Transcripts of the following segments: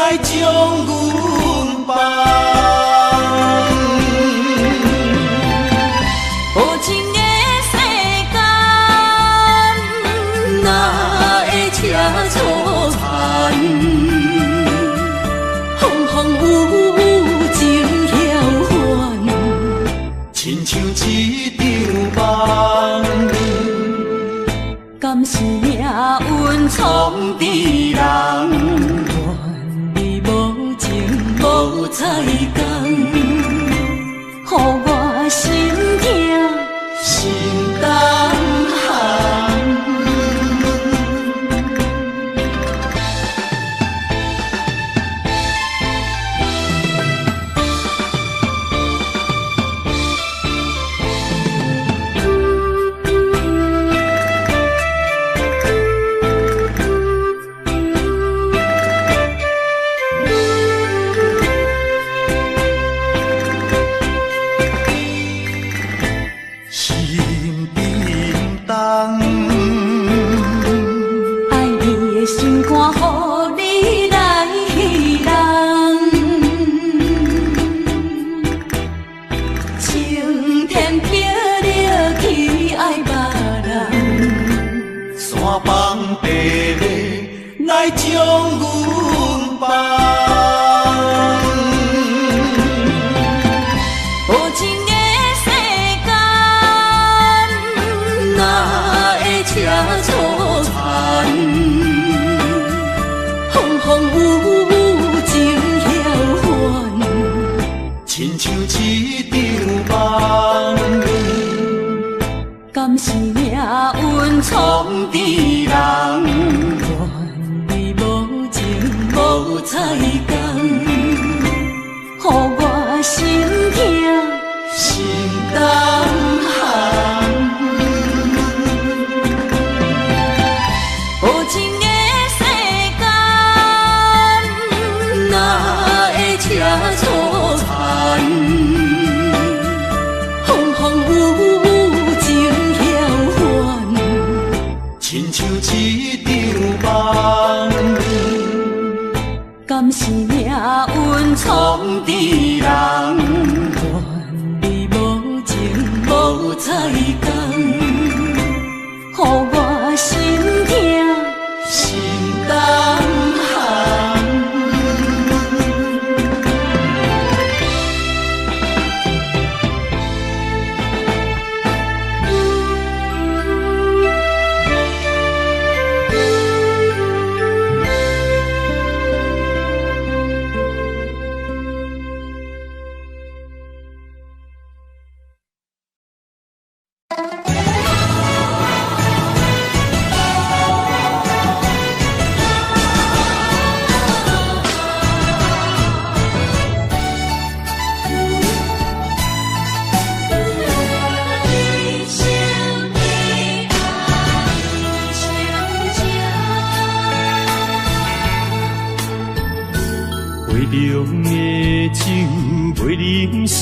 来将阮放。无情的世间，哪会车错牵？风风雨雨情飘远，亲像一场梦。敢是命运闯伫人？愿你无情无彩工，予我心痛心胆寒。来将阮放。无情的世间，哪会车错牵？风风雨雨情飘远，亲像一场梦。敢是命运闯伫人？无彩工，予我心痛心胆寒。无情的世间，哪会车错牵？风风雨雨情飘远，亲像一场梦。敢是命运闯伫人？愿你无情无彩工，予我心痛心胆寒。杯中的酒袂啉成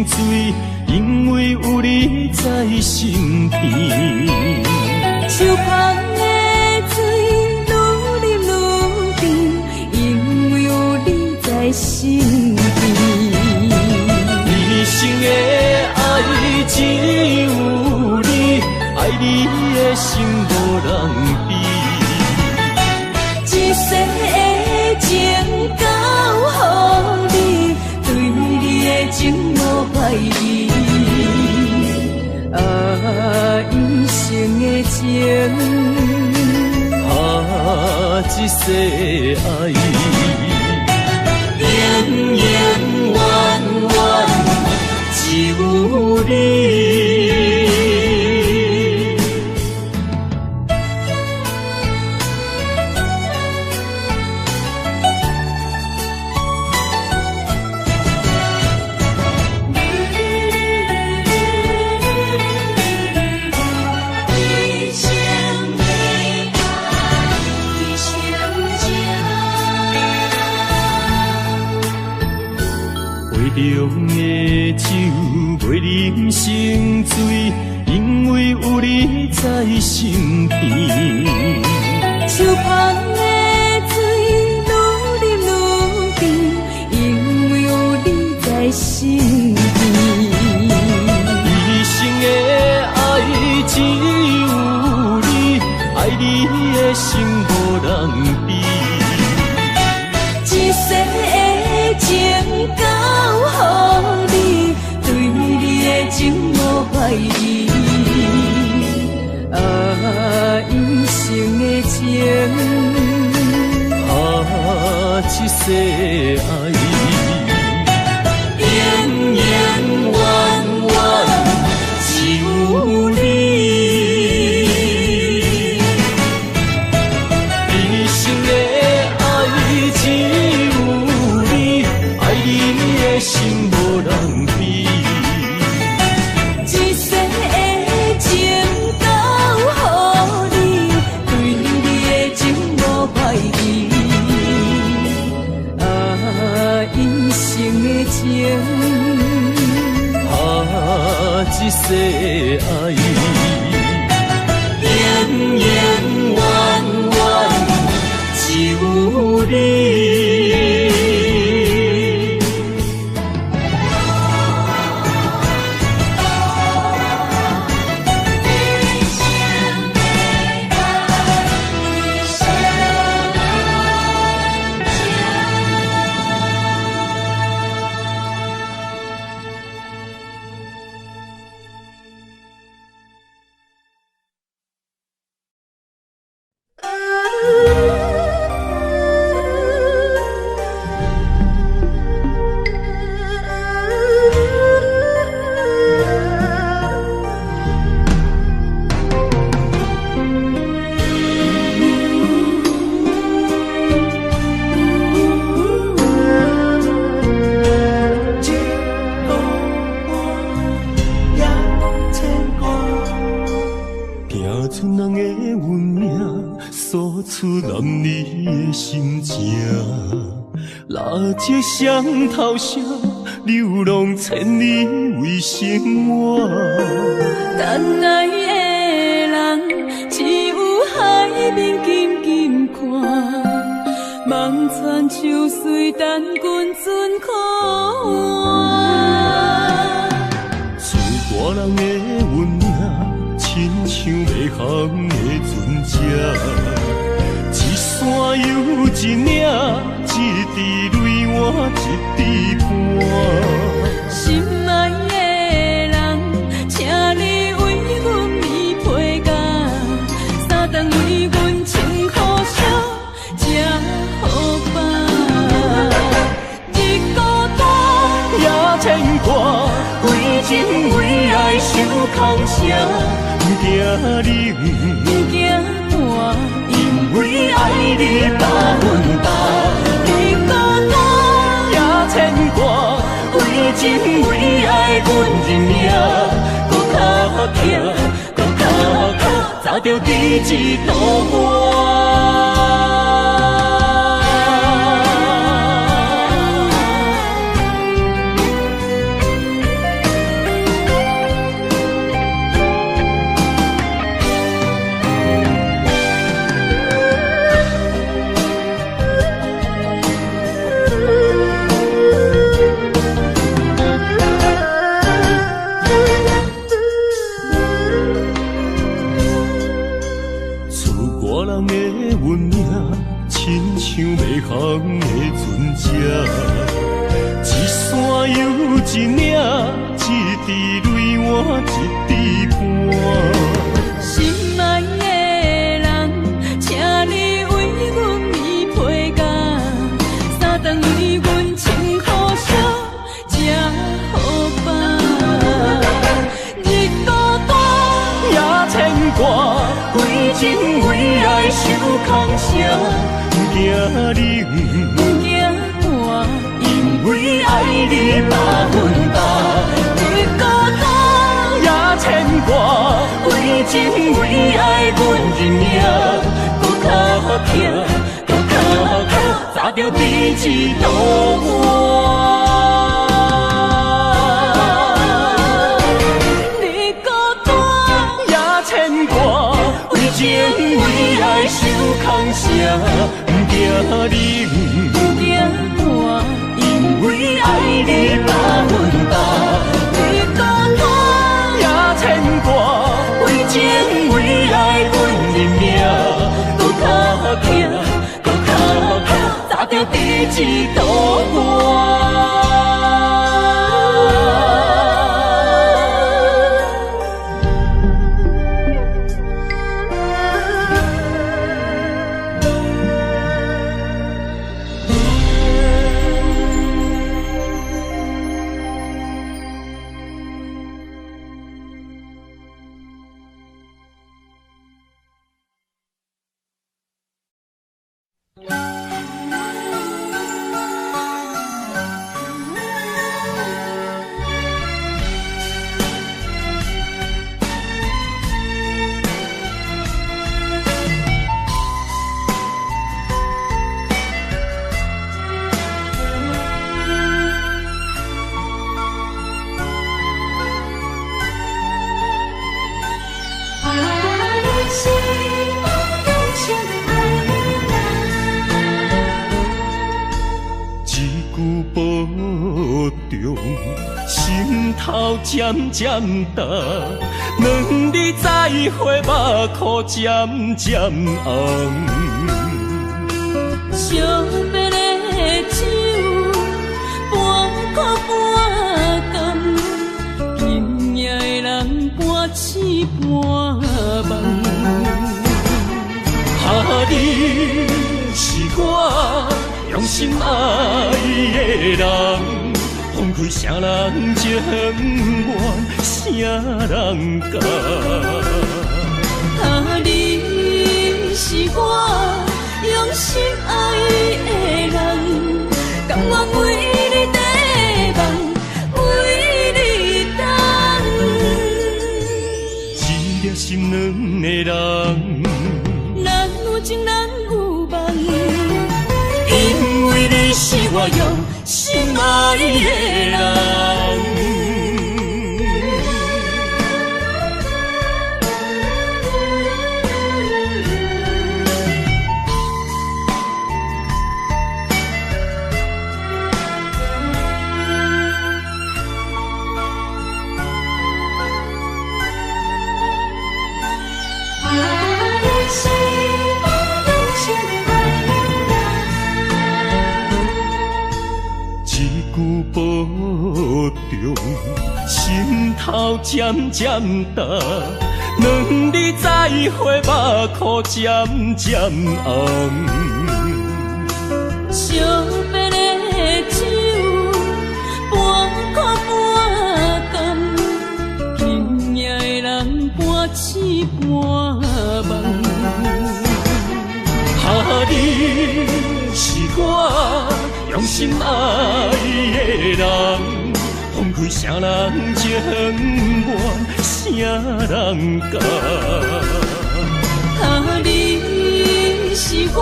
醉，因为有你在身边。手捧的水愈啉愈甜，因为有你在身边。一生的爱只有你，爱你的心无人比。一世的情交予你，对你的情无怀疑。一生的情，一世爱，永永远远只有你。杯中的酒袂啉成醉，因为有你在身边。手捧的水愈啉愈意。啊，一生的情，啊，一世爱，永永远远只有你。一生的爱只有你，爱你的心无人比。一生的情交予你，对你的情无怀疑。啊，一生的情，啊，一世爱，永永远远只有你。行出人的运命，诉出男女的心情。蜡烛双头烧，流浪千里为生活。等爱的人，只有海面静静看，望穿秋水等君准可换。自大人的运命，亲像袂航的船只，一山又一岭，一滴泪换一滴汗。心爱的人，请你为阮披被甲，三顿为阮穿苦烧，吃好饱。日孤单也牵挂，为情为爱受空城。不惊冷，不惊寒，因为爱你百分百。日孤单也牵挂，为情为爱阮认命，搁较疼，搁较靠，早着第一道我。人的运命，亲像袂航的船只，一山又一岭，一滴泪换一滴汗。心爱的人，请你为阮披被甲，三顿为阮穿苦烧，吃好饱。日孤单也牵挂，为情为爱受空城，不惊冷，不惊寒，因为爱你百分百。日孤单也牵挂，为情为爱阮认命，搁较疼，搁较靠，早着第一道我。日孤单也牵挂，为情为爱受空城，不惊冷，不惊寒，因为爱你百分百。日孤单也牵挂，为情为爱阮认命，搁较疼，搁较靠，早着第一道我。重，心头渐渐重，两字再会，目眶渐渐红。惜别的酒，半苦半甘，今夜的人半醒半梦。你是我用心爱的人，放开啥人情愿，啥人甘？你是我用心爱的人，甘愿为你地梦，为你等。一粒心两个人，人有情人有梦，因为你是我用心爱的人。保重，心头渐渐重，两字再会，目眶渐渐红。惜别的酒，半苦半甘，今夜的人半醒半梦。你是我用心爱的人，放开啥人情愿，啥人甘？你是我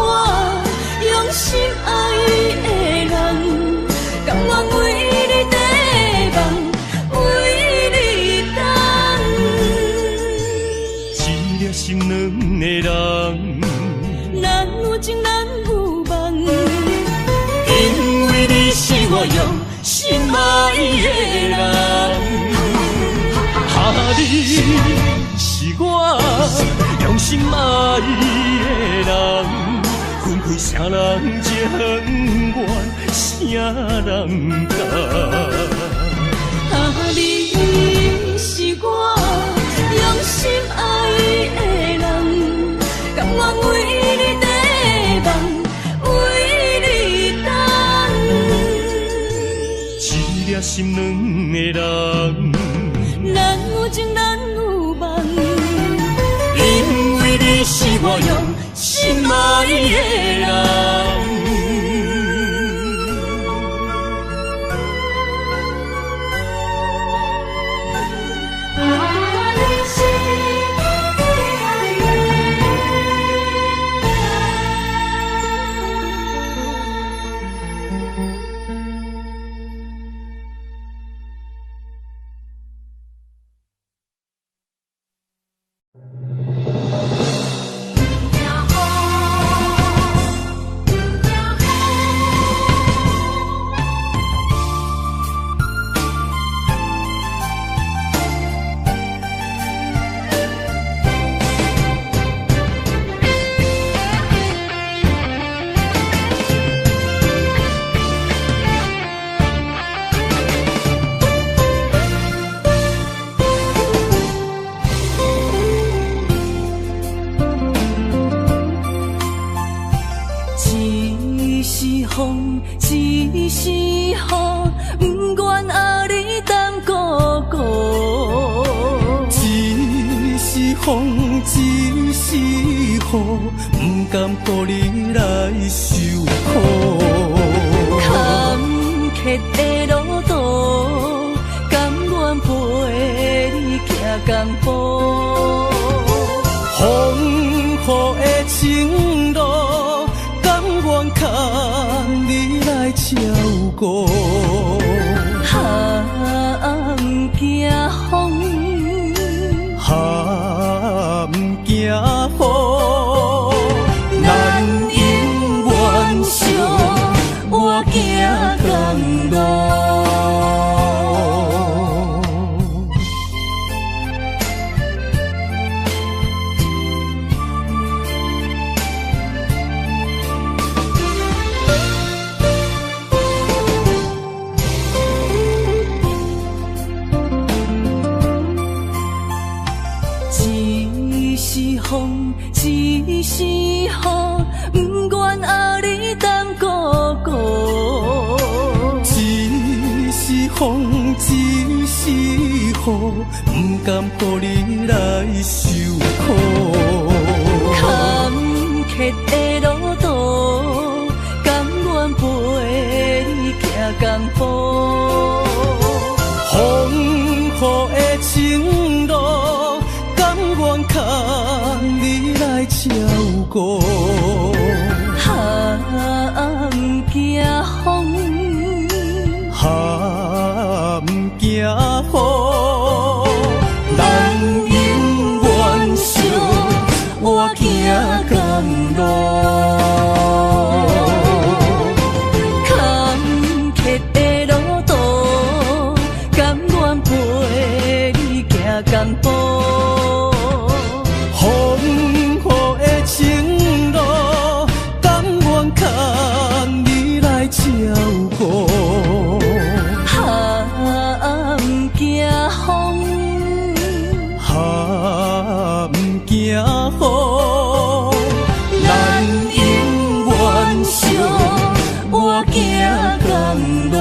用心爱的人，甘愿为你地梦，为你等。一粒心两个人，人有情人有梦，因为你是我用心爱的人。你是我用心爱的人，分开啥人情愿，啥人甘？你是我用心爱的人，甘愿为你地梦，为你等。一粒心两个人，人有情人有梦，因为你是我用心爱的人。一是雨，不愿阿你等孤孤。一是风，一是雨，不甘顾你来受苦。坎坷的路途，甘愿陪你行江步。风雨的情路，甘愿牵你来照顾。不惊风，不惊雨，咱永远相，我行同路。风，只是雨，不甘予你来受苦。坎坷的路途，甘愿陪你行同步。风雨的情路，甘愿牵你来照顾。不惊风，不惊雨，人永远相我行同路。坎坷的路途，甘愿陪你行同步。风雨的情路，甘愿牵你来照顾。不惊风，不惊雨，咱永远相我行同路。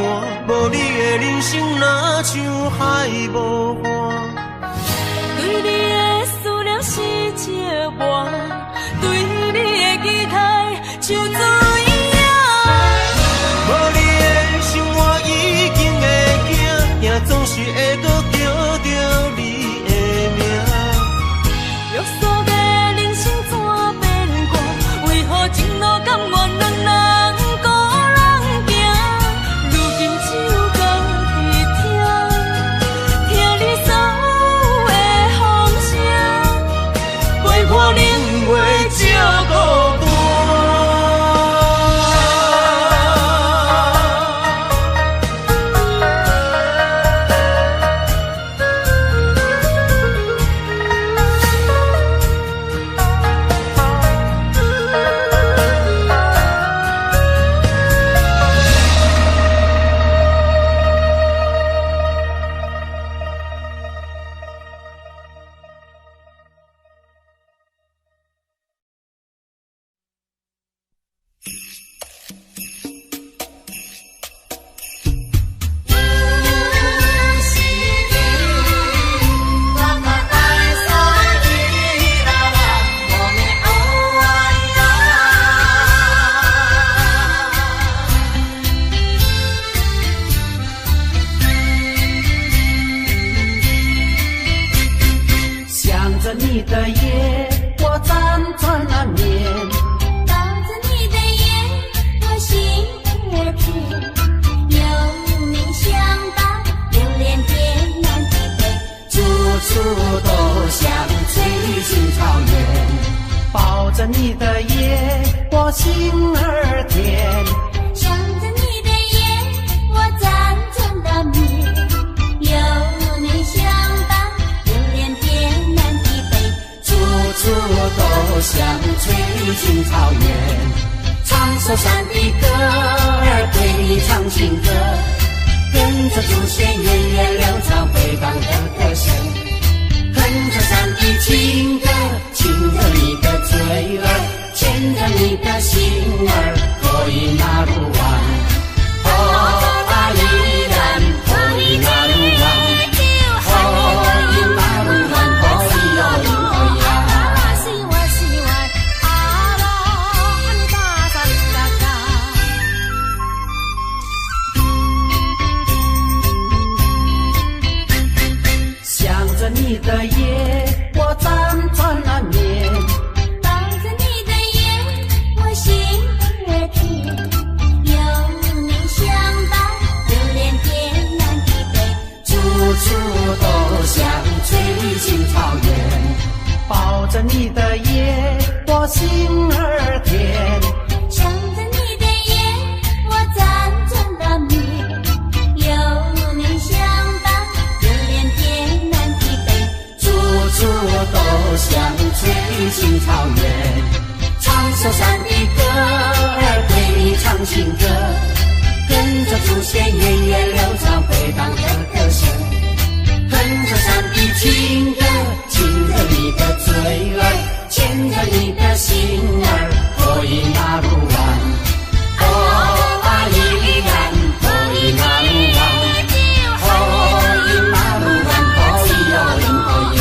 伴，无你的人生哪像海无岸。对你的思念是一碗，对你的期待像水影。无你的生活已经会惊，也总是会搁叫着你的名。约束的人生怎变卦？为何前路甘愿两人孤人行？如今只有家己听你所有的风声，陪我领会这孤单。你的夜，我辗转难眠。抱着你的眼，我心儿甜。有你相伴，流连天南地北，处处都像翠青草原。抱着你的夜，我心儿甜。想着你的夜，我辗转难眠。有你相伴，流连天南地北，处处都像翠青草原。唱首山的歌儿，对你唱情歌，跟着祖先源远流长回荡的歌声，哼着山的情歌，亲着你的嘴儿，牵着你的心儿，可以那路弯，哦阿里然，可以那路弯，可以那路弯，可以有林可呀。想着你的夜，我辗转难眠。抱着你的眼，我心儿甜。有你相伴，流连天南地北，处处都像翠青草原。抱着你的夜，我心儿甜。想着你的夜，我辗转难眠。有你相伴，流连天南地北，处处都像翠青草原。唱首山的歌儿，对你唱情歌，跟着祖先源远流长回荡的歌声，哼着山的情歌，亲着你的嘴儿，牵着你的心儿，可以那路弯，哦阿里然，可以那路弯，可以那路弯，可以有林可呀。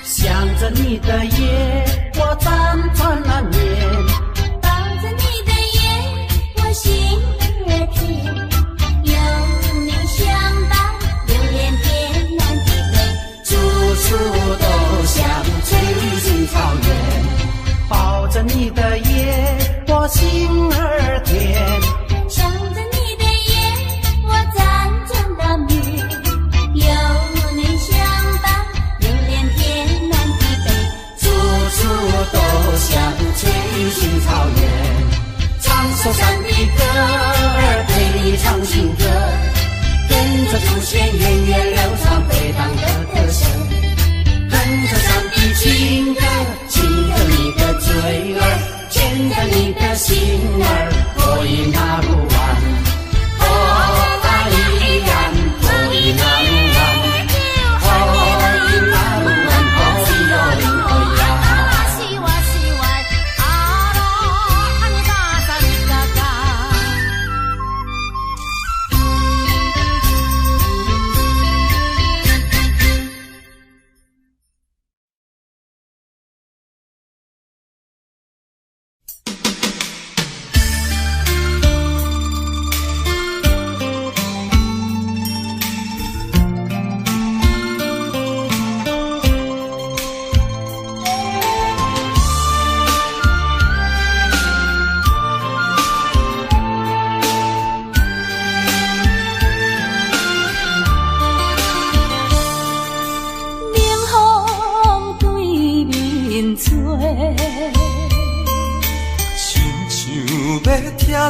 想着你的夜，我辗转难眠。抱着你的眼，我心儿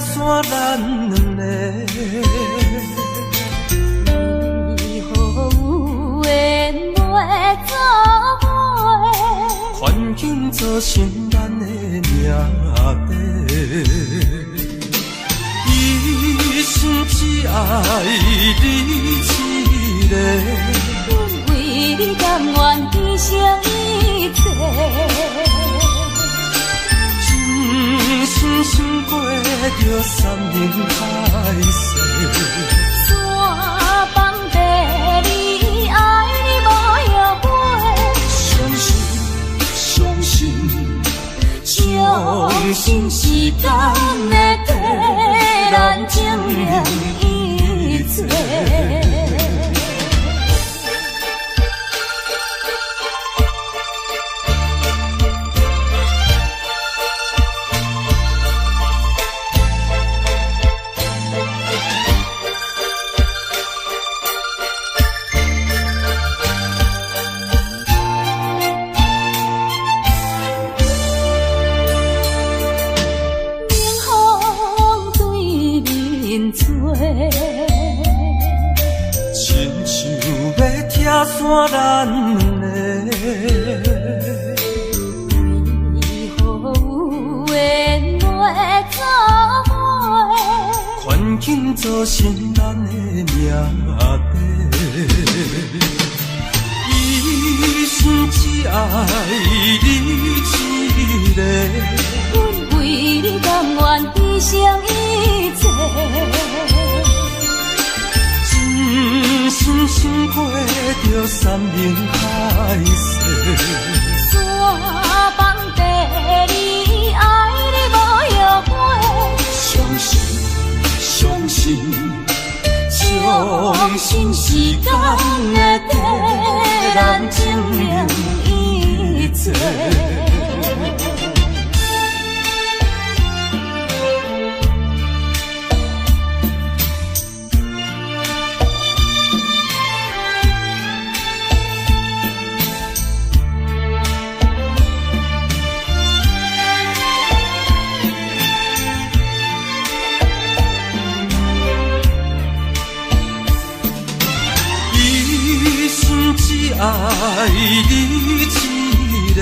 散咱两个。为何有缘袂做伙？环境造成咱的命底。一生只爱你一个，为你甘愿牺牲一切。真心想过着山盟海誓，山崩地离，爱你无后悔。相信时间会替咱证明一切。散咱两个，为何有缘袂做伙？环境造成咱的命底。一生只爱你一个，阮为你甘愿牺牲一切。真心想过着山盟海誓，山崩地离，爱你无后悔。相信时间会替咱证明一切。爱你一个，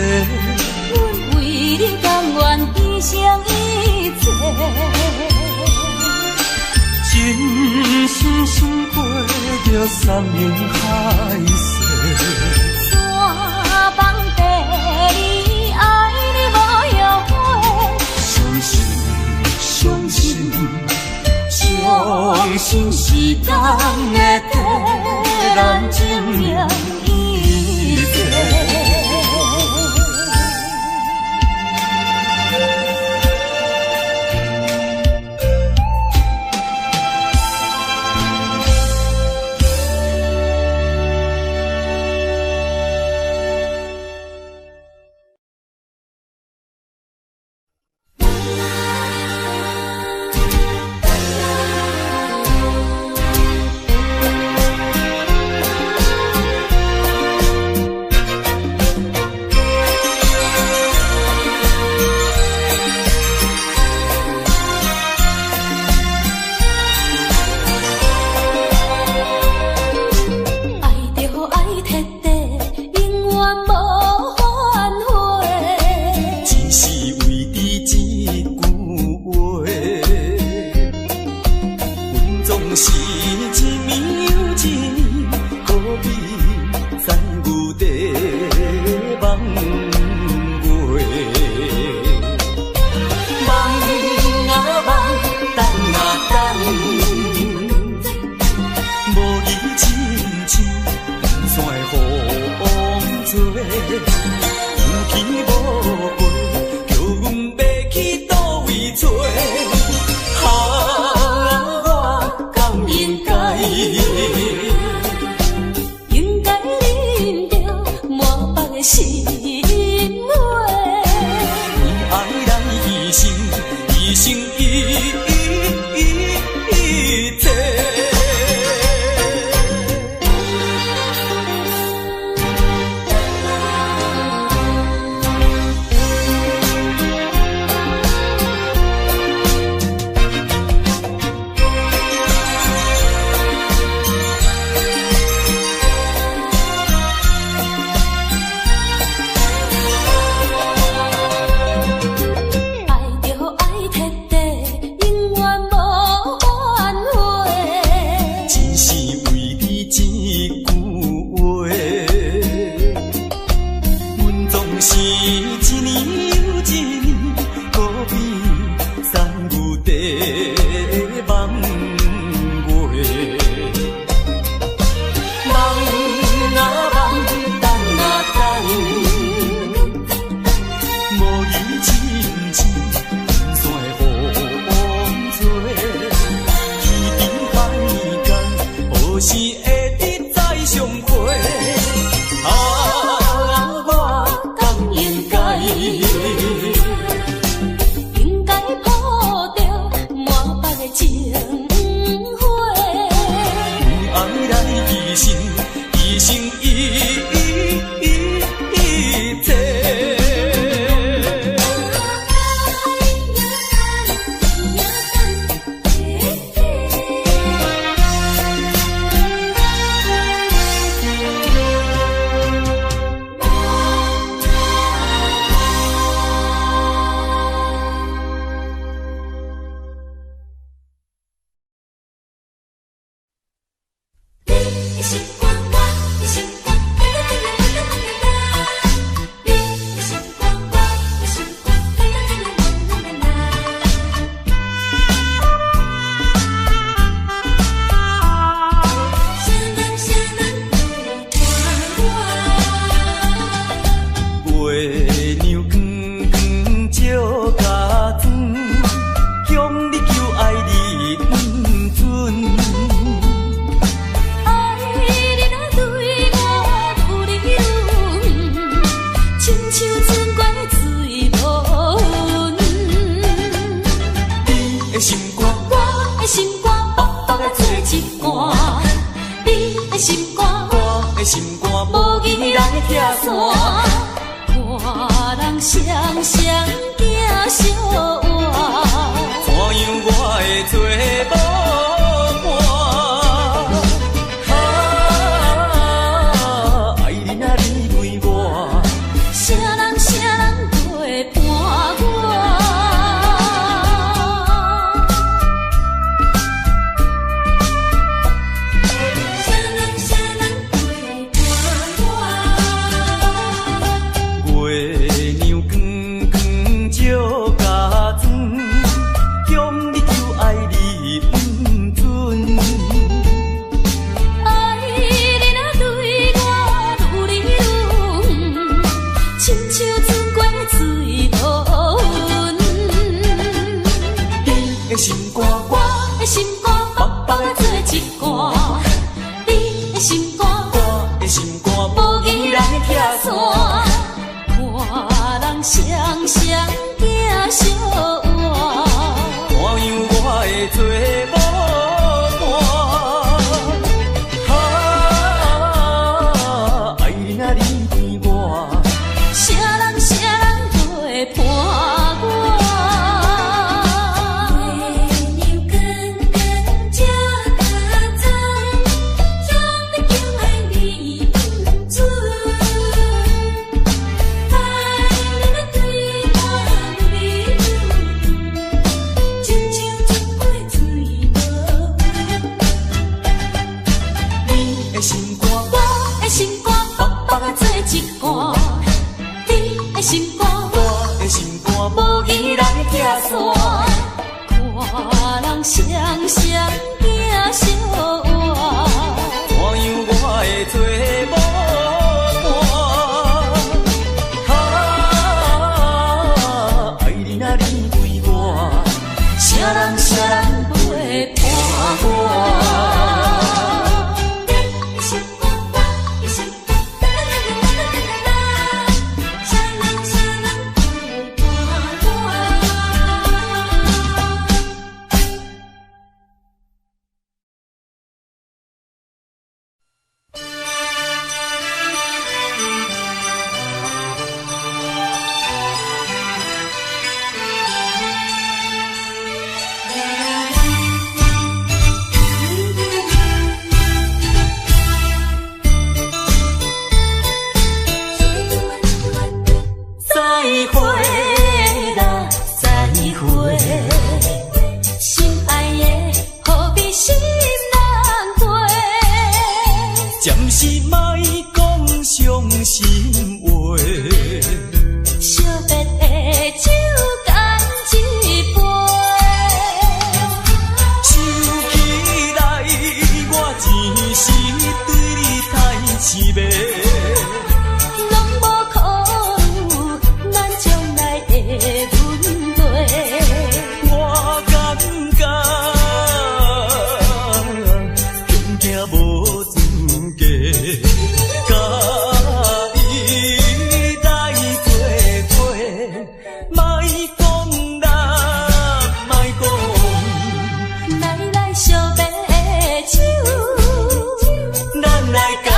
阮为你甘愿牺牲一切。真心想过着山盟海誓，山崩地离，爱你无后悔。相信时间会替咱证明一切。相会。我敢应该抱着满腹的情花，爱来一生，一生一切。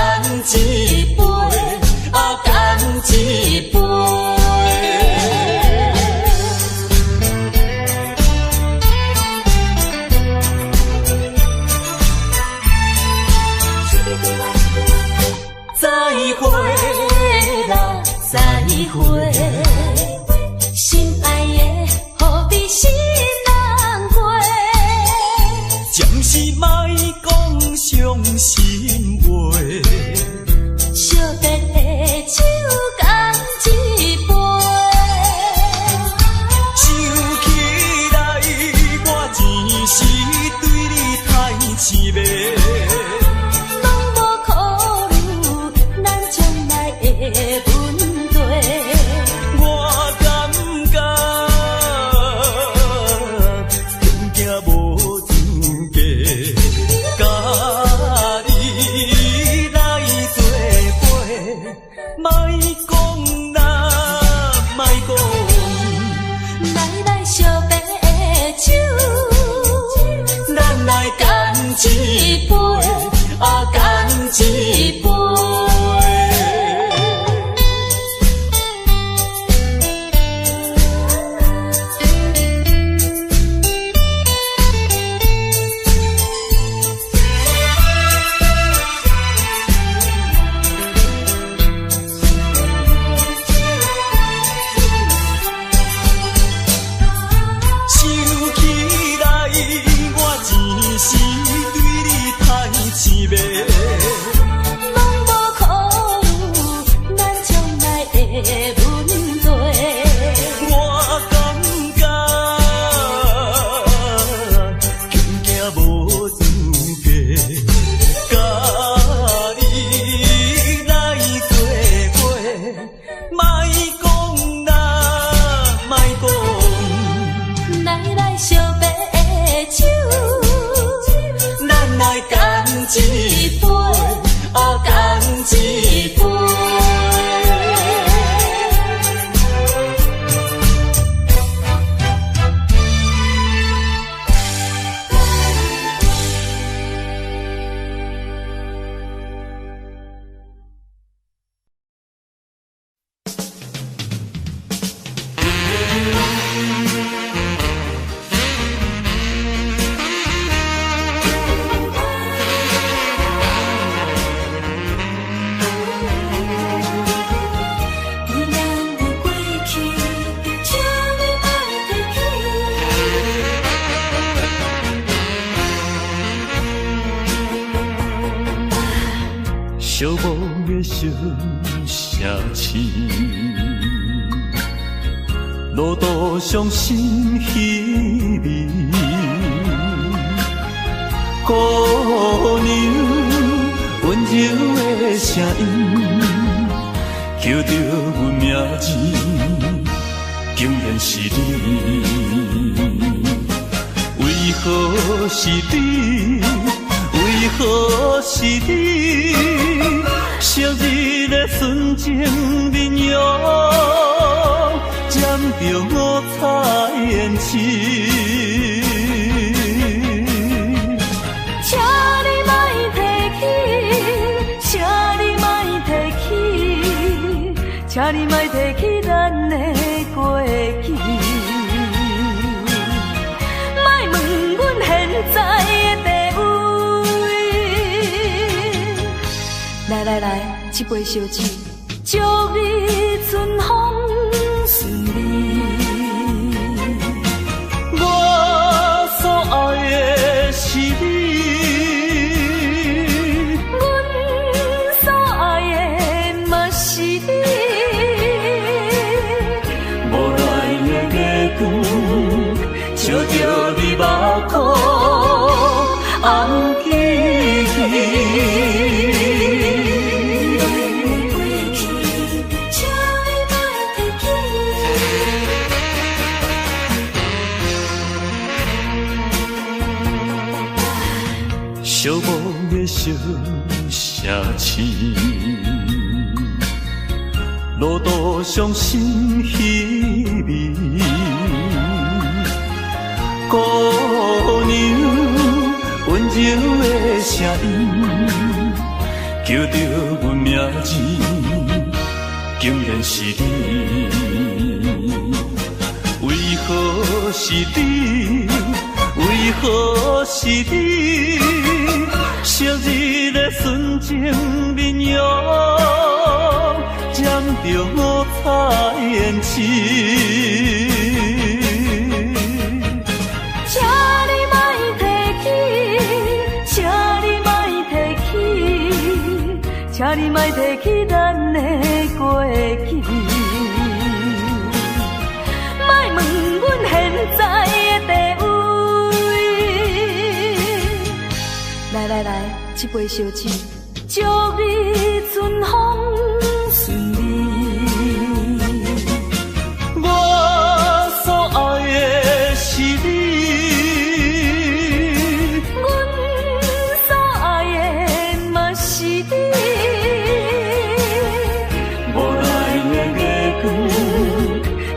干一杯，干一杯。再会啦，再会，心爱的，何必心难过？暂时莫讲伤心话，惜别的酒干一杯。想起来，我前时对你太痴迷。一杯，干一杯。一杯，干一杯。寂寞的小城市，路途上心稀微，姑娘温柔的声音，叫着阮名字，竟然是你。为何是你？为何是你？昔日的纯情面容，占着五彩胭脂。请你莫提起，请你莫提起，请你莫提起咱的过去。莫问阮现在的地位。来，一杯烧酒，祝你春风顺利。我所爱的是你，阮所爱的嘛是你。无奈的月光，照着你目眶，红记忆。寂寞的小城市，路途上心稀微，姑娘温柔的声音，叫叫着阮名字，竟然是你。为何是你？为何是你？昔日的纯情面容，染着五彩胭脂。请你莫提起，请你莫提起，请你莫提起咱的过去。莫问阮现在的地位。来来来，这杯烧酒，祝你春风顺利。我所爱的是你。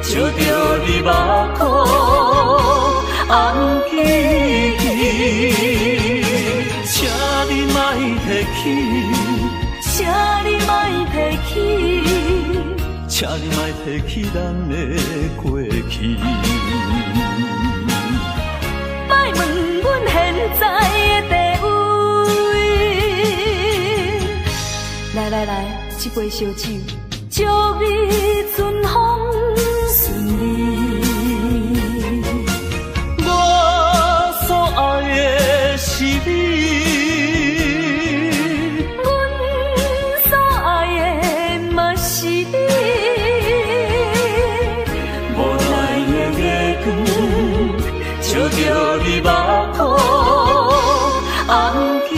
笑着你目眶红起，请你莫提起，请你莫提起，请你莫提起咱的过去。莫问阮现在的地位。来来来，这杯烧酒，祝你春风顺利。我所爱的是你，阮所爱的嘛是你。无奈的月光，笑着你目眶红起。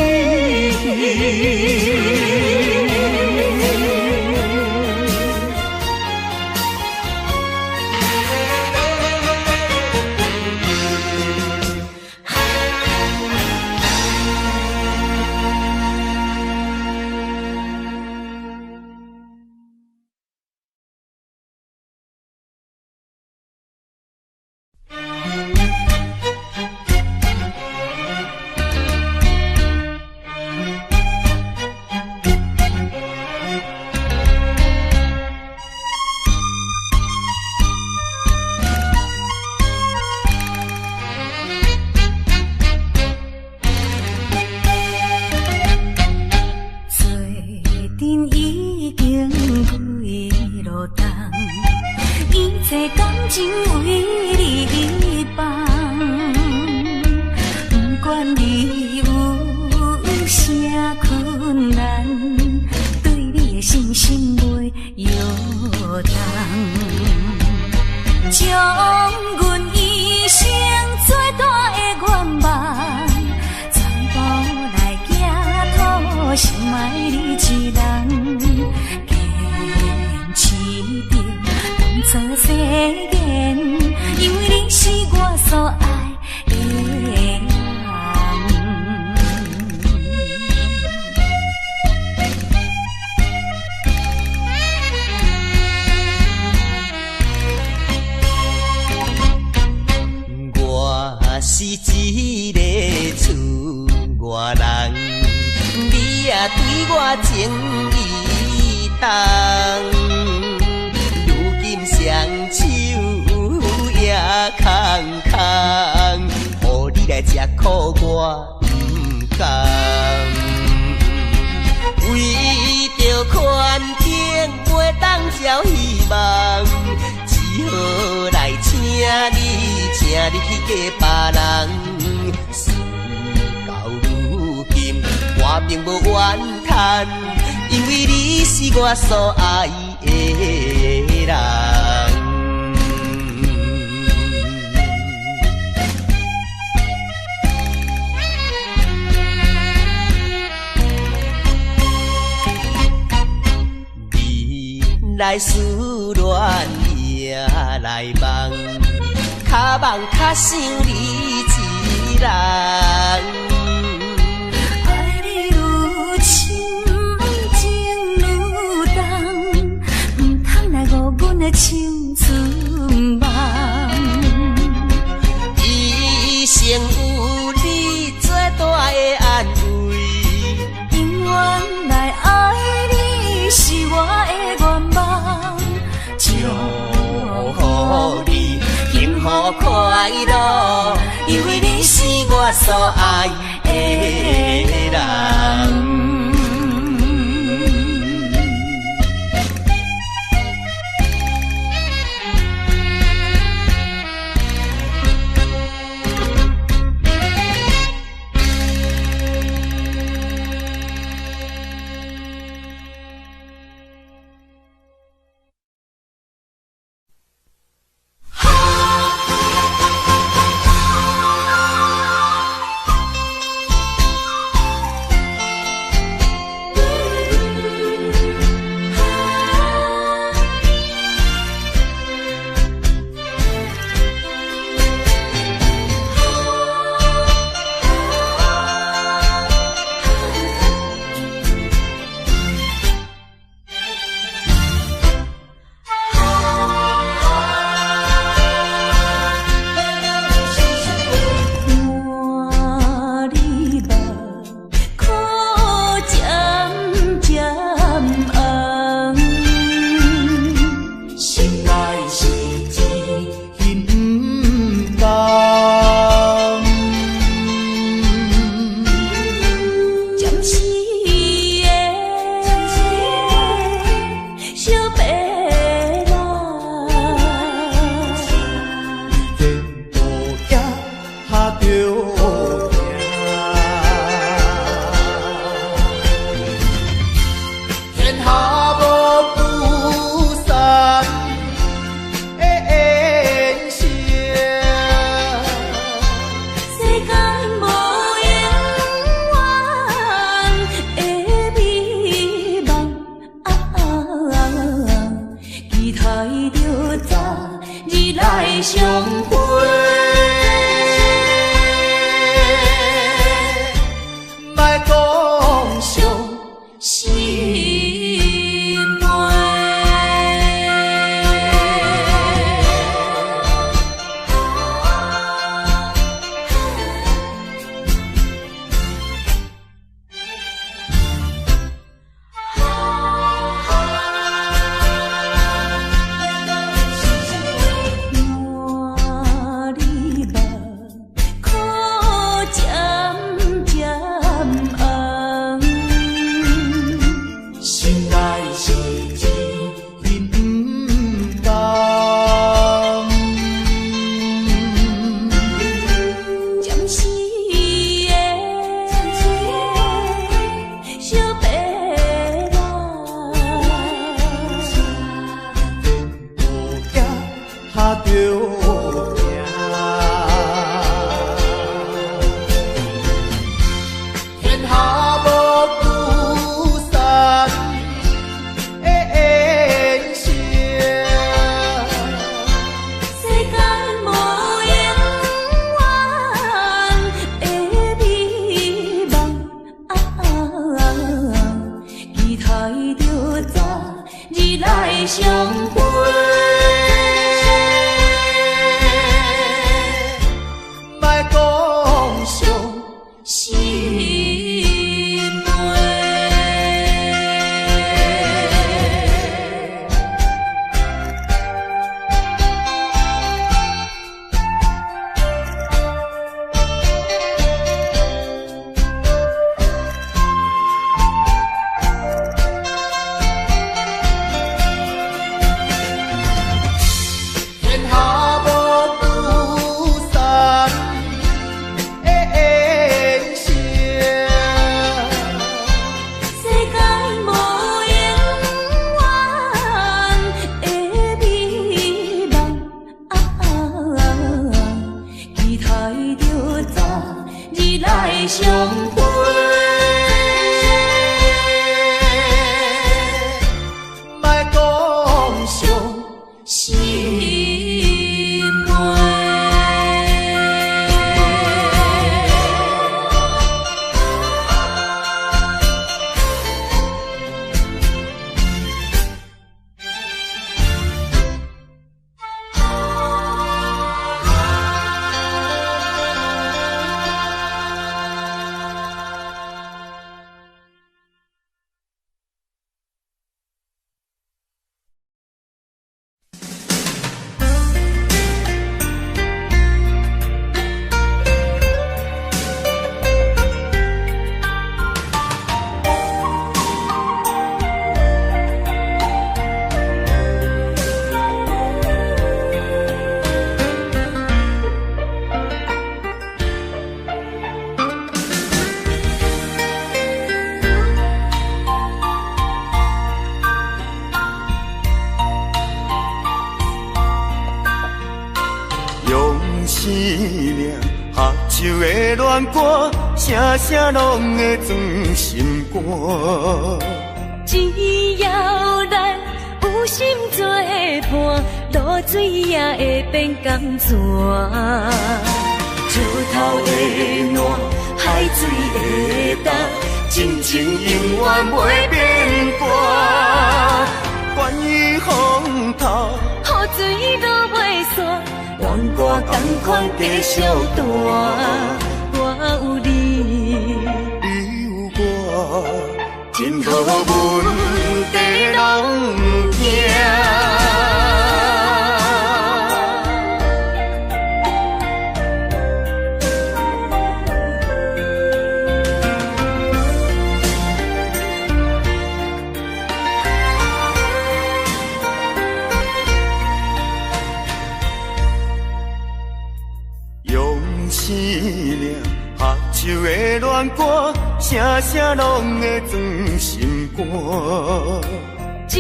我所爱的人，你来思恋也来梦，较梦较想你一人。青春梦，一生有你最大的安慰，永远来爱。所爱的人。手的恋歌，声声拢会装心肝。只要咱有心作伴，露水也会变甘泉。石头的烂，海水的干，真情永远袂变卦。关于风头，雨水都袂散，愿歌同款继续弹。我有你，你有我，真好阮地拢行。合手的恋歌，声声拢会装心肝。只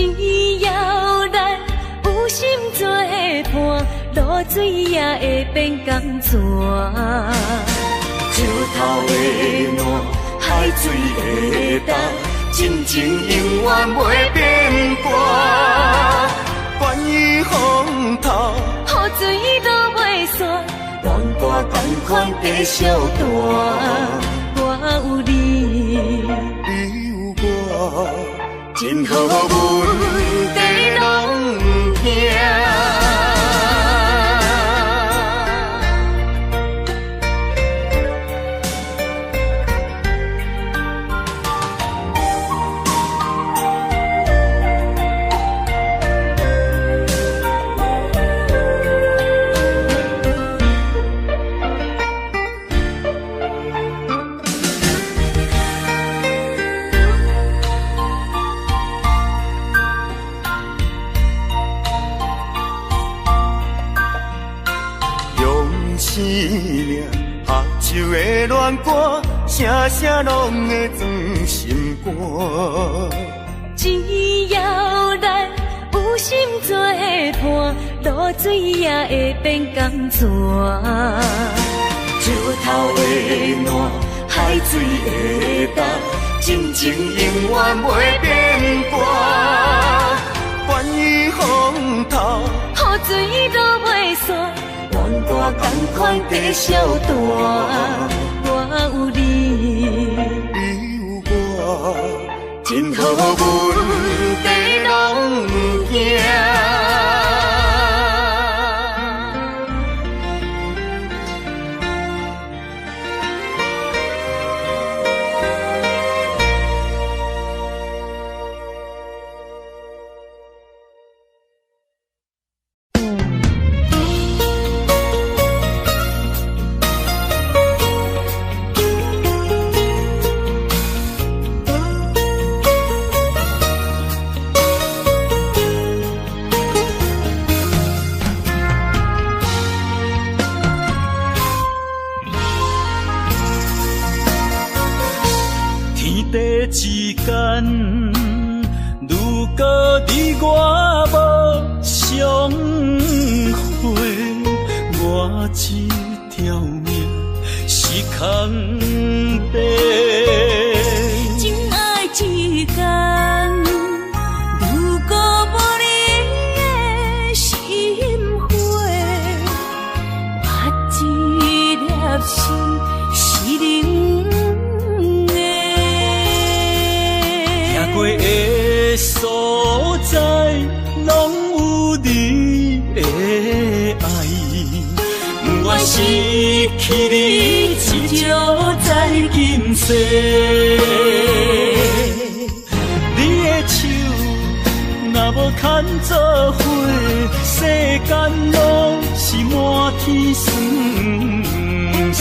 要咱有心作伴，露水也会变甘泉。石头的烂，海水的干，真情永远袂变卦。关于风头，雨水都袂散，愿歌同款继续弹。我有你，你有我，真好阮地拢行。合手的恋歌，声声拢会装心肝。只要咱有心作伴，露水也会变甘泉。石头的烂，海水的干，真情永远袂变卦。关于风头，雨水都袂散，愿歌同款继续弹。我有你，你有我，真好阮地拢行。之间，如果你我无相会，我这条命是空白。真爱之间，如果无你的心花，我这粒心是冷。过的所在，拢有你的爱，不愿失去你，只少在今世。你的手若无牵做伙，世间拢是满天酸涩。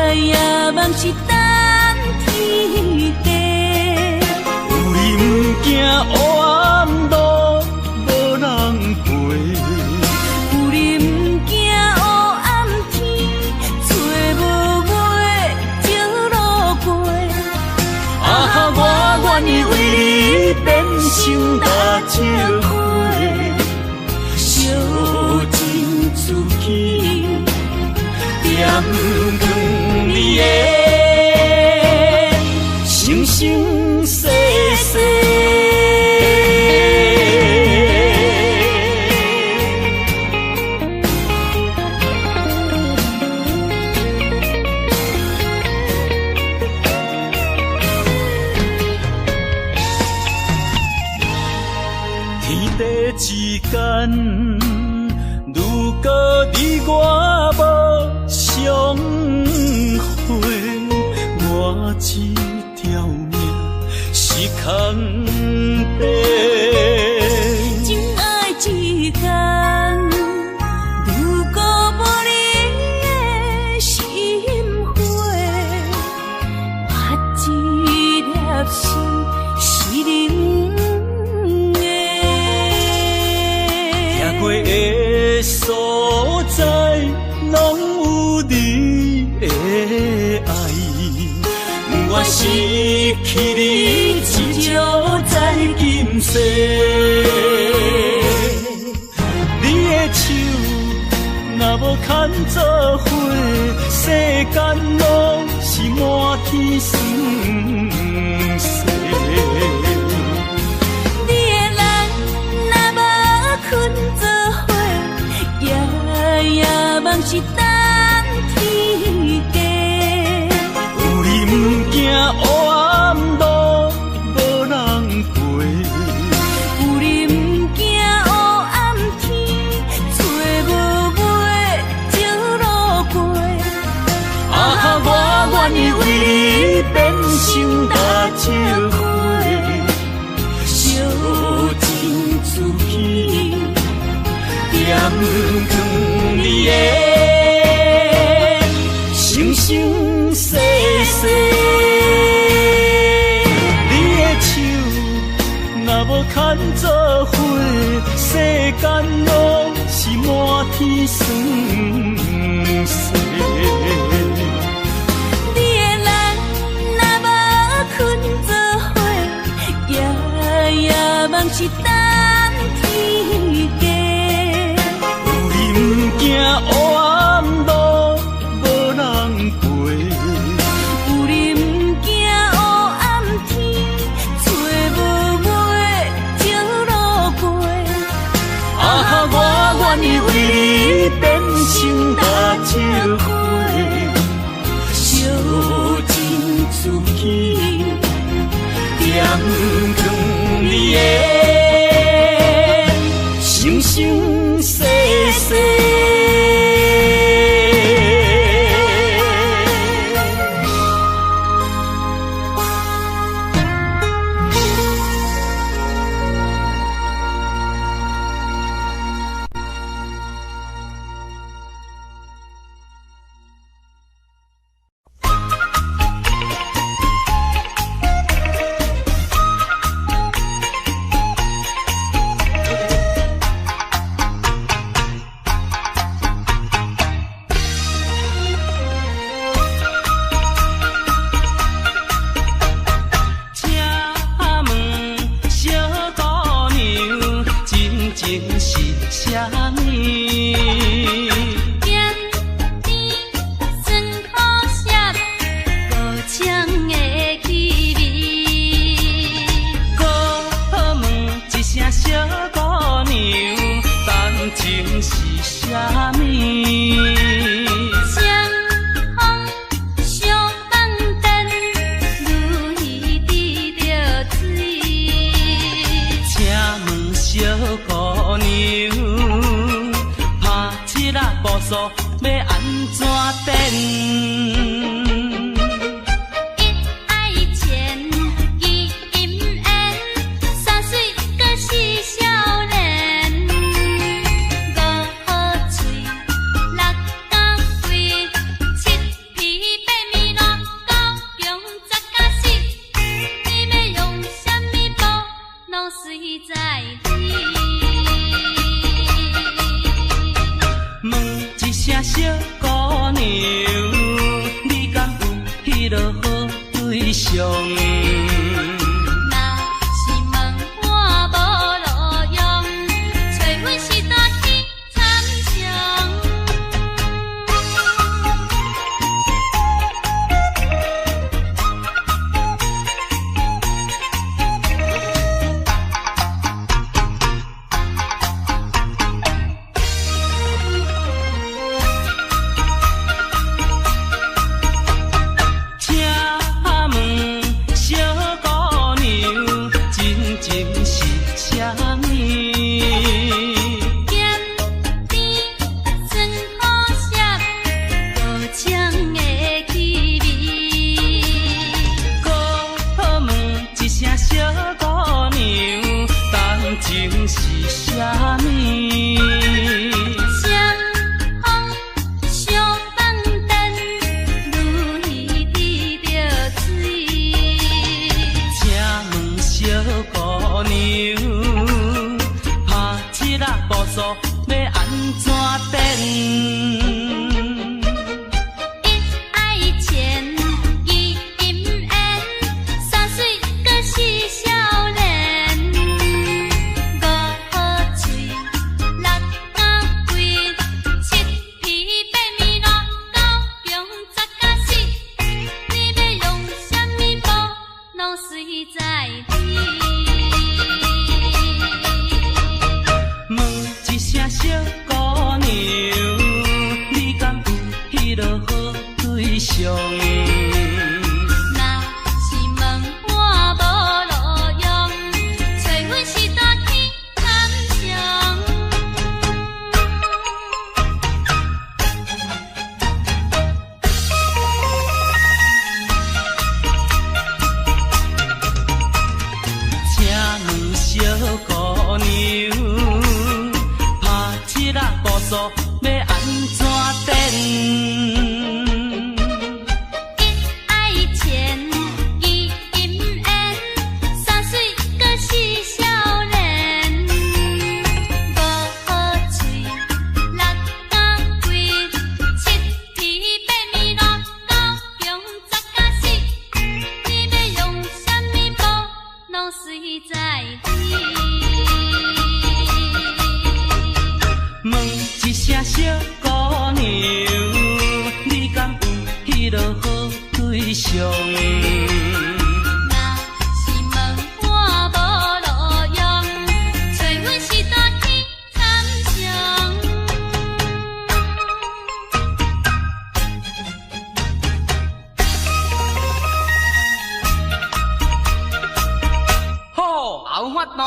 也梦是等天地，有你不惊黑暗路无人陪，有你不惊黑暗天，找无尾朝路过。我愿意为你变成大石块。也不劝你的生生世世。之间，如果你我无相会，我这条命是空白。情爱之间，如果无你的心花，我这粒心是冷。过的所在，拢有你的爱。我失去你，只少在今世。你的手若无牵做伙，世间拢是满天酸涩。梦是等天家，有你不惊黑暗路无人陪，有你不惊黑暗天，找无尾就路过。啊，我愿意为你变成大石花，烧尽自己，也不劝你的。生生世世，你的手若无牵做伙，世间拢是满天酸涩。你的人若无困做伙，夜梦是等天家。有你不惊黑暗路无人陪，有你不惊黑暗天，找无尾就路过。啊，我愿意为你变成大石花，烧尽自己，也不劝你的生生世世。香的气味。搁问一声小姑娘，感情是啥物？双风相放等，如鱼滴着水。请问小姑娘，拍七仔步数要安怎等？一爱钱，伊姻缘，三水阁是少年。五好嘴，六眼贵，七皮八面六九强十甲死。你要用什么布，拢随在你。问一声小姑娘，你敢有迄落好对象？若是问我无路用，找阮是大天参详。请问小姑娘，拍七仔步数要安怎等？一爱钱，伊姻缘，三水阁是少年。五好嘴，六眼贵，七皮八面六九强十甲死。你要用什么布，拢随在你。问一声小姑娘，你敢有迄落好对象？若是问我无路用，找阮是大天参详。好，有法度。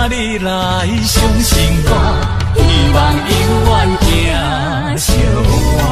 你来相信我，希望永远行相伴。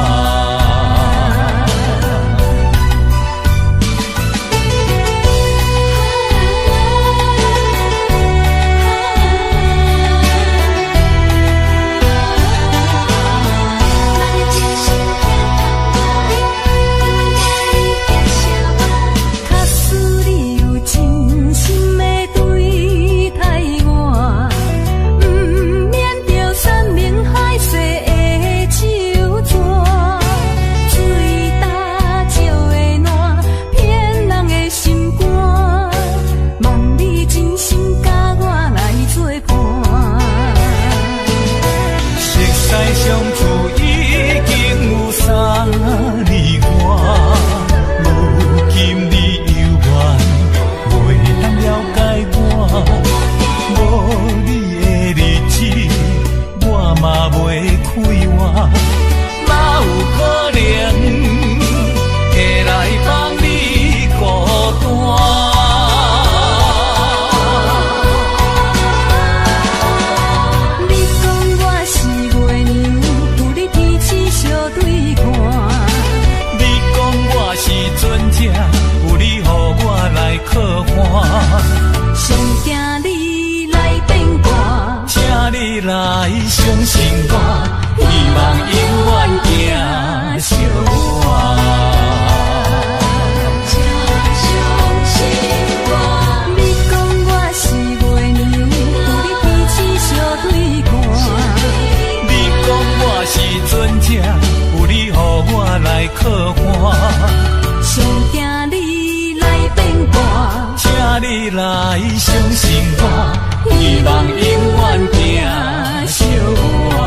你来相信我，希望永远行相伴。相信我，你讲我是袂娘，有你彼此相对看。你讲我是船只，有你予我来靠岸。上惊你来变卦，请你来相信我，希望永远行相伴。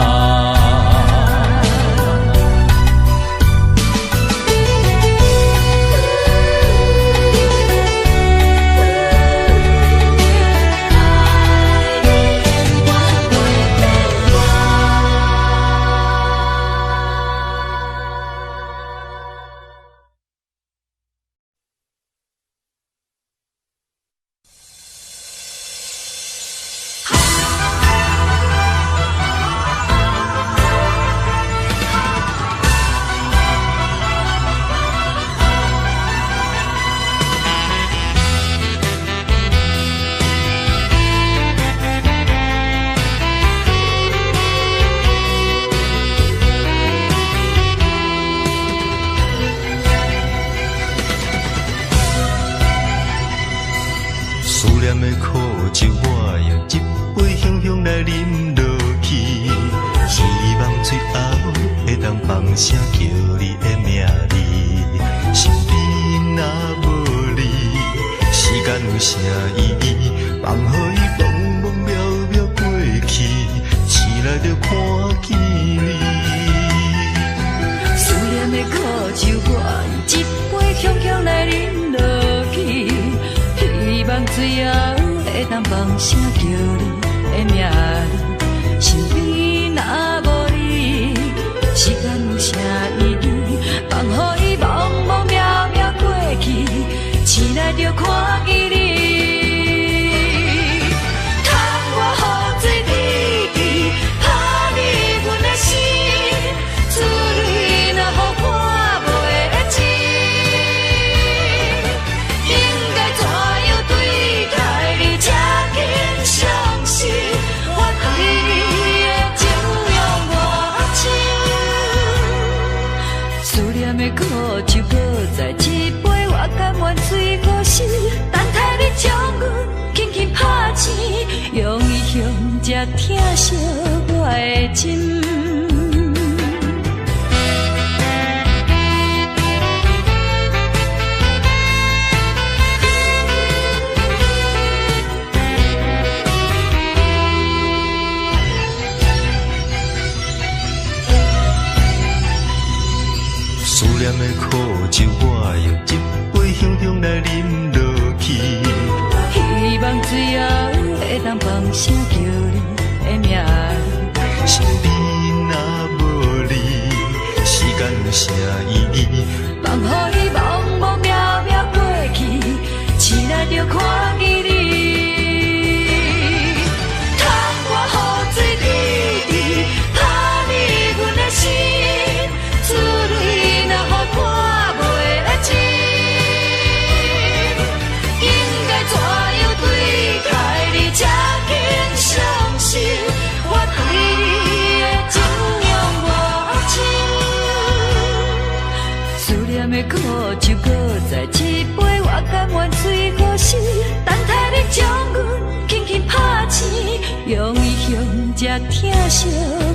思念的苦酒，我用一杯香香来饮落去，希望最后会当放声叫你的名字。身边若无你，时间有啥意义？放予伊茫茫渺渺过去，醒来就看见你。思念的苦酒，我用一杯香香来饮落去。希望最后会当放声叫你的名字，身边若无你，时间有啥意义？放予伊茫茫渺渺过去，醒来就看见你。窗我雨水滴，打你阮的心，滋润若予看袂尽。苦酒搁再一杯，我甘愿水过身，等待你将阮轻轻拍醒，用伊向这疼惜我的心。思念的苦酒，我用一杯香香来饮落去。希望最后会当放声叫你的名字，身边若无你，时间有啥意义？放予伊茫茫渺渺过去，醒来就看见你。窗我雨水滴滴，打你阮的心，滋润。苦酒搁再一杯，我甘愿水过身，等待你将阮轻轻拍醒，用伊向这疼惜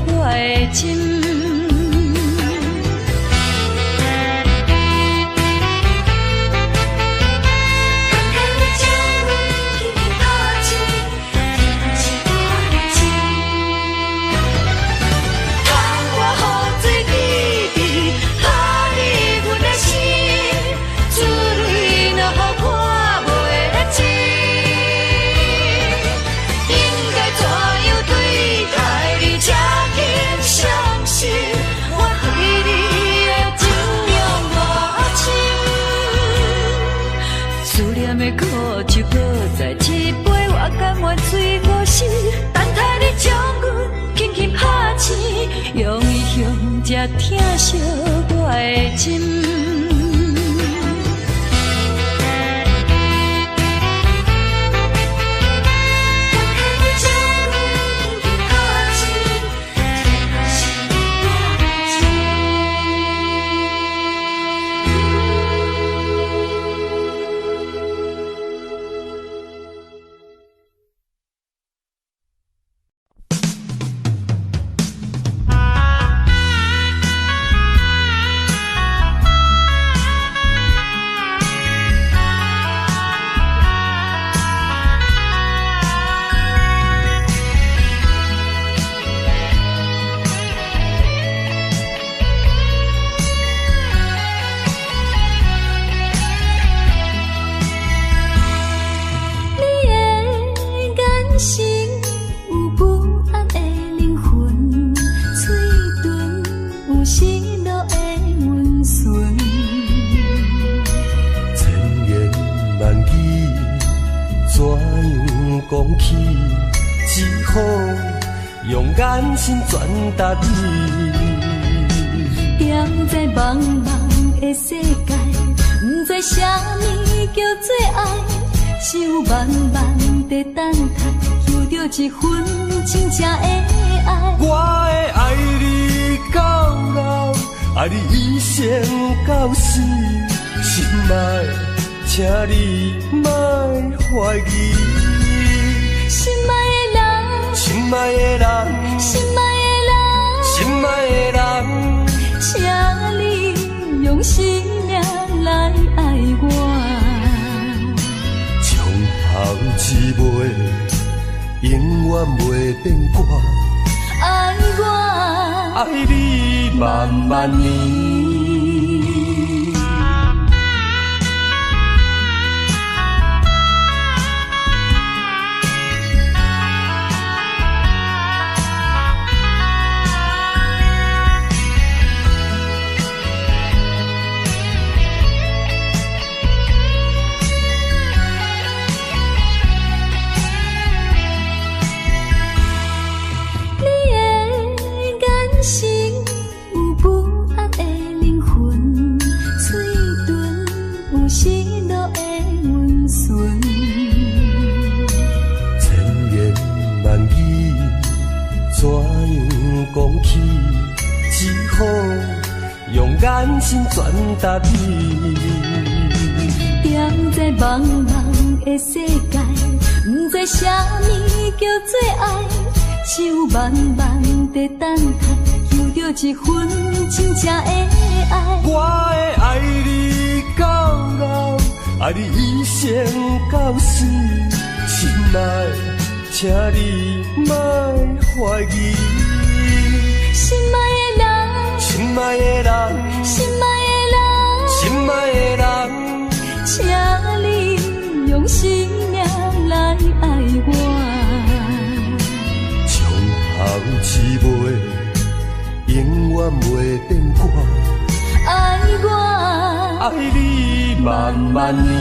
我的心。苦酒搁再一杯，我甘愿水过身，等待你将阮轻轻拍醒，用伊向这疼惜我的心。将阮轻轻拍用眼神传达你。踮在茫茫的世界，不知啥物叫做爱，只有慢慢地等待，求着一份真正的爱。我会爱你到老，爱你一生到死，心爱，请你莫怀疑。心爱的人，心爱的人，心爱的人，心爱的人，请你用生命来爱我。从头至尾，永远袂变卦。爱我，爱你万万年。眼神传达你，踮在茫茫的世界，不知啥物叫做爱，只有慢慢地等待，求着一份真正的爱。我会爱你到老，爱你一生到死，心爱，请你莫怀疑。心爱的人，心爱的人，心爱的人，心爱的人，请你用生命来爱我。从头至尾，永远袂变卦。爱我，爱你万万年。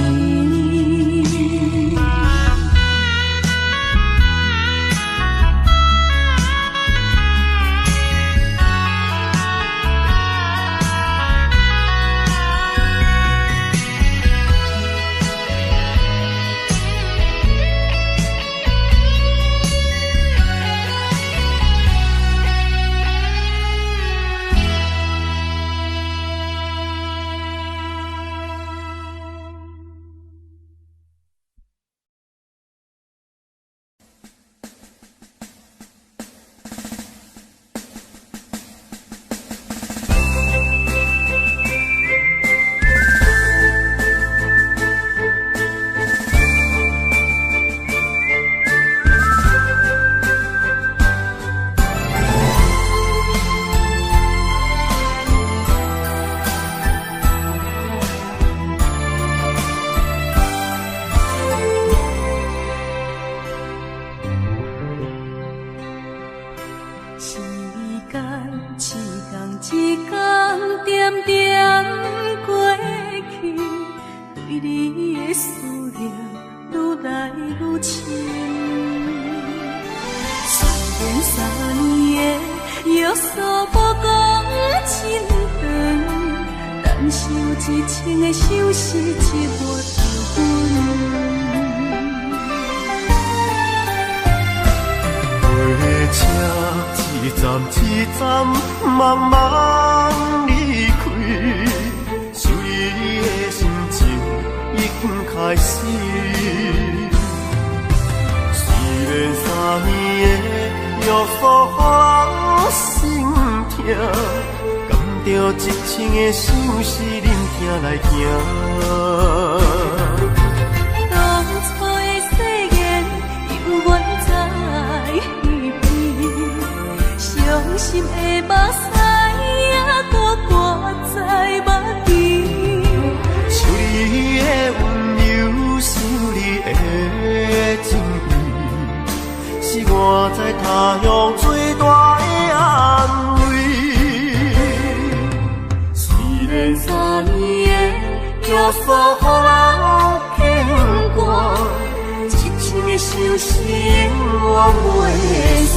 想生活袂煞。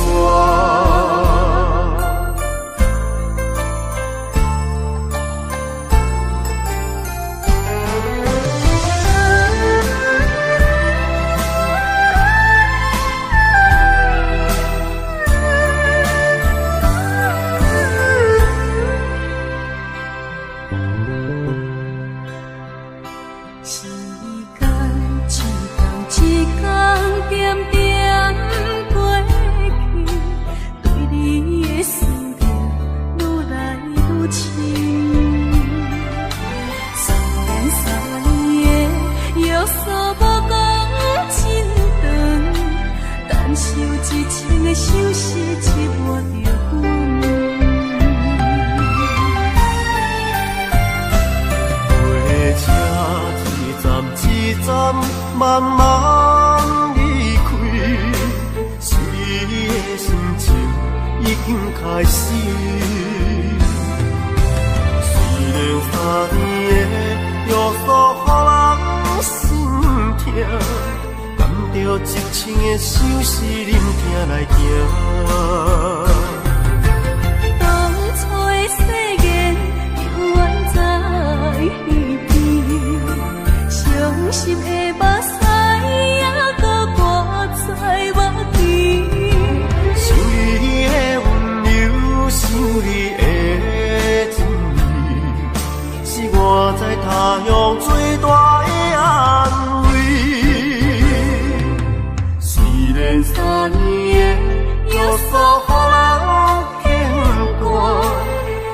慢慢离开，是你的心情已经开始。虽然3年的约束予人心痛，甘着一生的相思忍痛来行。当初的誓言永远在耳边，伤心的目屎还搁挂在目前。想你的温柔，想你的甜蜜，是我在他乡最大的安慰。虽然3年的约束予人牵挂，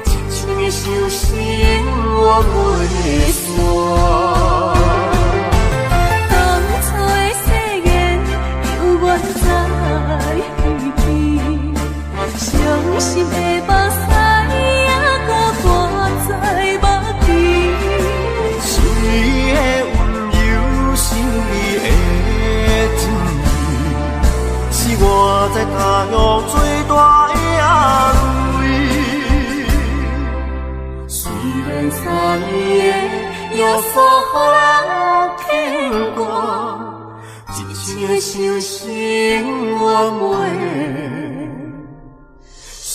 一生的相思我袂煞。当初的誓言永远在耳边，伤心的目屎还搁挂在目前。想你的温柔，想你的甜蜜，是我在他乡最大的安慰。虽然3年的约束予人牵挂，一生的相思我袂煞。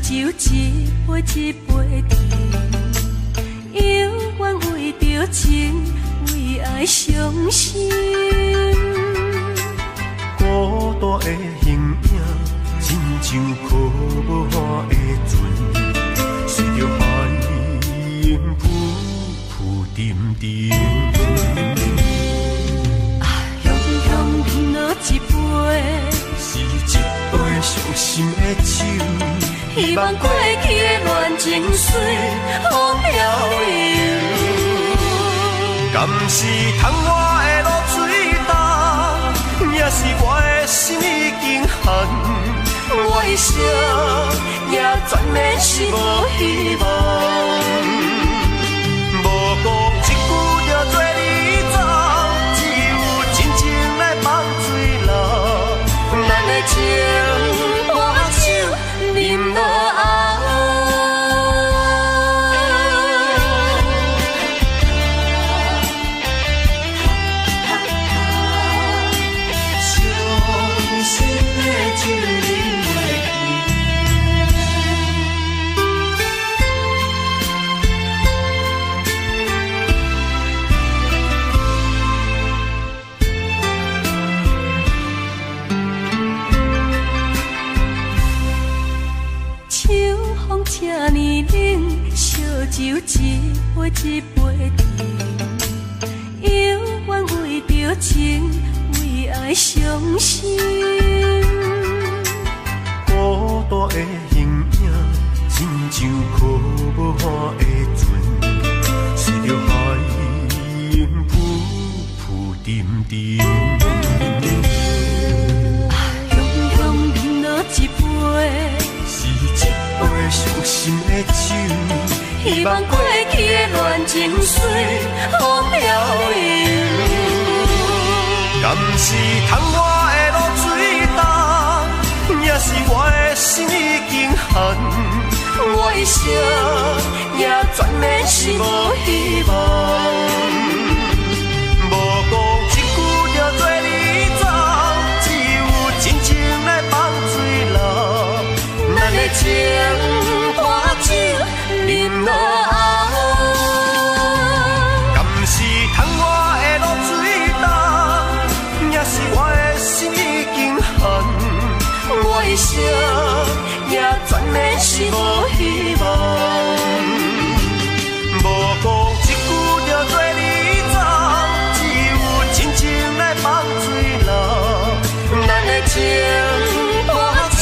酒一杯一杯甜，永远为着情，为爱伤心。孤单的形影，亲像可无岸的船，随着海涌浮浮沉沉。雄雄饮落一杯，是一杯伤心的酒。希望过去的恋情随风飘悠，敢是窗外的露水重，也是我的心已经寒。我一生也全然是无希望，无讲一句就做你走，只有真情来放水流，咱的情伴手饮落后。风这呢冷，烧酒一杯一杯甜，犹原为着情，为爱伤心。孤单的形影，亲像可无岸的船，随着海涌浮浮沉沉。雄雄饮落一杯，是一杯伤心的酒，希望过去的恋情水好了悠。敢是窗外的露水重，也是我的心已经寒。我的声也全然是无希望。无讲一句就做你走，只有真情来放水流。咱的情伴酒饮落后，敢是窗外的露水重，也是我的心已经寒。我的声也全然是无希望。无讲一句就做你走，只有真情来放水流。咱的情伴酒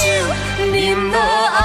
饮落后。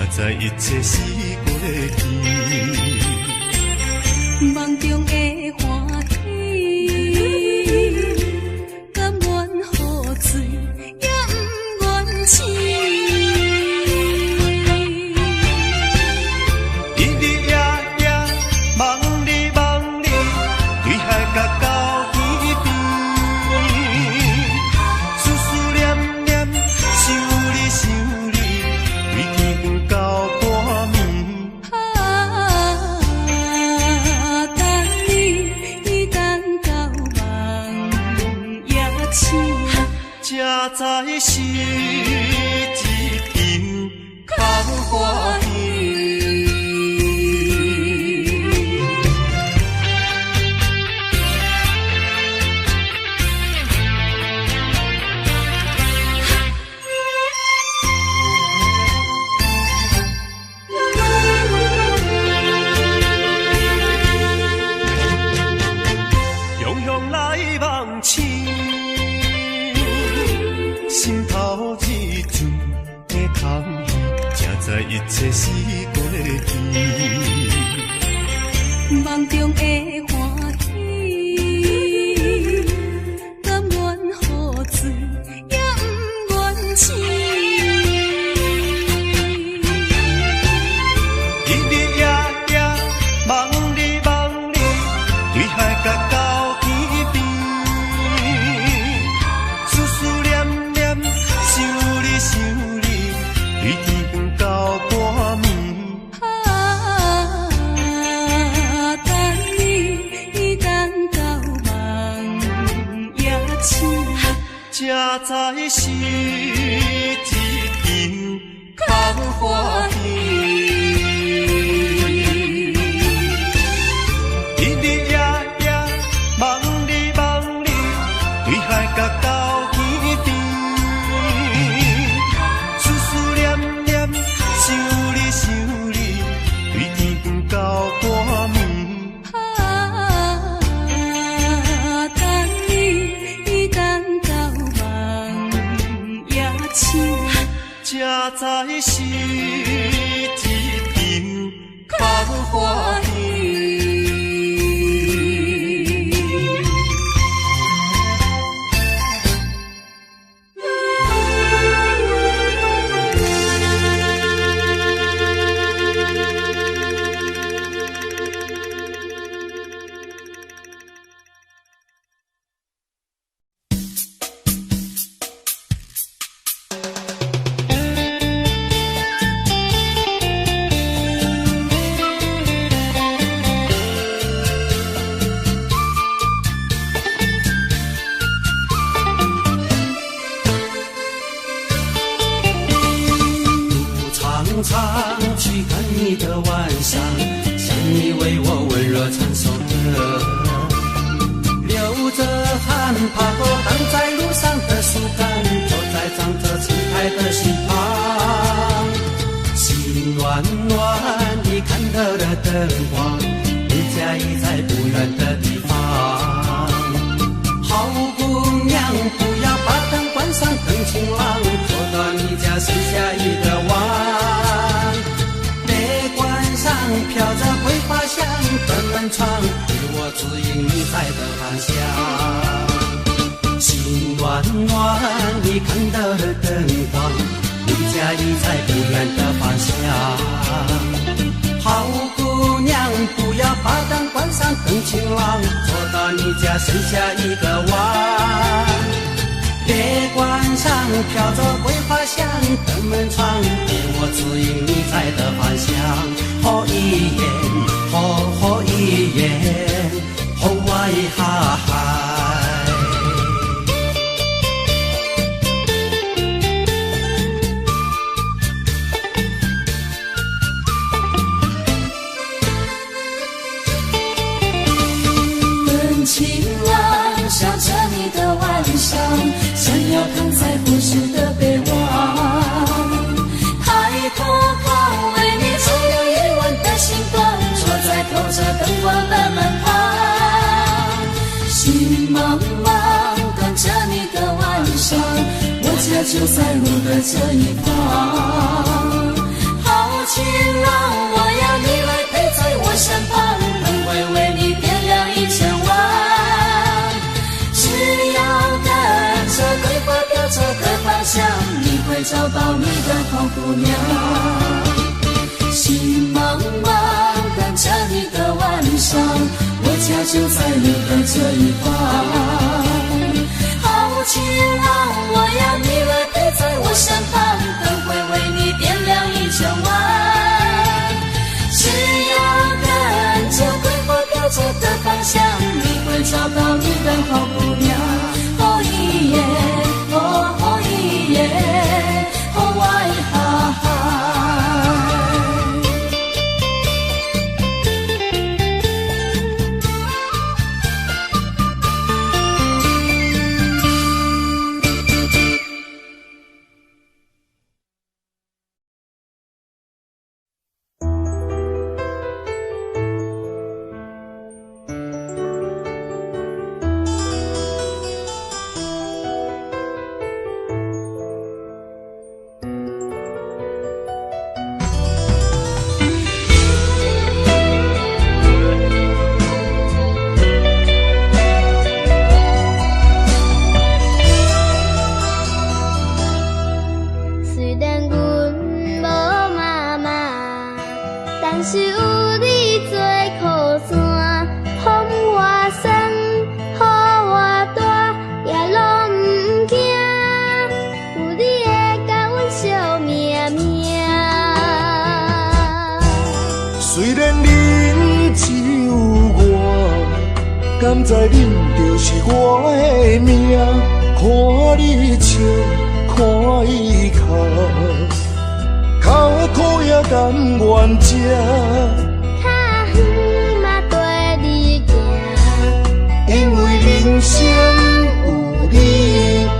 在一切是过去，梦中的花天，甘愿喝醉，也不愿醒。日日夜夜梦你梦你，对海角到天边，思思念念想你想你，对天到。才是一场空欢喜。雄雄来望星。心头一阵的空虚，才知一切是过去。梦中的花天，甘愿喝醉，也不愿醒。日日夜夜梦你梦你，对海角到天边。想你，对天到半暝。等你等到梦也醒，才知是一场空欢喜。日日夜夜梦你梦你，对海角到天边。想你想你，对天到半暝。等你等在是一阵较欢喜。常去看你的晚上，想你为我温柔唱首歌，流着汗爬过挡在路上的树干，坐在长着青苔的溪旁，心暖暖地看到了灯光，你家已在不远的地方。好姑娘，不要把灯关上，灯晴朗，走到你家剩下一个碗。飘着桂花香的门窗，给我指引你在的方向。心暖暖地看到了灯光，你家已在不远的方向。好姑娘，不要把灯关上，灯晴朗，走到你家剩下一个碗。别关上飘着桂花香的门窗，给我指引你在的方向。好一眼，好一眼，好哇一哈嗨。灯晴朗，想着你的晚上，想要躺在故事的北望，抬头看为你照亮夜晚的星光，坐在透着灯光的门旁，心茫茫等着你的晚上，我家就在路的这一方。好情郎，我要你来陪在我身旁，灯会为你点亮1000万。只要跟着桂花飘着的方向，你会找到你的好姑娘。心茫茫等着你的晚上，我家就在路的这一方。好情郎，我要你来陪在我身旁，灯会为你点亮1000万。只要跟着桂花飘着的方向，你会找到你的好姑娘。哦一耶，哦一耶，哦哇一哈哈。虽然恁只有我，敢知恁就是我的命？看你笑，看伊哭，哭的苦也甘愿吃。较远嘛跟你行，因为人生有你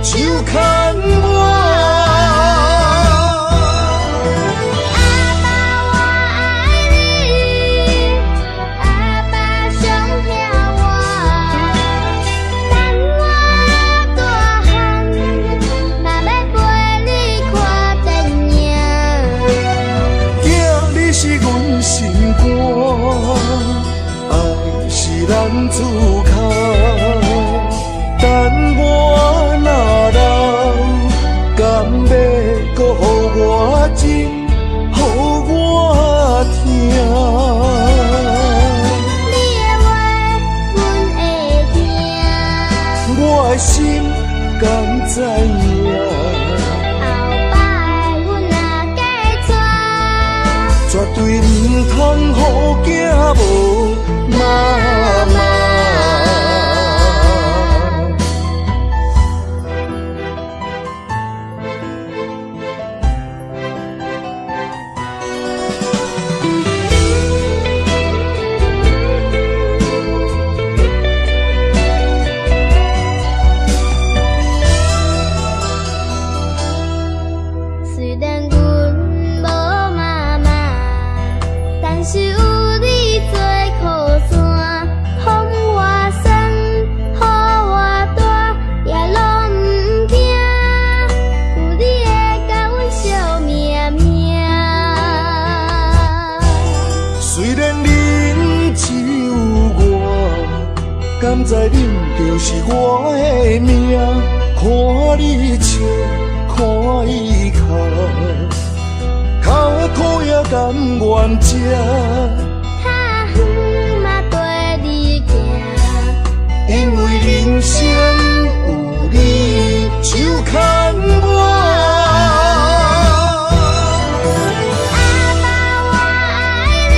就牵我。妈要陪你看电影。心敢知影？后摆阮若嫁娶，绝对唔通予囝无妈妈。虽然阮无妈妈，但是有你做靠山，风我山，雨我大，也拢唔惊。有你会甲阮笑命命。虽然恁只有我，敢知恁就是我的命？看你笑，看伊哭，哭的苦也甘愿吃。较远嘛跟你行，因为人生有你就牵我。阿爸我爱你，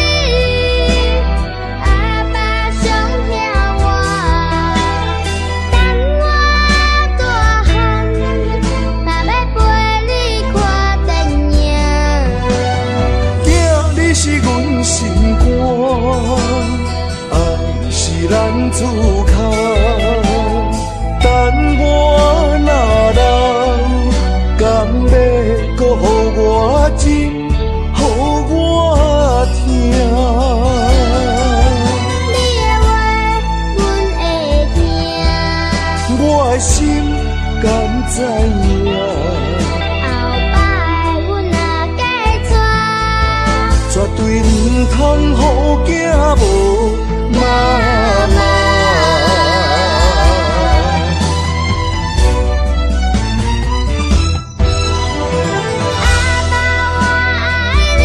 阿爸上疼我，等我大汉，嘛要陪你看电影。囝，你是阮心肝，爱是咱自靠。等我若老，敢要搁予我情，予我听？你的话，阮会听。我的心敢知影？后摆阮若嫁娶，绝对唔通予囝无妈妈。阿爸我爱你，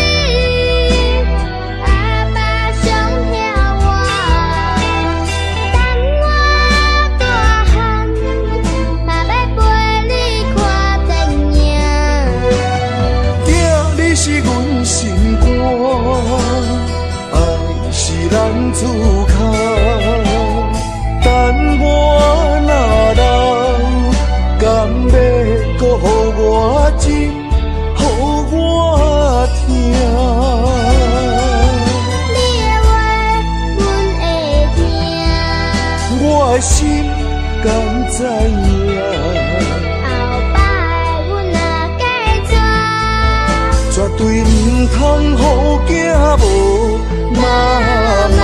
阿爸上疼我，等我大汉，嘛要陪你看电影。囝，你是阮心肝，爱是咱自靠。等我若老，敢要搁予我情，予我听？你的话，阮会听。我的心敢知影？后摆阮若嫁娶，绝对唔通予囝无妈妈。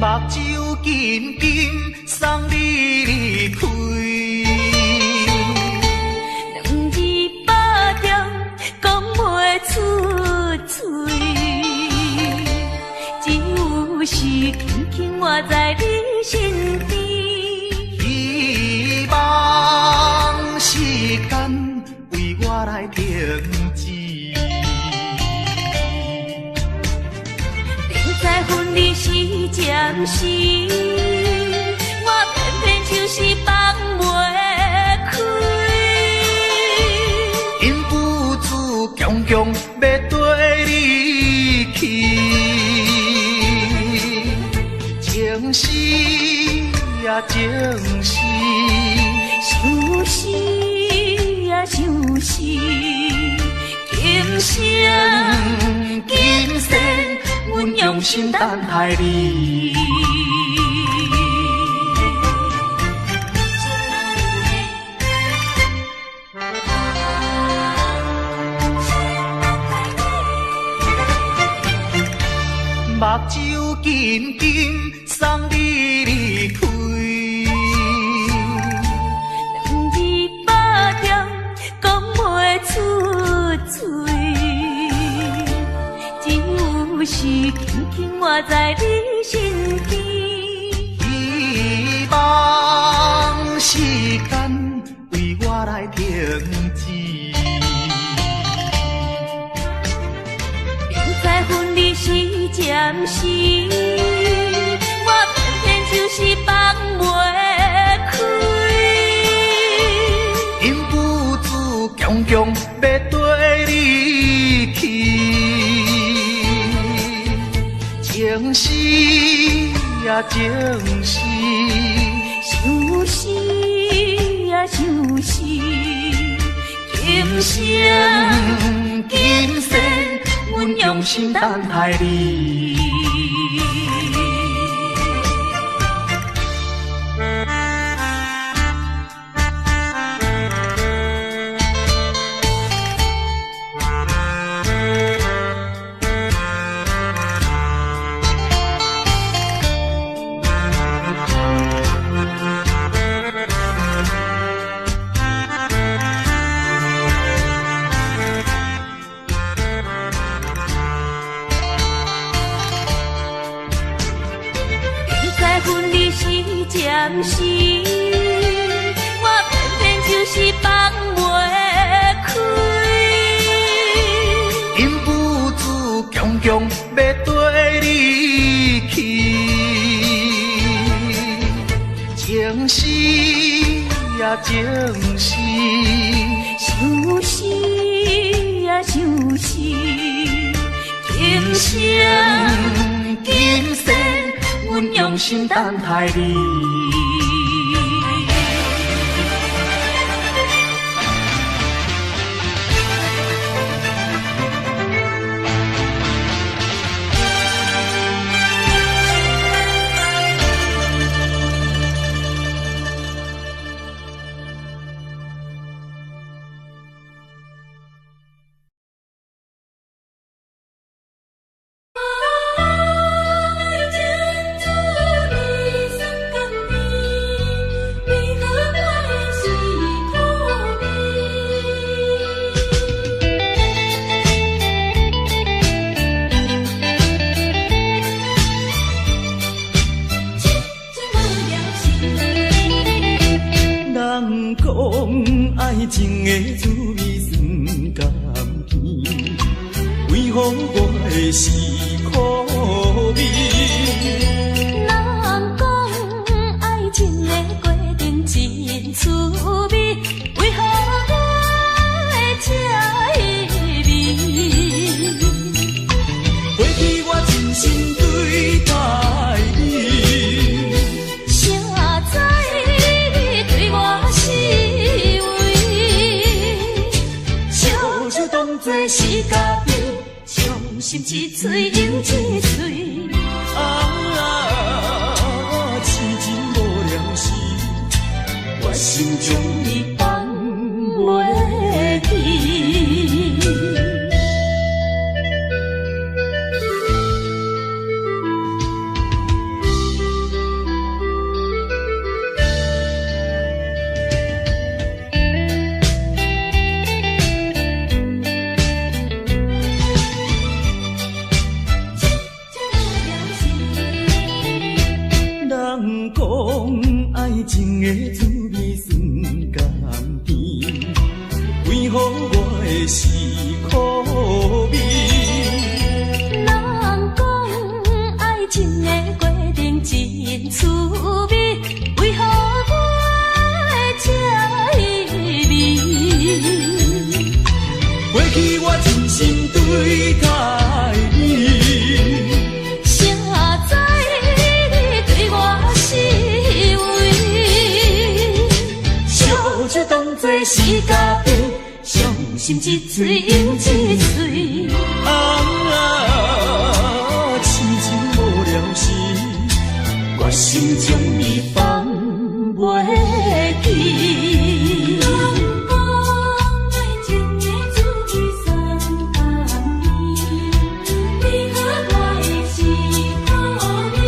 目睭紧紧送你离开，两字百条讲袂出嘴，只有是轻轻活在你身边。希望时间为我来停止。在分离时暂时，我偏偏就是放袂开。因父子强强要跟你去，情是呀情是，想死呀想死，今生今世。阮用心等待你。紧紧送你离开。两字百点讲袂出嘴，只有是轻轻活在你身边。希望时间为我来停止。在分离时暂时，我偏偏就是放袂开。因父子强强要跟你去，情是呀情是，想是呀想是，今生今生阮用心等待你。暂时，我偏偏就是放袂开。因父子强强要跟你去，情是呀情是，想是呀想是，今生今生阮用心等待你。情的滋味酸甘甜，为何我的是苦味？人讲爱情的过程真趣味，为何我会这意味？过去我真心对待你，谁知你对我是做是家己，伤心一嘴又一嘴。痴情无聊时，我心中你放袂去。情的滋味酸甘甜，为何我的是苦味？人讲爱情的过程真趣味，为何我会这意味？过去我真心对待你。是家己，伤心一嘴又一嘴。痴情无聊时，我心中你放袂去。为何我的是苦味？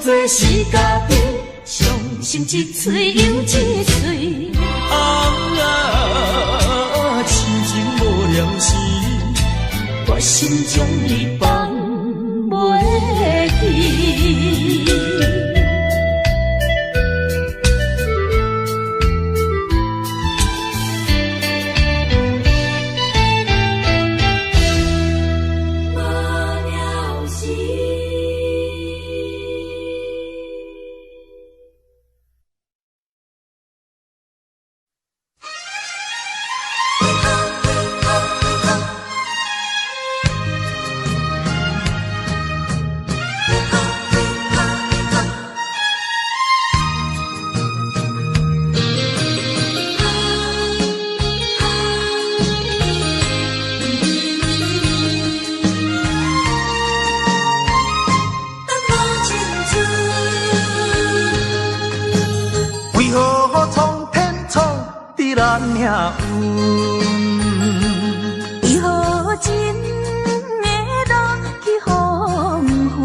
做是家己，伤心一嘴又一嘴。痴情无了时，我心中你放袂记。命运，为何真会落去黄昏？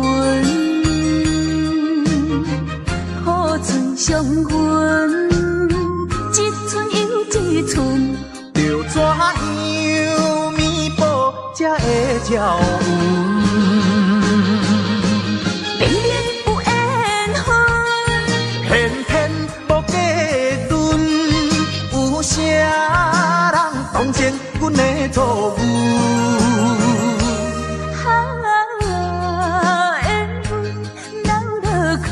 好船相分，一寸又一寸，着怎样弥补才会照运？明明有缘分，偏偏无价顿。有啥人当前阮的错误？缘分闹落空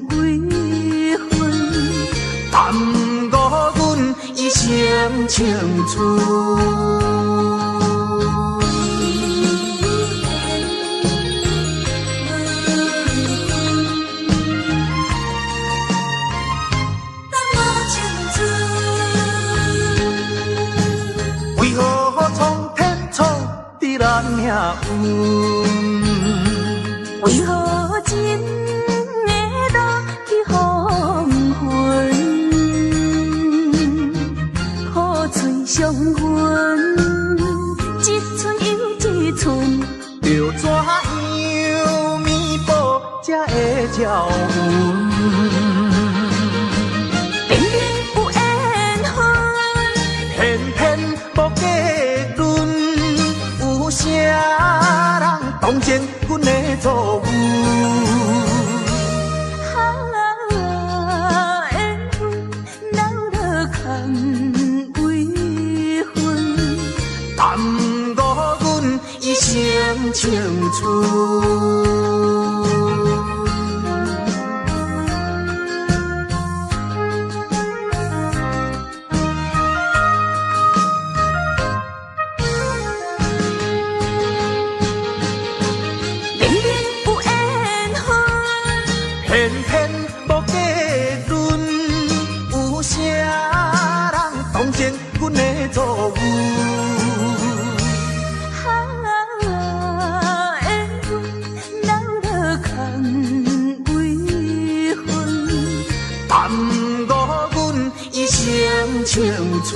为分，耽误阮一生青春。咱命运，为何真会落去黄昏？好嘴相分，一寸又一寸，着怎样弥补才会照运？明明有缘分，偏偏无价顿。有啥人当前阮的错误？缘分闹落空为分，耽误阮一生青春。偏偏无价顿，有啥人当前阮的错误？缘分闹落空为分，耽误阮一生青春。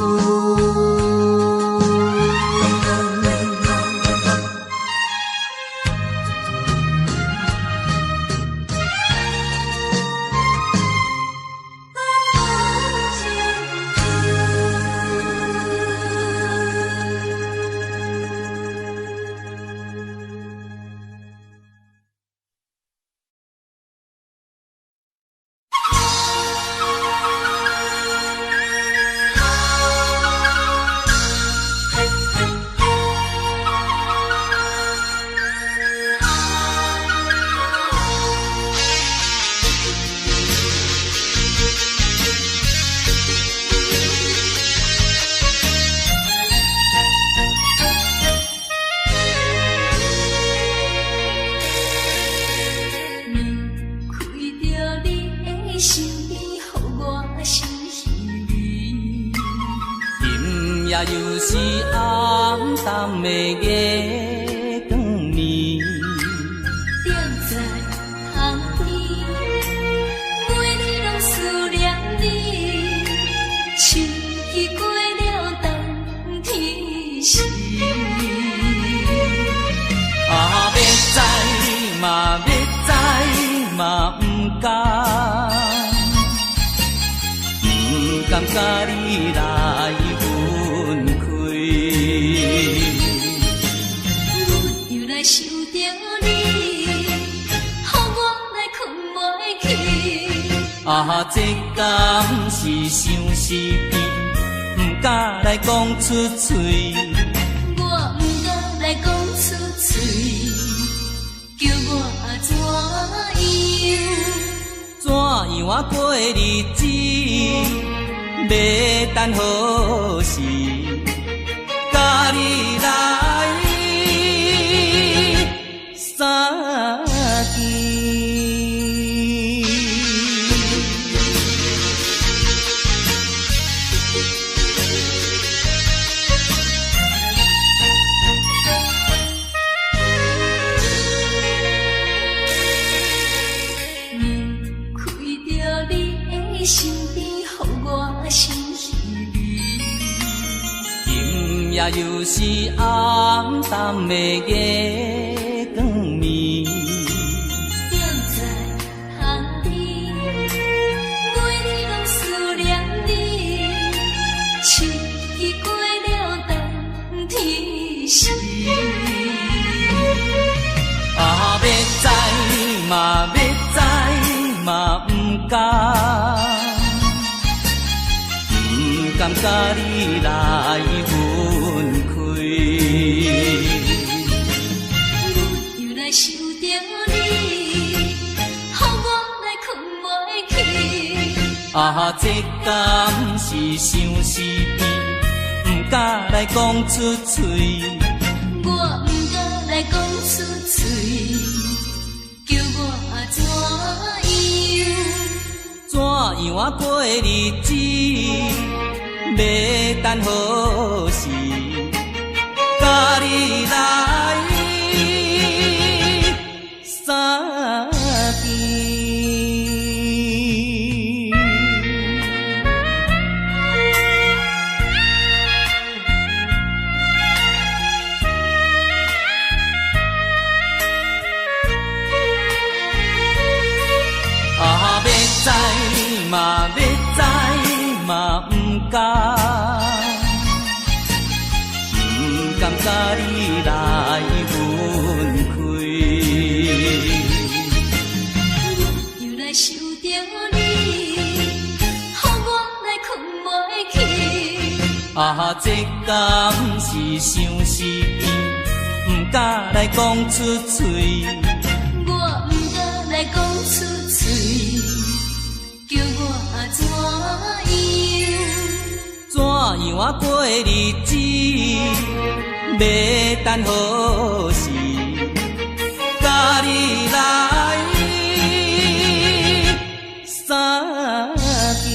又是暗淡的月光暝，踮在窗边，每日拢思念你，秋季过了冬天时。要知嘛，要知嘛。甲你来分开。阮又来想着你，予我来困袂去。啊，这敢是相思甜，不敢来讲出嘴。我不敢来讲出嘴，叫我怎样？怎样啊过日子？要等何时？甲你来相见。身边，予我心稀微。今夜又是暗淡的月光暝，踮在海里，每日拢思念你，七夕过了等天时。啊，要知嘛，要知嘛，不敢。不甘甲你来分开，阮又来想着你，予我来困袂去。啊，这敢是相思甜，不敢来讲出嘴。我不敢来讲出嘴，叫我怎样？怎样啊过日子？要等何时？甲你来相见。啊，要知嘛，要知嘛，不敢。不甘甲你来分开，又来想着你，予我来困袂去。啊，这敢是相思甜，不敢来讲出嘴。我不敢来讲出嘴，叫我怎样？怎样啊过日子？要等何时？甲你来相见。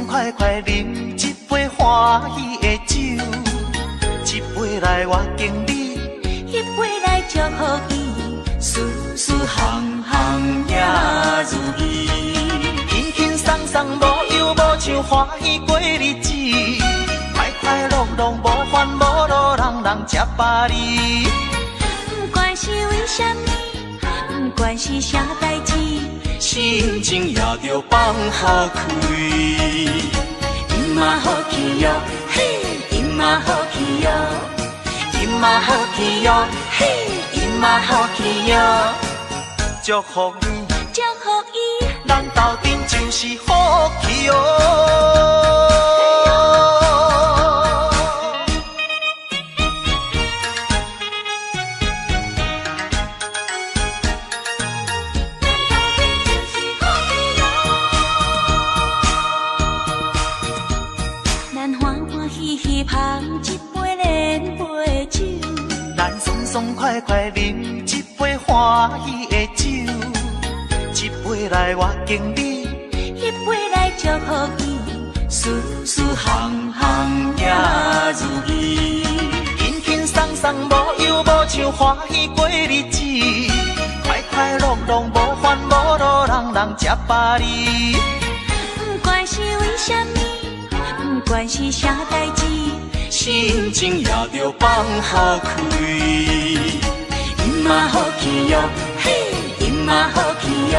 快快饮一杯欢喜的酒，一杯来我敬你，一杯来祝福伊，事事行行也如意。轻轻松松无忧无愁，欢喜过日子，快快乐乐无烦无恼，人人吃饱哩。不管是为什么，不管是啥代志，心情也着放下开。今嘛好气哟，嘿，今嘛好气哟，今嘛好气哟，嘿，今嘛好气哟。祝福你，祝福伊，咱斗阵就是好气哦。爽快快饮一杯欢喜的酒，一杯来我敬你，一杯来祝福伊，事事行行也如意。轻轻松松无忧无愁，欢喜过日子，快快乐乐无烦无恼，人人吃饱哩。不管是为什么，不管是啥代志，心情也着放好开。因嘛好气哟，嘿，因嘛好气哟，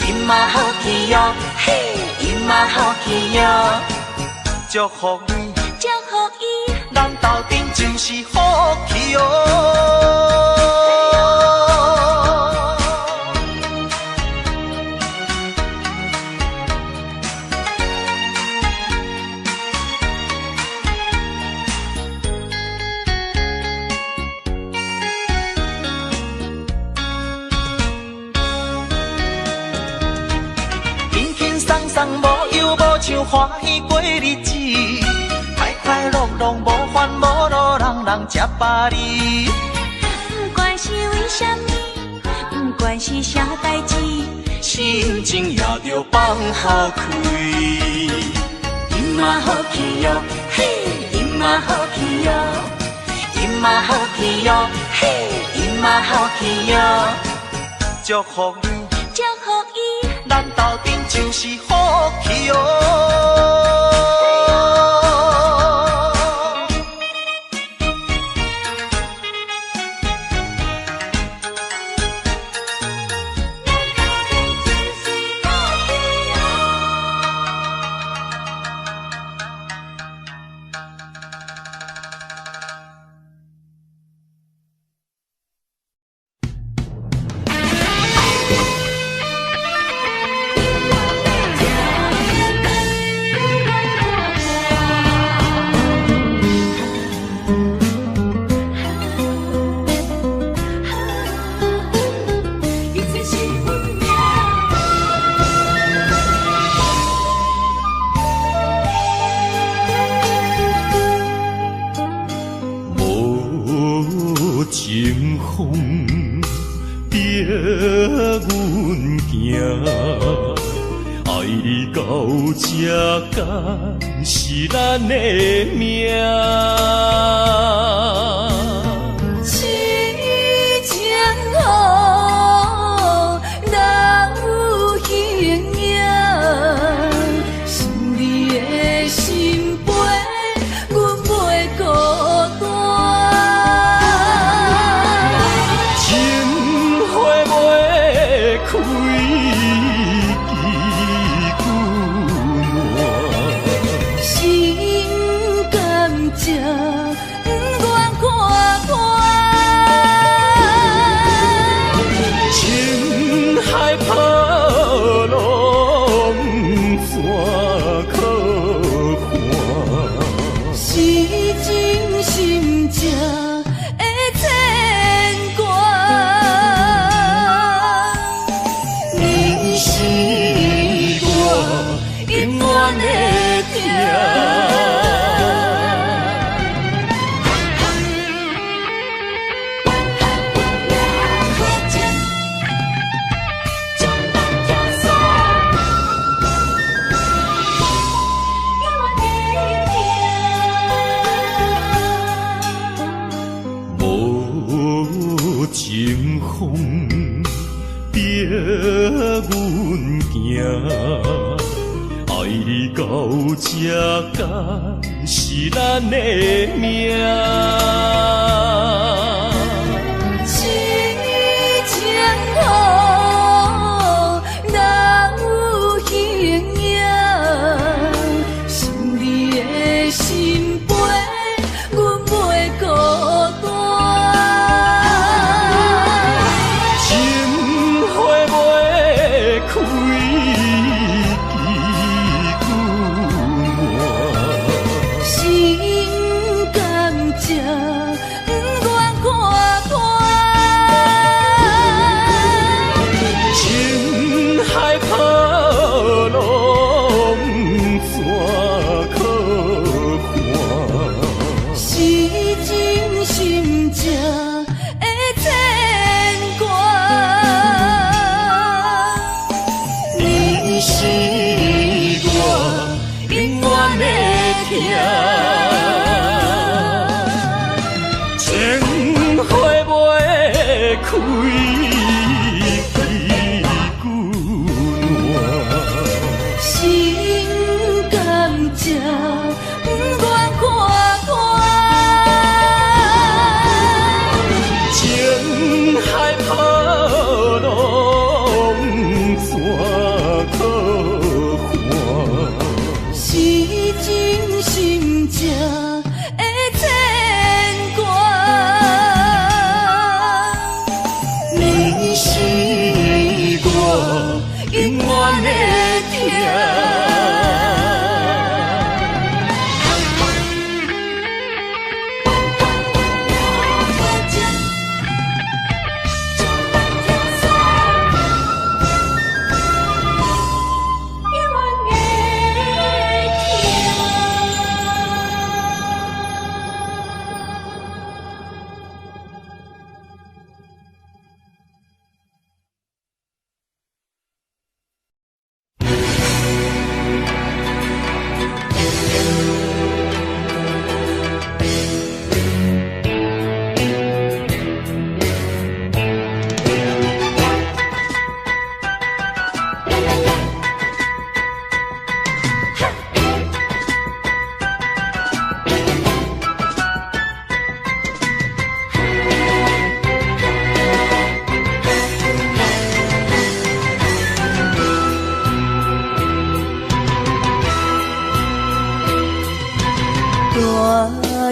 因嘛好气哟，嘿，因嘛好气哟，祝福你，祝福伊，咱斗阵就是好气哦。无忧无愁，欢喜过日子，快快乐乐，无烦无恼，人人吃饱哩。不管是为什么，不管是啥代志，心情也着放好开。因嘛好气哟，嘿，因嘛好气哟，因嘛好气哟，嘿，因嘛好气哟，祝福你，祝福伊，咱斗阵就是好气哦。情风逼阮行，爱你到这敢是咱的命。痴情好，人有形影，想你的心悲，阮袂孤单。开枝久心甘情愿看看，情海波浪怎可看？是真心正的牵挂。你是我永远的疼。情风逼阮行，爱你到这敢是咱的命。痴情好，人有形影，想你的心悲，阮袂孤单。开枝久心甘情愿看是我永远的疼。情花袂开，悲久暖。心甘蔗不愿看破，情海波浪怎可换？是真心正的牵挂。你是我永远的疼。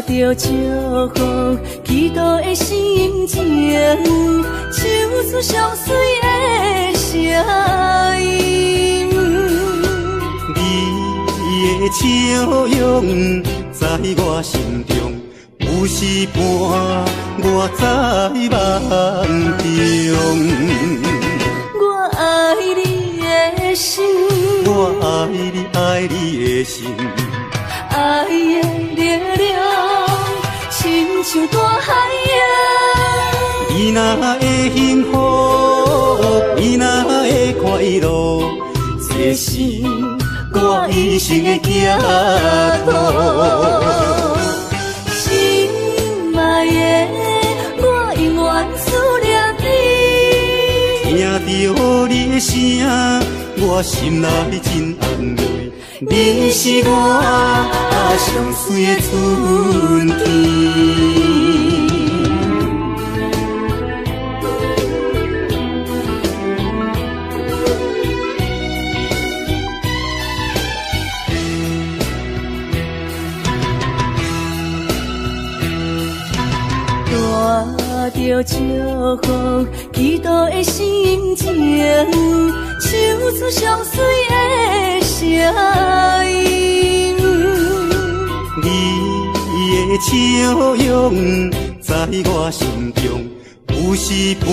带着祝福祈祷的心情，唱出上水的声音。你的笑容在我心中，有时伴我在梦中。我爱你的心，我爱你，爱你的心。爱的力量亲像大海洋。你若会幸福，你若会快乐，这是我一生的寄托。心爱的，我永远思念你。听到你的声，我心内真安慰。你是我上水的春天。带着祝福祈祷的心情，唱出上水的声音。你的笑容在我心中，有时伴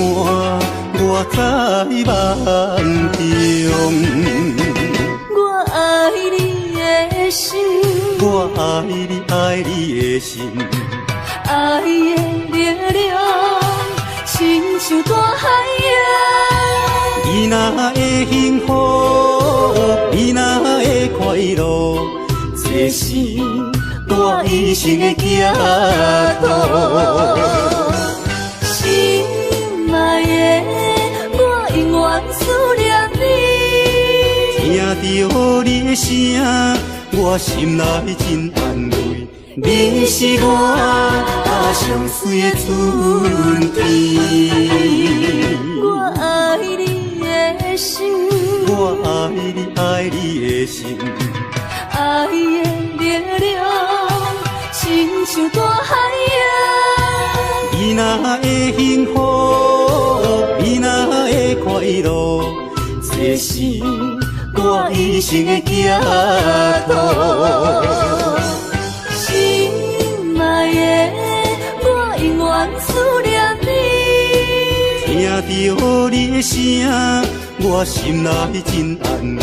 我在梦中。我爱你的心，我爱你，爱你的心。爱的力量亲像大海洋。你若会幸福，你若会快乐，这是我一生的寄托。心爱的，我永远思念你。听到你的声，我心内真安慰。你是我上水的春天。我爱你的心，我爱你，爱你的心。爱的力量亲像大海洋。你若会幸福，你若会快乐，这是我一生的寄托。心爱的，我永远思念你。听到你的声，我心内真安慰。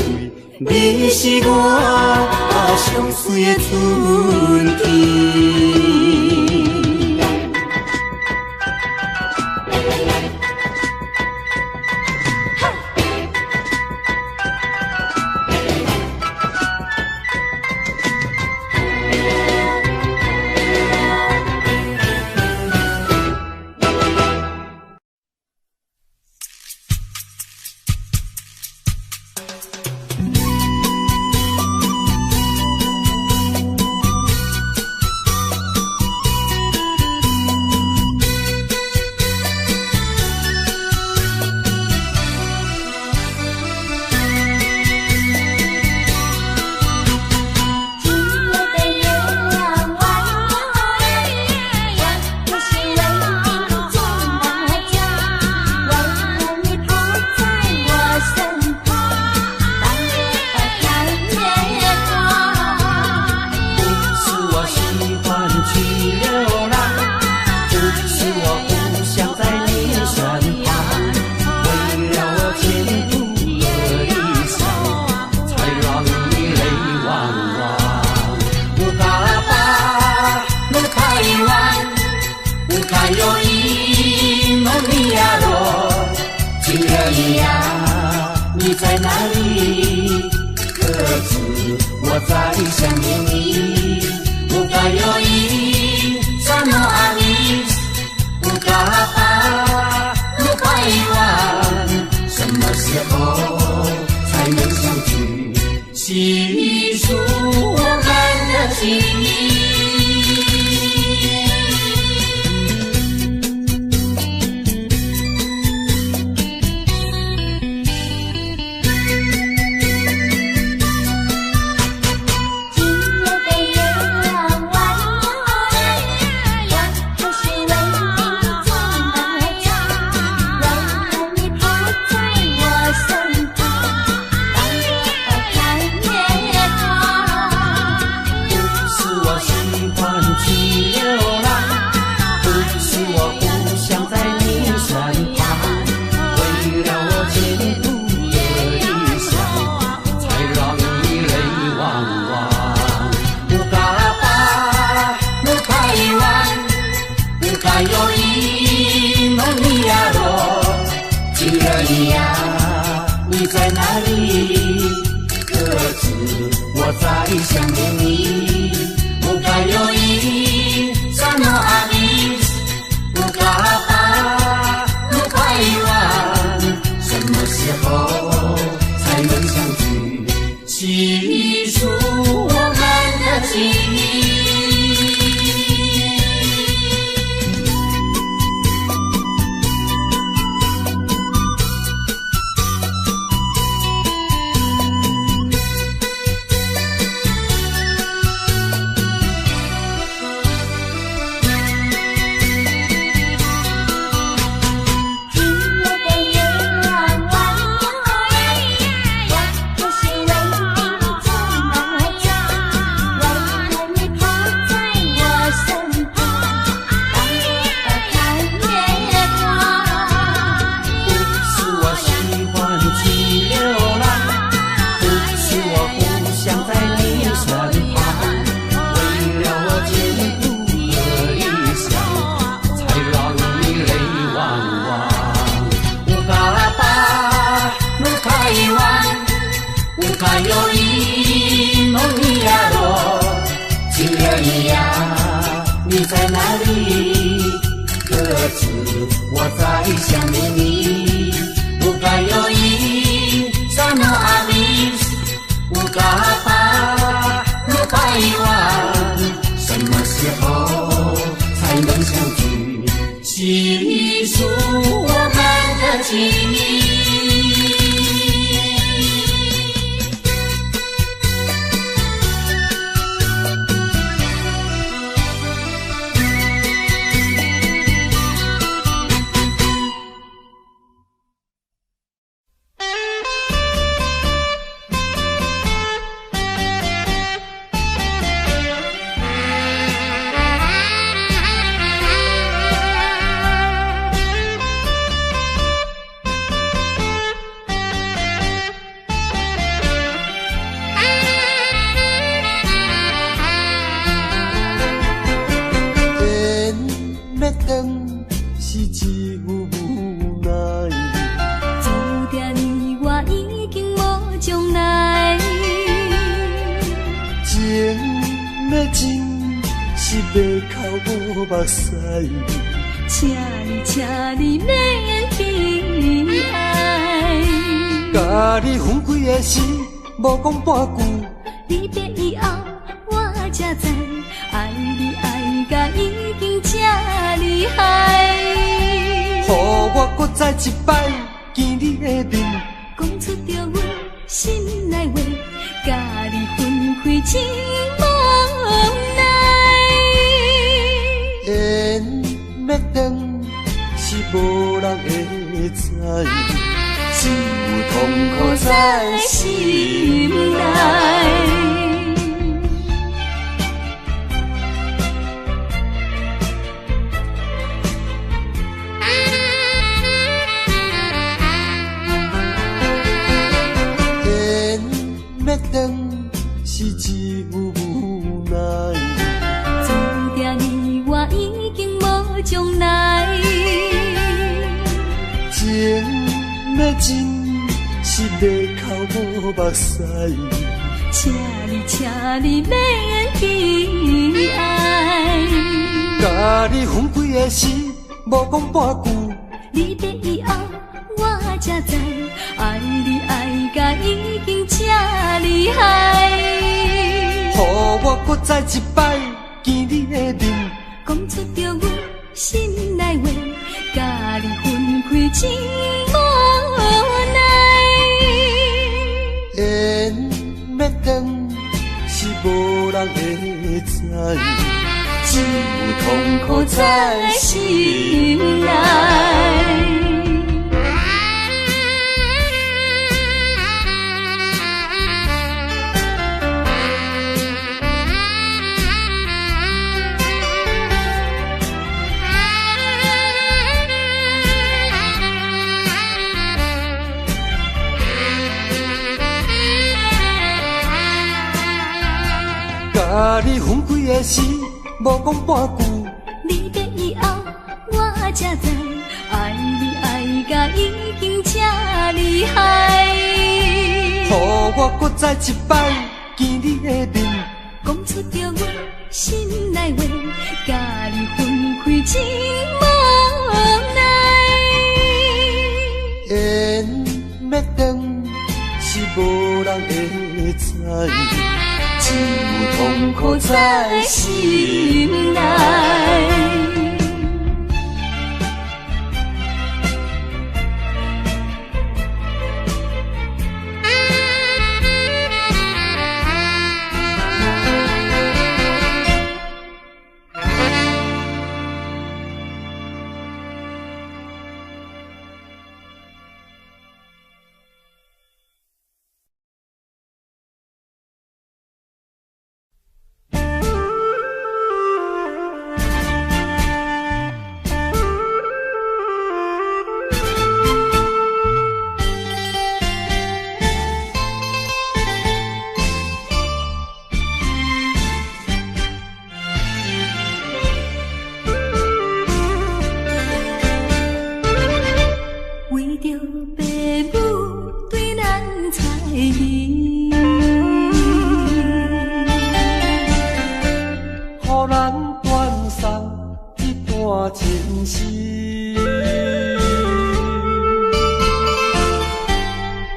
你是我上水的春天。哪里？可知我在想念你？不该有一萨诺阿米，不该把路拐弯，什么时候才能相聚？细数我们的情谊。你在哪里？可知我在想念你？不该有一萨诺阿米，不该把路拐弯，什么时候才能相聚？细数我们的情谊。你在哪里？可知我在想念你？不该有一萨诺阿米，不该把路拐弯，什么时候才能相聚？细数我们的情谊。请你免悲哀，甲你分开的时，无讲半句。离别以后，我才知，爱你爱甲已经这厉害。予我搁再一摆见你的面，讲出着阮心内话，甲你分开真无奈。缘要断是无人会知，只有痛苦在心内。是只有无奈，注定你我已经无将来。情要真是要靠目屎。请你免悲哀。甲你分开的时，无讲半句。你的以后我才知，爱你爱甲已经这厉害。予我搁再一摆见你的面，讲出着阮心内话，甲你分开真无奈。缘要断是无人会知，只有痛苦在心内。甲你分开的时，无讲半句。你的以后我才知，爱你爱甲已经这厉害。予我搁再一摆见你的面，讲出着阮心内话，甲你分开真无奈。缘要断是无人会知，只有痛苦在心内。为着爸母对咱猜疑，予咱断送一段情丝。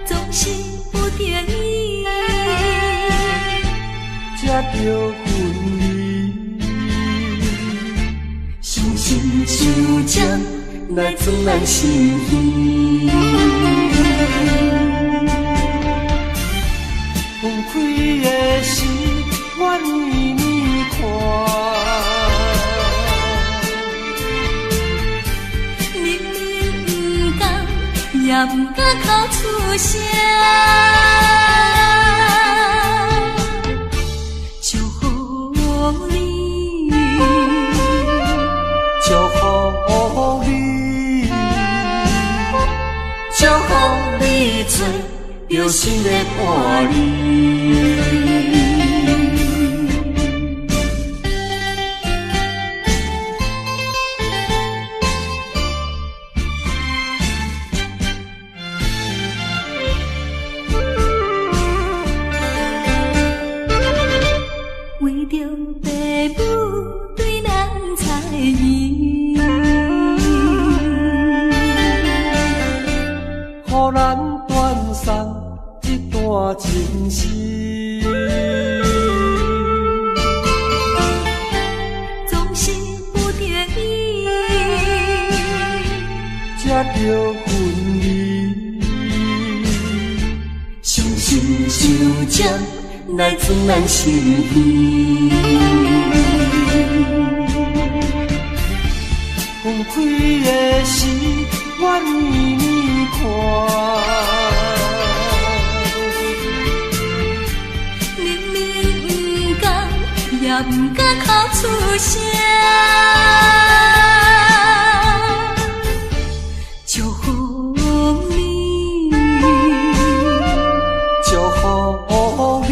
总是不得已，才着分离。伤心伤将来装咱心耳。分开的时，我年年看。明明不甘，也不敢口出声。祝福你，祝福你，祝福你做着新的伴侣。为着爸母对咱猜疑，予咱断送一段情丝。总是不得已，才着分离。伤心伤将来装咱心耳。分开的时，我年年看。明明不甘，也不敢口出声。祝福你，祝福你，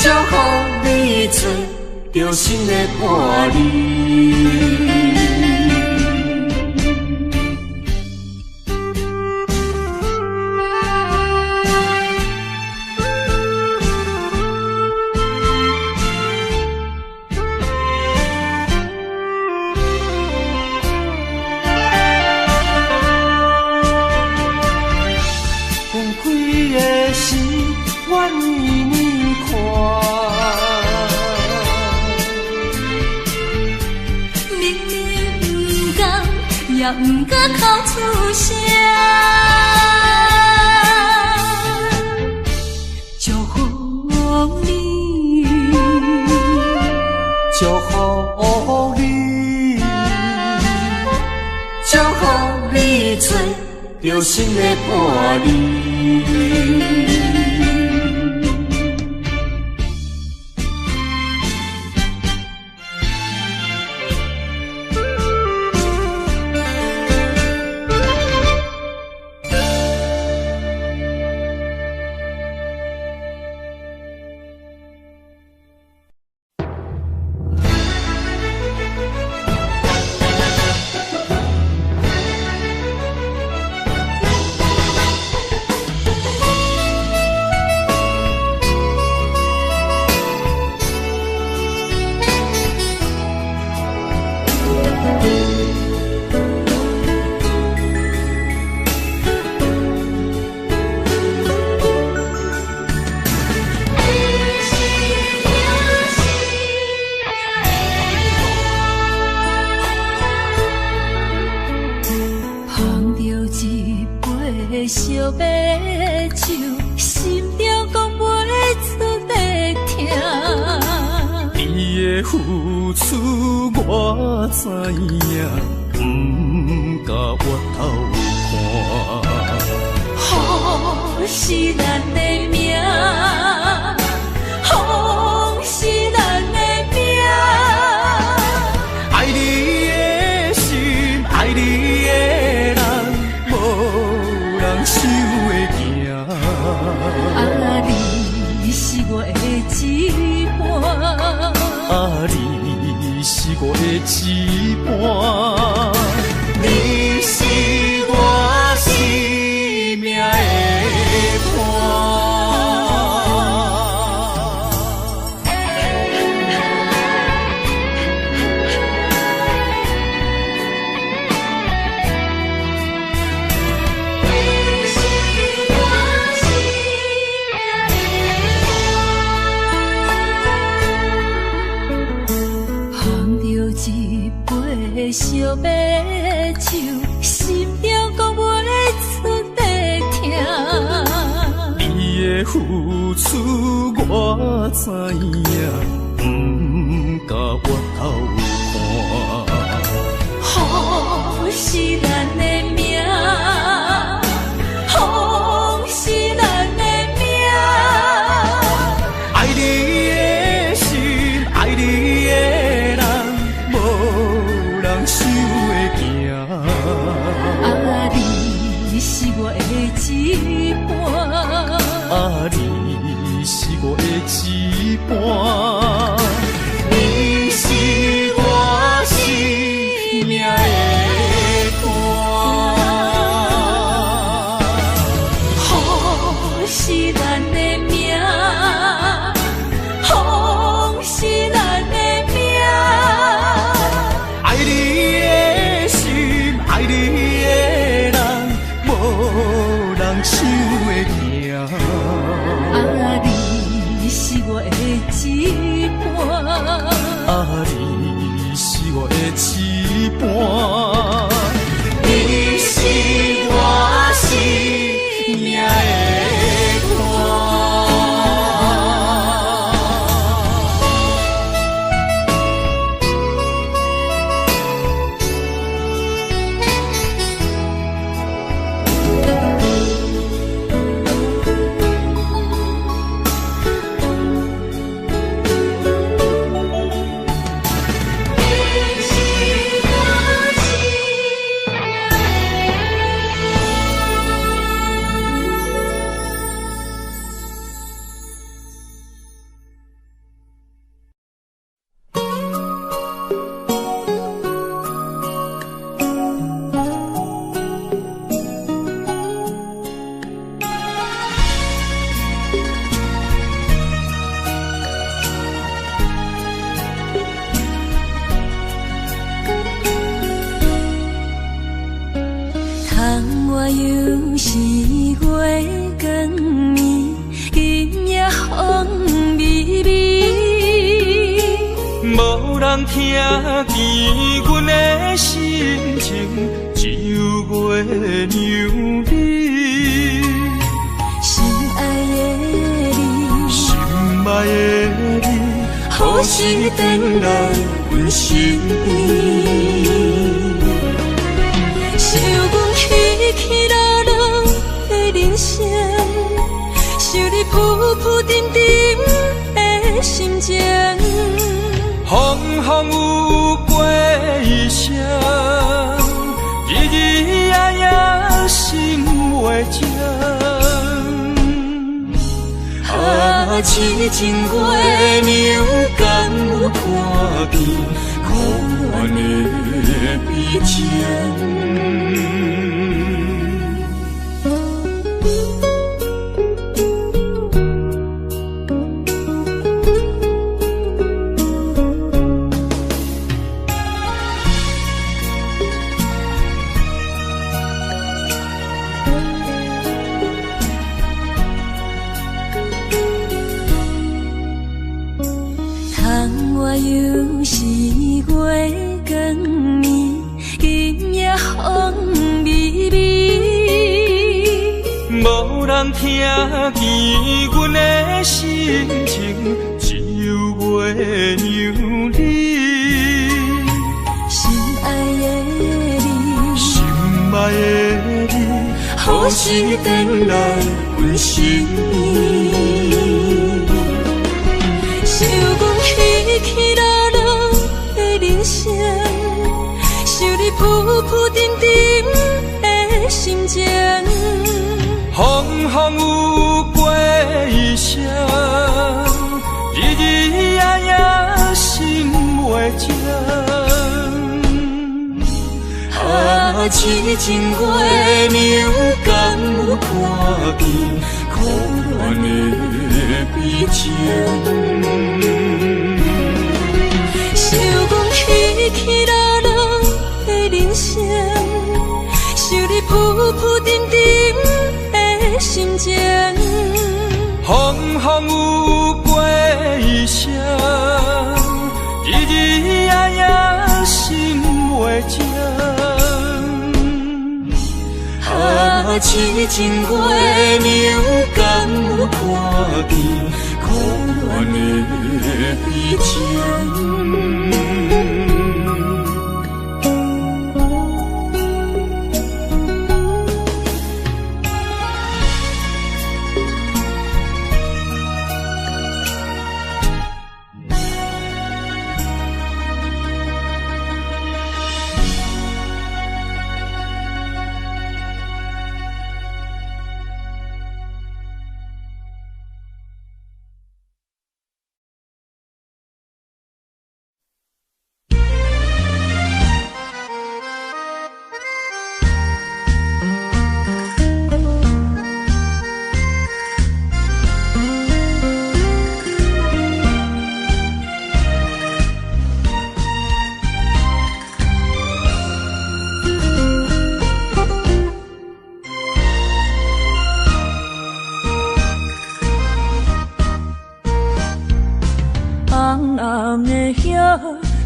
祝福你做着新的伴侣。分开的时，我年年看。明明不甘，也不敢哭出声。祝福你，祝福你，祝福你找到新的伴侣。烧白酒，心中讲袂出的痛。你的付出我知影，不甲我头看。好是咱的命，好是咱的命。爱你的心，爱你的人，无人想会行。啊，你是我的一半。啊，你是我的一半，你是我生命的伴。烧白酒，心中讲袂出的痛。你的付出我知影，不甲我头看。好是咱的命，好是咱的命。爱你的心，爱你的人，无人想会行。啊，你是我的一半。啊，你是我的一半，你是我生命的伴。好是咱的命，好是咱的命。爱你的心，爱你的人，无人想会行。啊，你是我的一半。啊，你是我的一半，你是我生命的伴。人听见阮的心情，只有月娘你。心爱的你，心爱的你，何时回来阮身边？想阮起起落落的人生，想你浮浮沉沉的心情。风风有过一生，日日夜夜心袂静。啊，痴情月娘敢有看见可怜的悲情？又是月光暝，今夜风微微。无人听见阮的心情，只有月娘你。心爱的你，心爱的你，何时回来阮身边？想阮起起落落的人生，想你浮浮沉沉的心情。风风有过一生，日日夜夜心袂静。啊，痴情月娘敢有看见可怜的悲情？想阮起起落落的人生，想你浮浮沉沉的心情。风风有过一生，日日夜夜心袂静。啊，痴情月娘敢有看见可怜的悲情？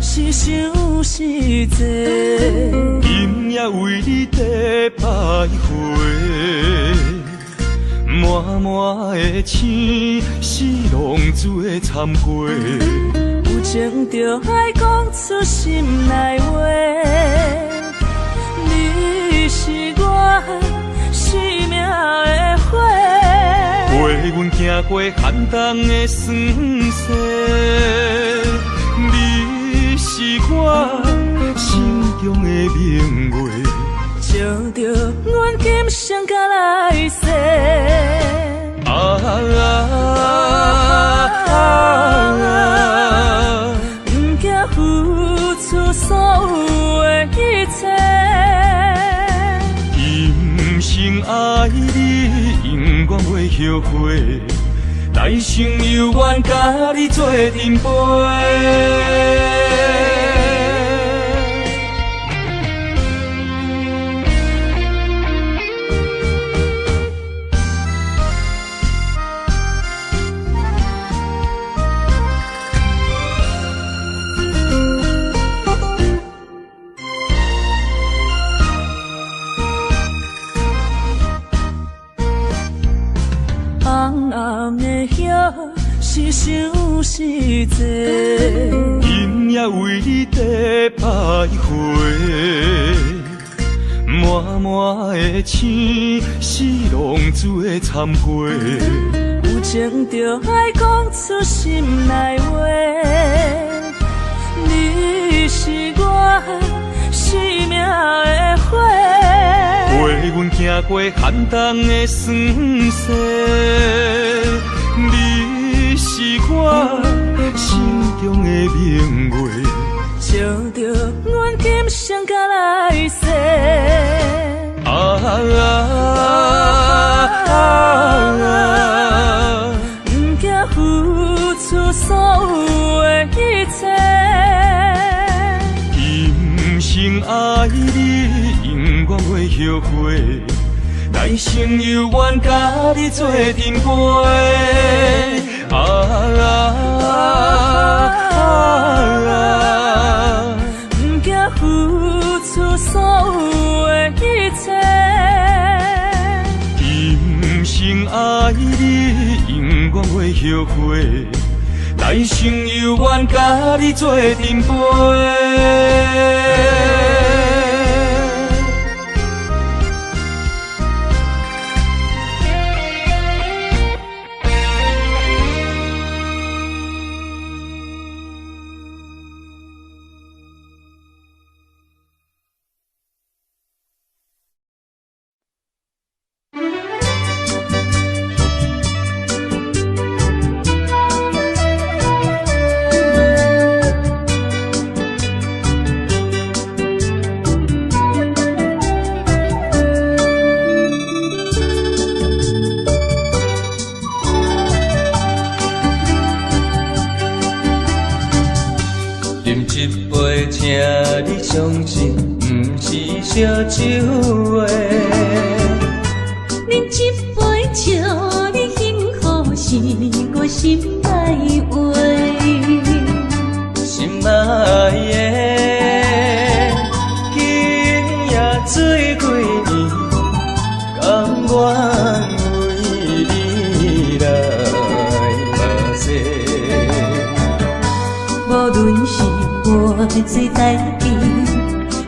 是想是多，今夜为你在徘徊，满满的青是浪做参过，有情就爱讲出心内话。你是我生命的花，陪阮行过寒冬的酸涩。你是我心中的明月，照着阮今生甲来世。不惊付出所有的一切，今生爱你，永远袂后悔。来生有缘，甲你做阵陪。人的遐是想是多，今夜为你在徘徊，满满的青是浪做忏悔，有情就爱讲出心内话，你是我生命的火。陪阮行过寒冬的酸涩，你是我心中的明月，照着阮今生甲来世。不惊付出所有的一切，今生爱你，永远袂后悔。来生有缘甲你做阵陪。不惊付出所有的一切，今生爱你，永远袂后悔。来生有缘甲你做阵陪。相信不是烧酒话，饮一杯酒，你幸福是我心内话，心爱的，今夜醉几年，甘愿为你来目屎。无论是我做代志，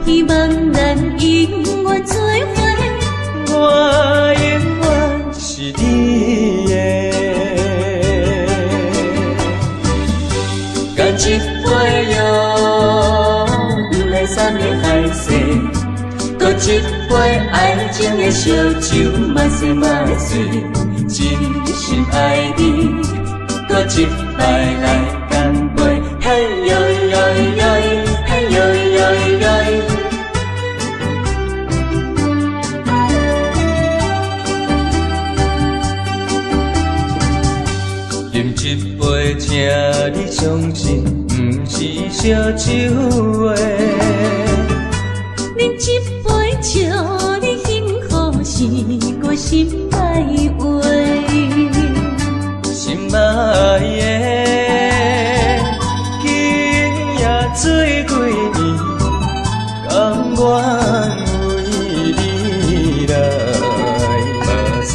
希望咱永远做伙。我永远是你的，干一杯药，不来三年海誓，搁一杯爱情的烧酒，嘛是嘛是，真心爱你，搁一摆来干杯，嘿呦呦呦，嘿呦呦呦。饮一杯，请你相信，不是烧酒话。饮一杯酒，你幸福是我心内话。心爱的，今夜醉几年，甘愿为你来目屎。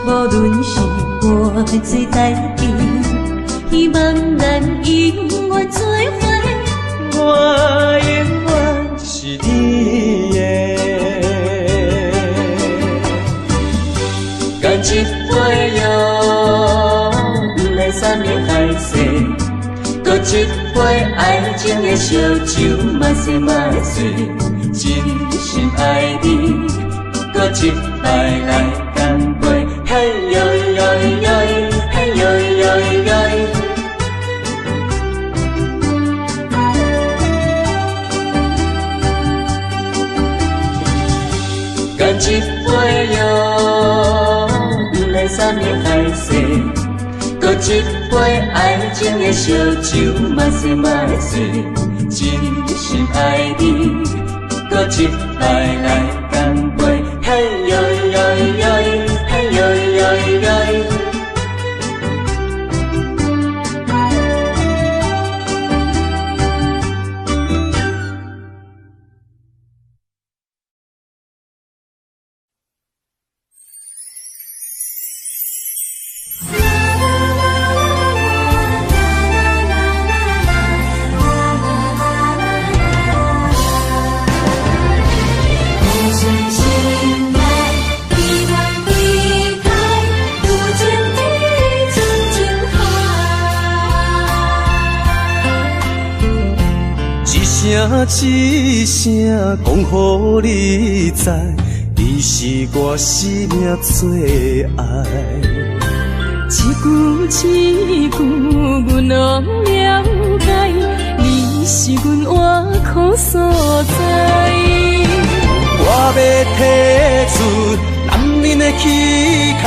无论是我做代志，希望咱永远做伙。我永远是你的，干一杯药，不来三年海誓，搁一杯爱情的烧酒，嘛是嘛是，真心爱你，搁一摆来干杯，嘿呦呦呦，嘿呦呦呦。干一杯药，不来三年海誓，搁一杯爱情的烧酒，嘛是嘛是，真心爱你，搁一摆来干杯，嘿呦呦呦，嘿呦呦呦。一声讲予你知，你是我生命最爱。一句阮拢了解，你是阮活苦所在。我要提出男人的气概，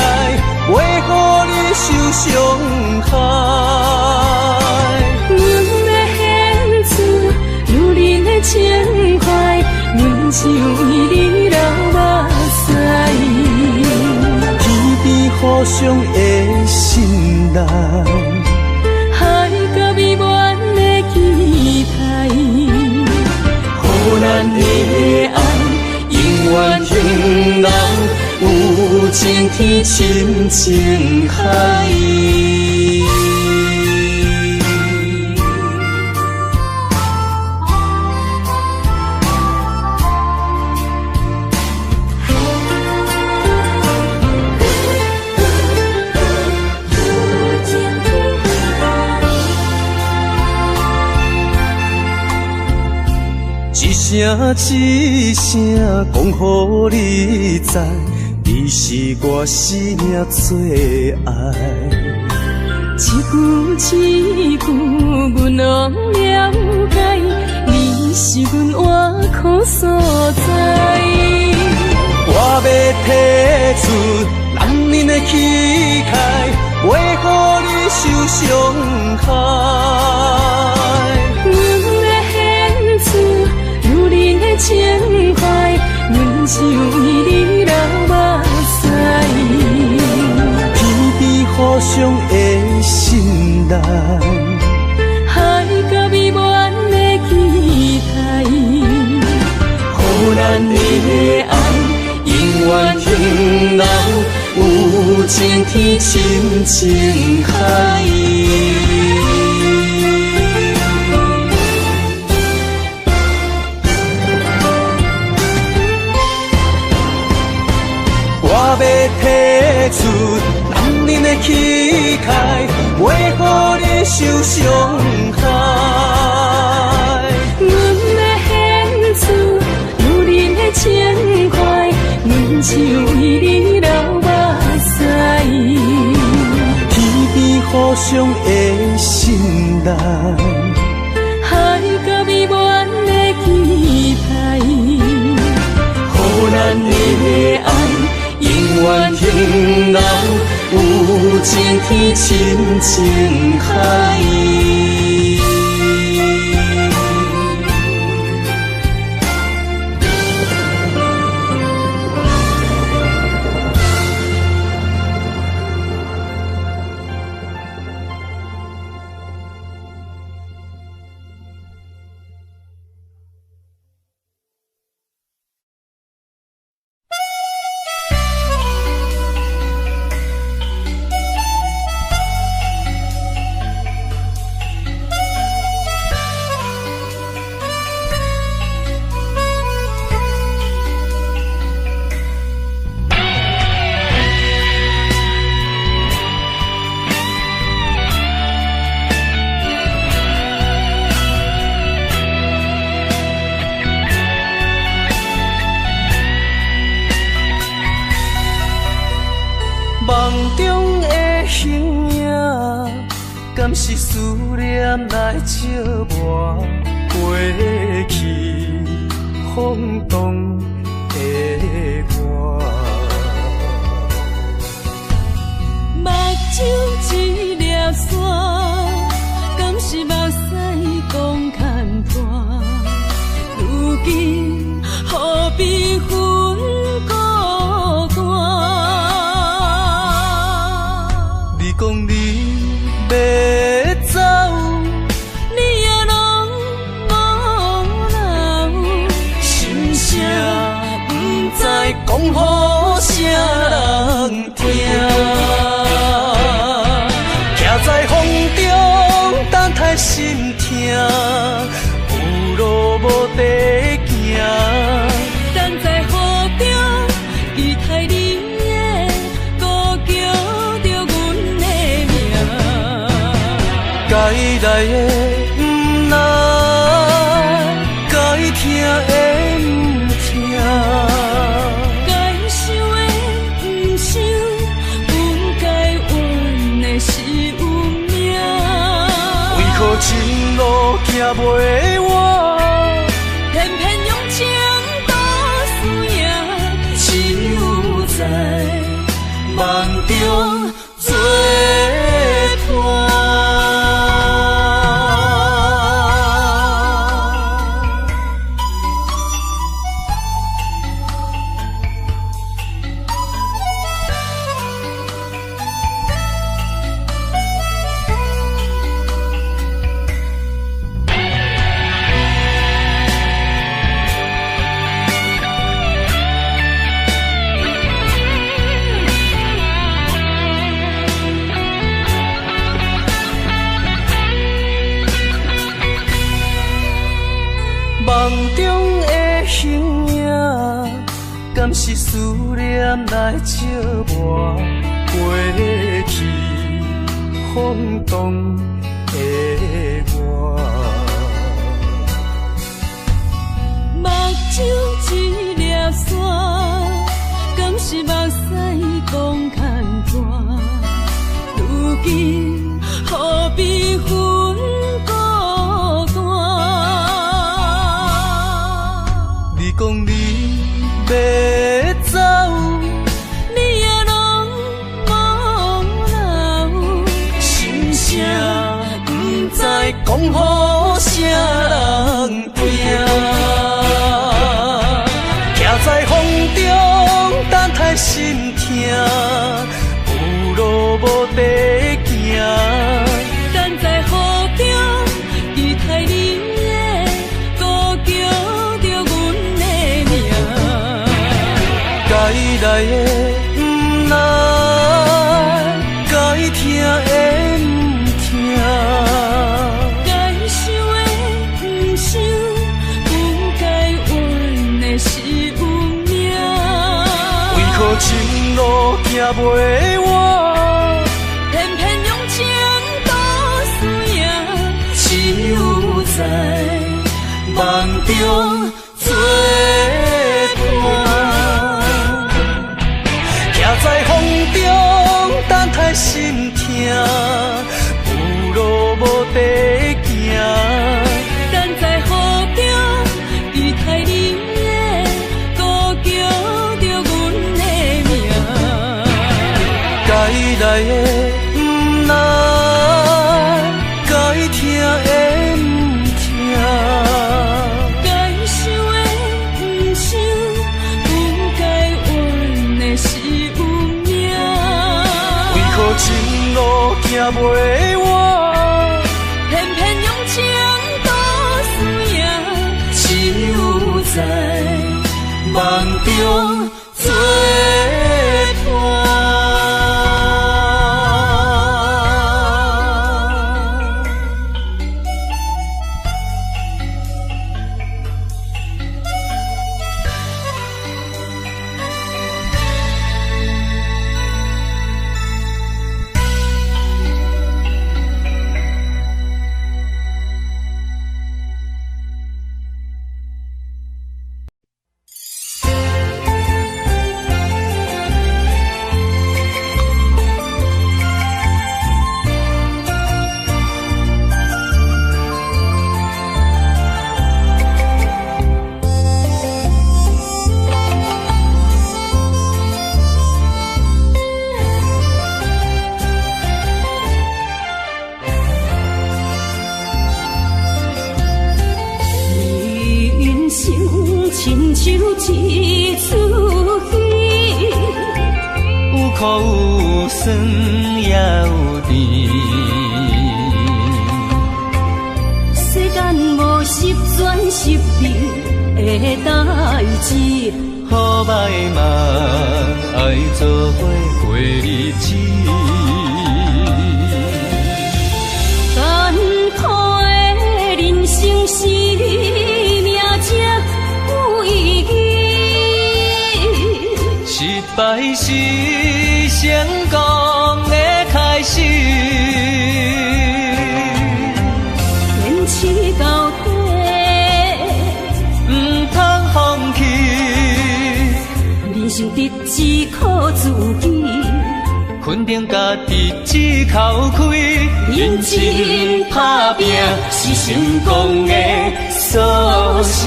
袂予你受伤害。阮要献出女人的情怀，阮只为你流目屎。天边互相的信赖，海角美满的期待，予咱的爱永远停留有情天深情海。一声讲予你知，你是我生命最爱。一句阮拢了解，你是阮活苦所在。我要提出男人的气概，袂予你受伤害。情怀，阮只为你流目屎。天边互相的信赖，海角美满的期待，予咱的爱永远停留有情天深情海。我要提出男人的气概，袂予你受伤害。阮要献出女人的情怀，阮只为你流目屎。天边互相的信赖，海角美满的期待，予咱的爱永远停留有情天深情海。梦中的形影，敢是思念来照磨过去风动的我？目睭一粒线，敢是目屎讲牵拖？如今何必分孤单？你讲你要走，你也拢无留，心声不知讲予啥人听。徛在风中等待心痛，有路无地行。等在雨中期待你的歌叫着阮的名。该来的不来，该情路行袂完，偏偏用情多输赢，只有在梦中做伴。梦中的形影，敢是思念来照磨过去风动的我？目睭一粒沙，敢是目屎讲牵挂？如今何必分孤单？你讲你要走，你也拢无留，心声不知讲予啥人听。徛在风中，等待心痛，有路无地行。等在雨中，期待你的歌叫着阮的名。该来的不来，该听的不听，该想的不想，不该怨的是运命。为何情路行袂完，偏偏用情多输赢，只有在梦中做伴。徛在风中，等待心痛，有路无地行。等在雨中，期待你的歌叫着阮的名。该来的不来，该听的不听，该想的不想，不该怨的是运命。为何情路行袂完，偏偏用情多输赢，只有在梦中做伴。亲像一出戏，有苦有酸也有甜。世间无十全十美的代志，好歹嘛爱做伙过日子。艰苦的人生是命才有意义，失败是成功的开始。坚持到底，不通放弃。人生得只靠自己，肯定家己一口开，认真打拼是成功的锁匙。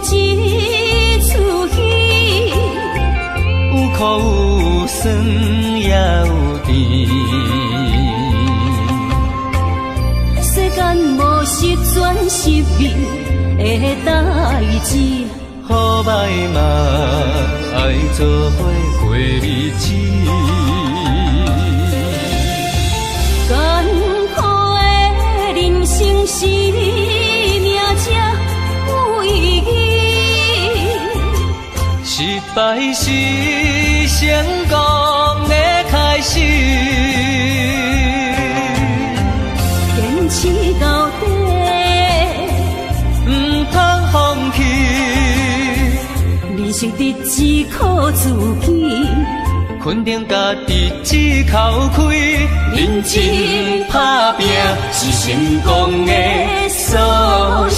像一出戏，有苦有酸也有甜。世间无是全是命的代志，好歹嘛爱做伙过日子。艰苦的人生是命才有意义，失败是成功的开始。坚持到底，唔通放弃。人生得只靠自己，肯定家己一口开，认真打拼是成功的锁匙。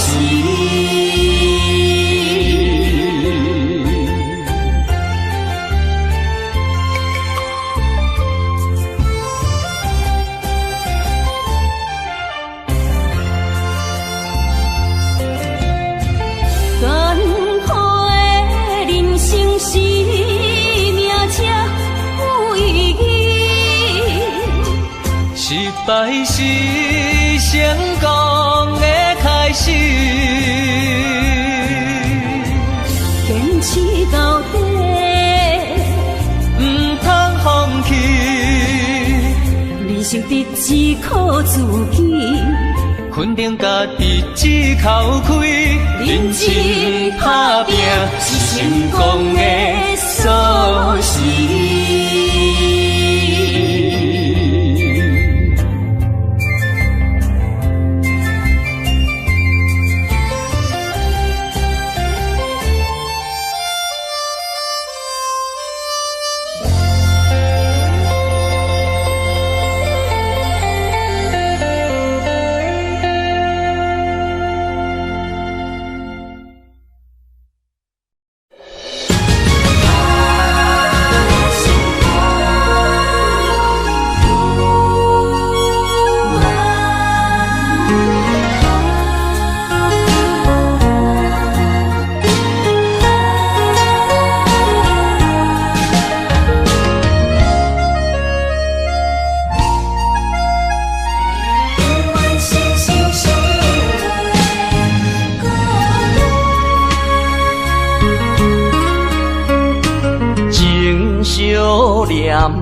艰苦的人生是命才有意义，失败是成功的开始。坚持到底，唔通放弃。人生得只靠自己，肯定家己一口开，认真打拼是成功的锁匙。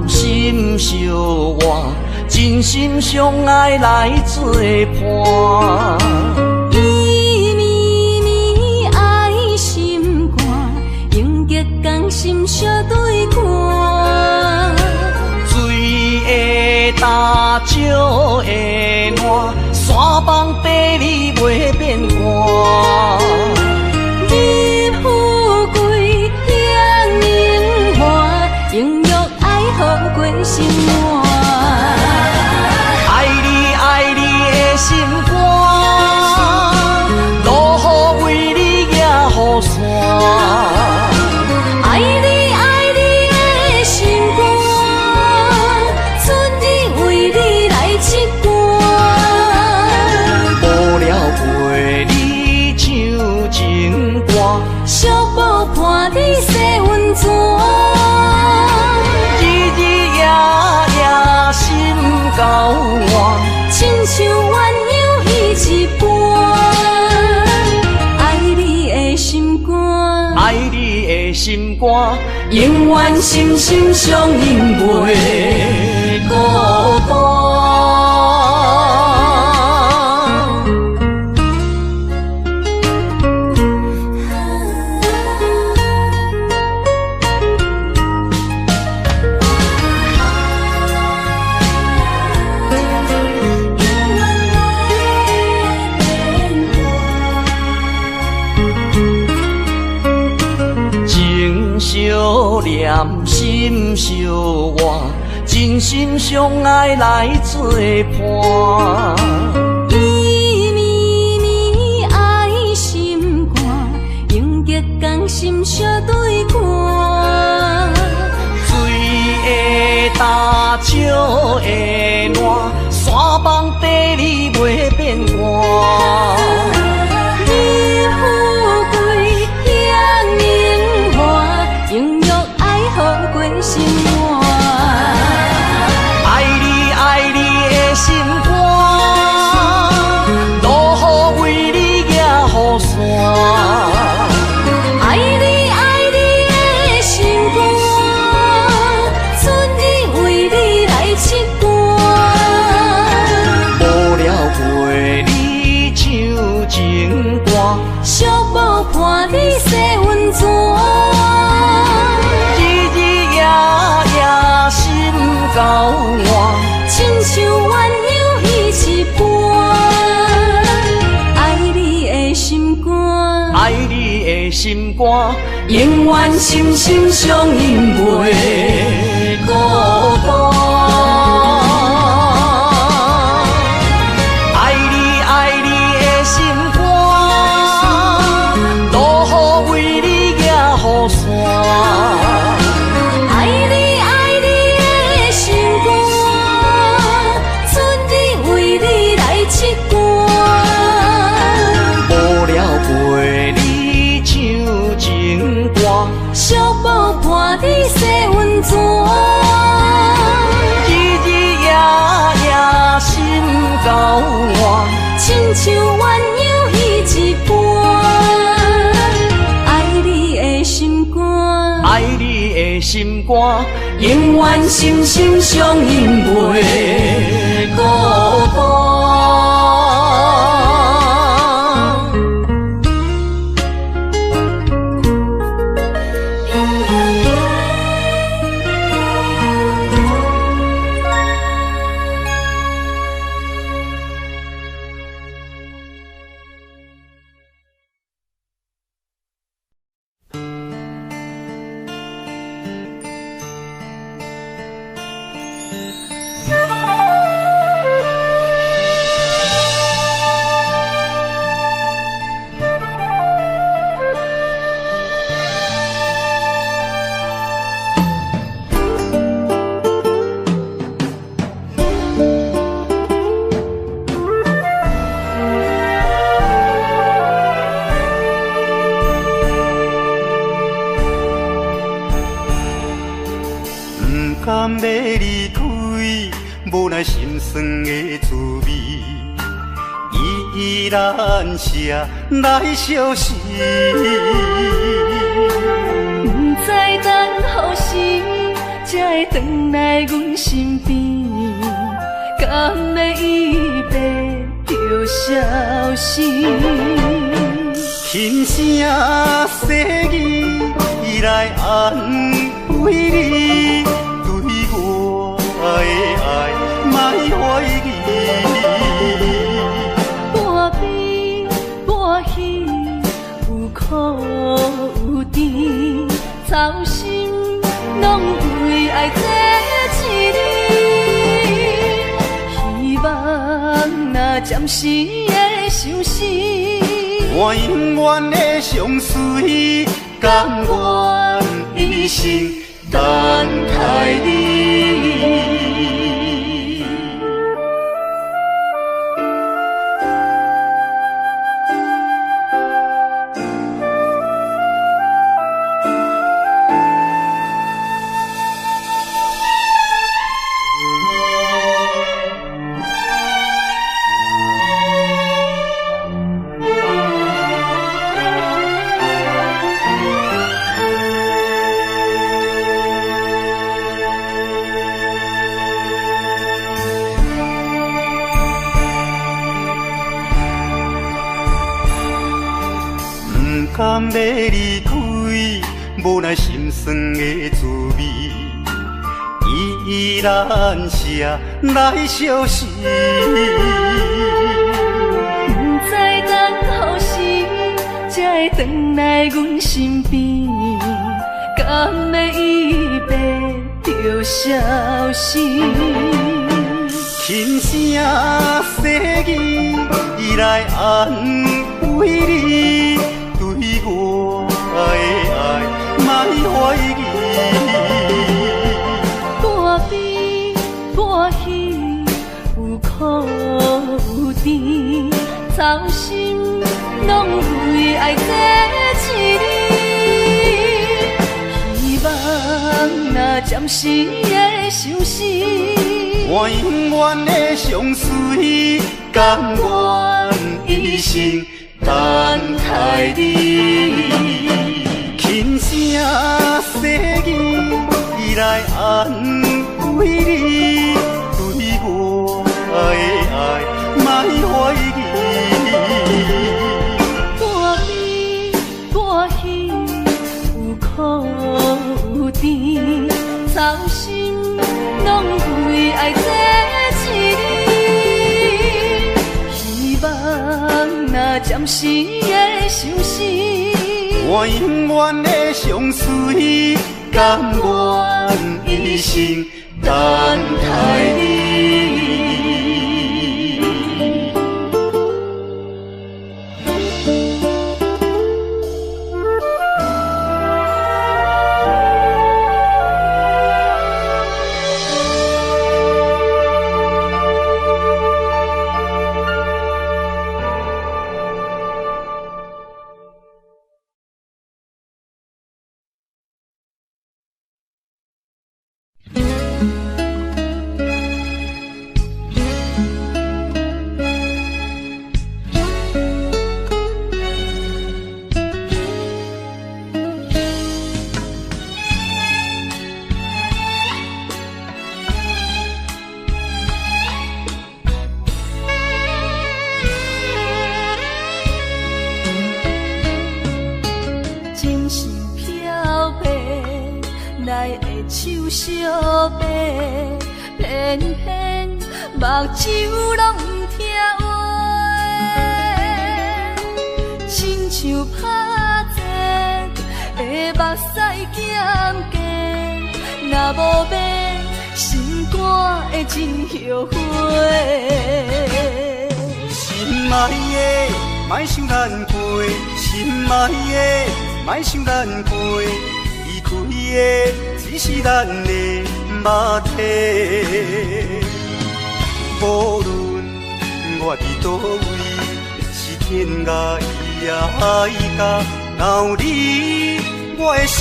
心相换，真心相爱来作伴。伊绵绵爱心肝，永结同心相对看。水会干，石会烂，山崩地裂袂变寒。你富贵享荣华，永浴爱好过生活。爱你爱你的心肝，落雨为你野雨伞。爱你爱你的心肝，春日为你来唱歌。无聊陪你唱情歌，小宝伴你洗温泉。日日夜夜心交换，亲像鸳鸯彼一半。爱你的心肝，爱你的心肝，永远心心相印袂孤单。无念心相活，真心相爱来作伴。伊绵绵爱心肝，永结同心相对看。水的大石的烂，山崩地里袂变寒。心肝，爱你爱你的心肝，路雨为你举雨伞。爱你爱你的心肝，春日为你来刺肝。无聊陪你唱情歌，寂寞伴你洗温泉。够换，亲像鸳鸯彼一半。爱你的心肝，爱你的心肝，永远心心相印袂孤单。爱你爱你的心肝，路雨为你举雨伞。寂寞伴你洗温泉，日日夜夜心够换，亲像鸳鸯彼一半。爱你的心肝，爱你的心肝，永远心心相印袂孤单。甘要离开，无奈心酸的滋味，依然写来相思。不知等何时才会回来阮身边，甘要伊别就消失。轻声细语来安慰你。我的爱，莫怀疑。半悲半喜，有苦有甜，操心拢为爱这一日。希望若暂时的相思，我永远的相随，甘愿一生等待你。甘要离开，无奈心酸的滋味，依然写来相思。不知等何时才会回来阮身边，甘要伊消失。轻声细语，伊来安慰你，对我的爱莫怀疑。半悲半喜，有苦有甜，操心拢为爱这一日。希望若暂时的相思，我永远的相随，甘愿一生等待你。轻声细语，伊来安慰你，对我的爱莫怀疑。半悲半喜，有苦有甜，操心拢为爱这一日。希望若暂时的相思，我永远的相随，甘愿一生等待你。小白，偏偏目睭拢不听话，亲像拍折的目屎咸咸，若无变，心肝会真后悔。心爱的，莫想咱过；心爱的，莫想咱过。离开的只是咱的肉体，无论我伫倒位，是天涯海角，若有你，我的心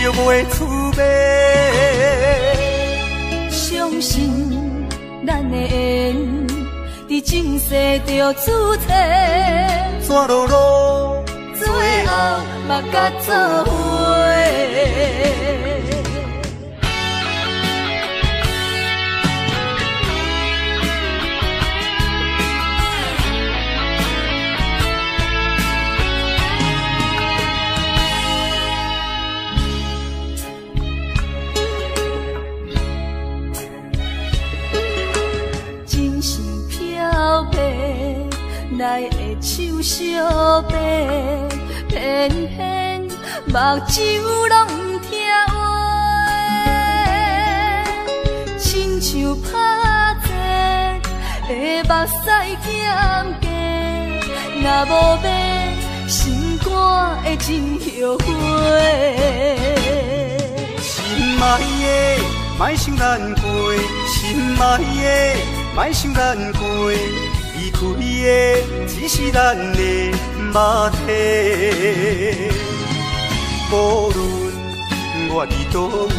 就袂出卖。相信咱的缘，伫前世就注定，怎落落，最后嘛甲做伙。真是漂泊，奈会手小白，偏偏目睭拢不听话，亲像拍折的目屎咸咸，若无变，心肝会真后悔。心爱的，莫想咱过；心爱的，莫想咱过。离开的只是咱的肉体，无论我伫倒位，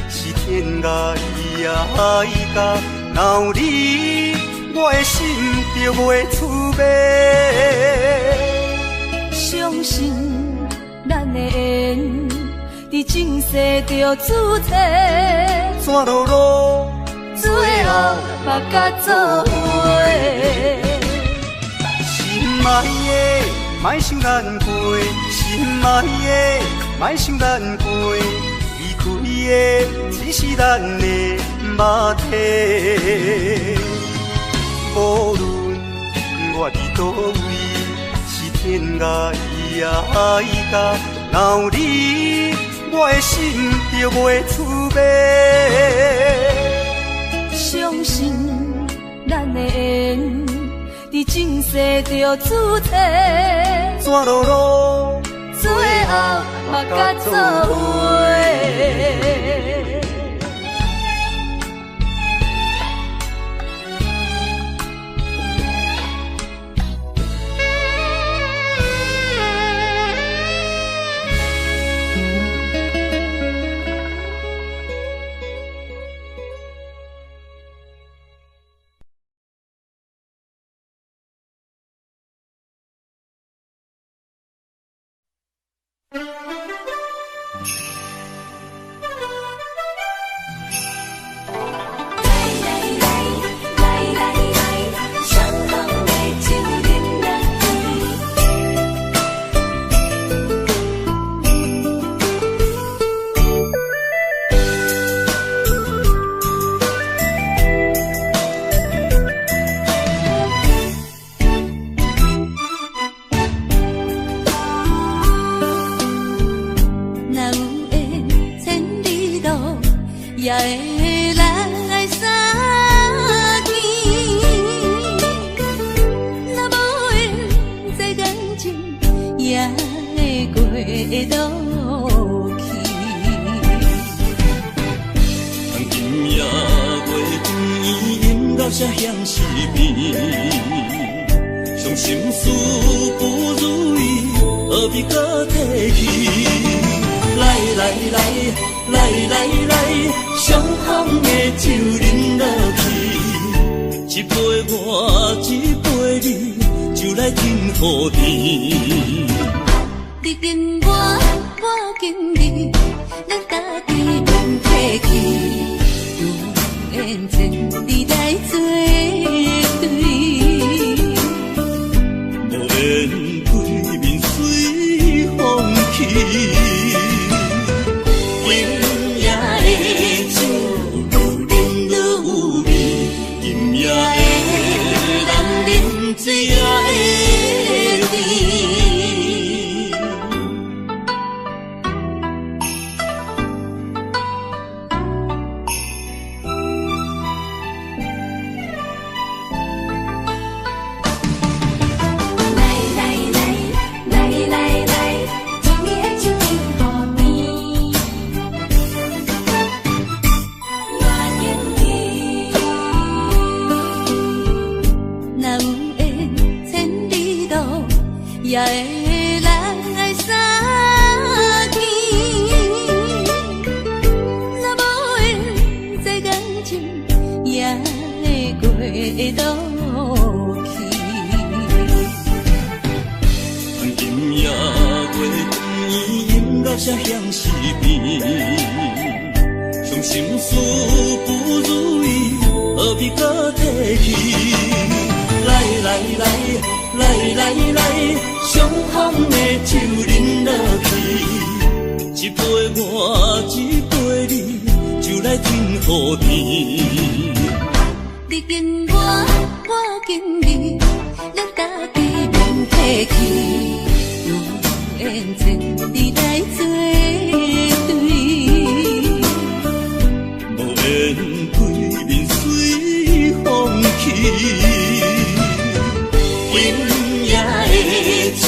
是天涯海角，若有你，我的心就袂出卖。相信咱的缘，伫前世就注定，怎落落，最后嘛甲做伙。心爱的，莫想咱过；心爱的，莫想咱过。离开的只是咱的肉体，无论我伫倒位，是天涯海角，若有你，我的心就袂滋味。相信咱的缘，伫前世就注定，怎落落，最后嘛甲做伙。也会来相见，若无缘这感情，也会过落去。今夜月光莺到这乡是边，伤心事不如意，何必搁提起？来来来来来来，相逢的酒饮落去，一杯我，一杯你，就来天和地。你跟我，我跟你，咱家己免客气，有缘千里来作对，无缘对面随风去。水也会甜，来来来来来来，一年就有5年，我愿意。若有千里路，也会来相见。若无缘这感情，也会过落去。今夜月光莺到这乡是边，伤心事不如意，何必搁提起？来来来来来来，相逢的酒饮落去，一杯我，一杯你，就来天和地。你跟我，我跟你，咱家己免客气，有缘千里来作对，无缘对面随风去。今夜的酒，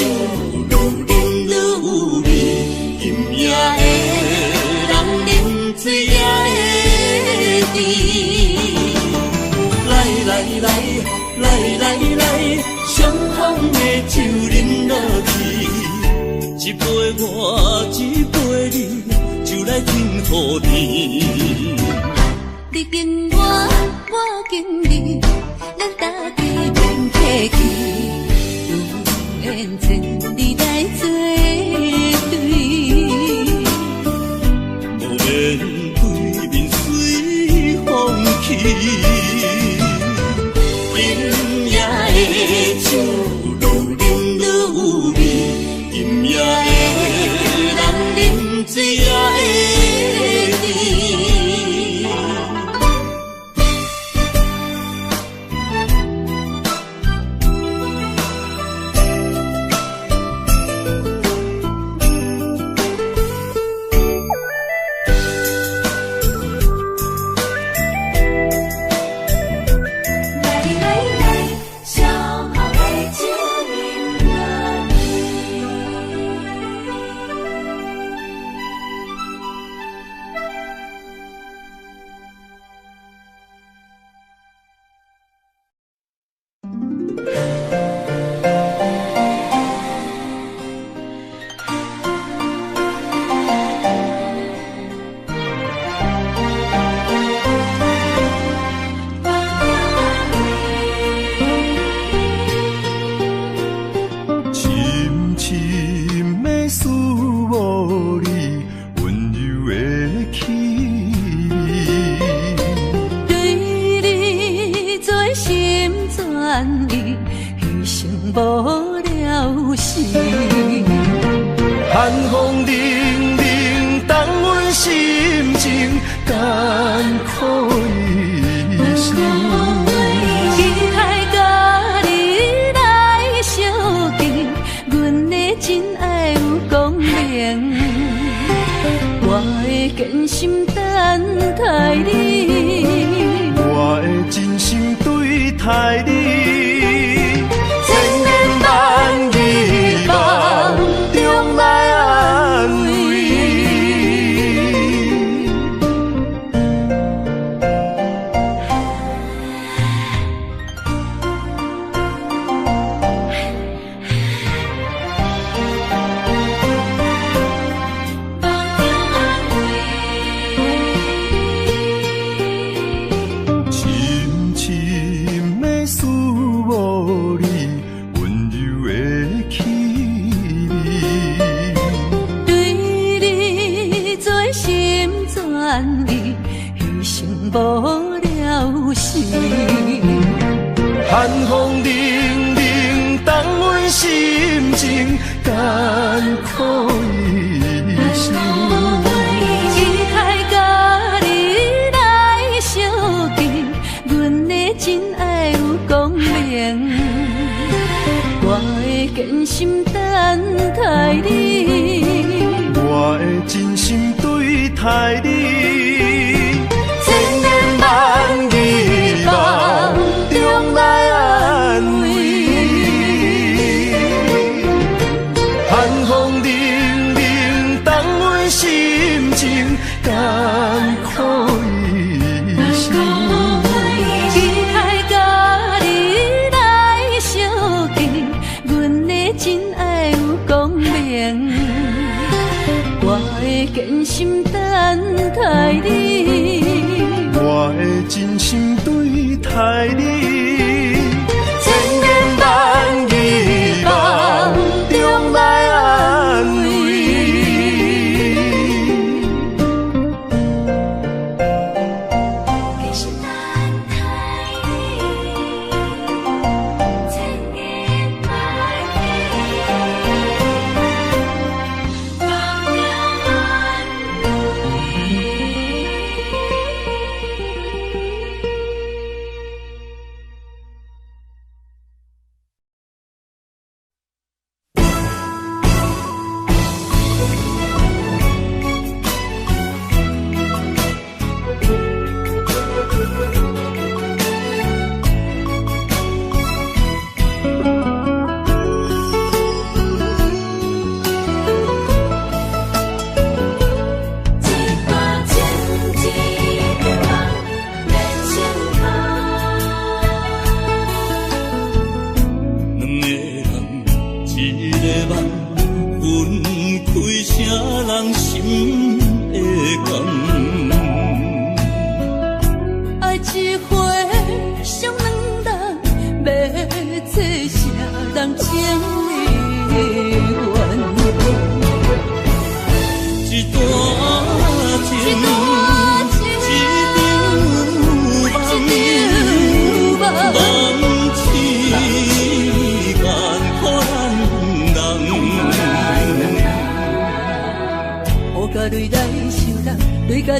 愈饮愈有味。今夜的人饮水也会甜。来来来来来来，相逢的酒饮落去，一杯我，一杯你，就来天和地。你跟我，我跟你，咱家己免客气，有缘千里来作对，无缘对面随风去。今夜的酒，愈饮愈有味。今夜的人饮水也会甜。无了时。寒风凛凛，冻阮心情艰苦一生。期待甲你来相见，阮的真爱有光明。我会坚心等待你，我会真心对待你。无了时，寒风凛凛，冻阮心情艰苦一生。期待甲你来相见，阮的真爱有光明。我会坚心等待你，我会真心对待你。中来安慰，寒风凛凛，冻阮心情艰苦一生。期待甲你来相见，阮的真爱有光明。我会坚心等待你，我会真心对待你。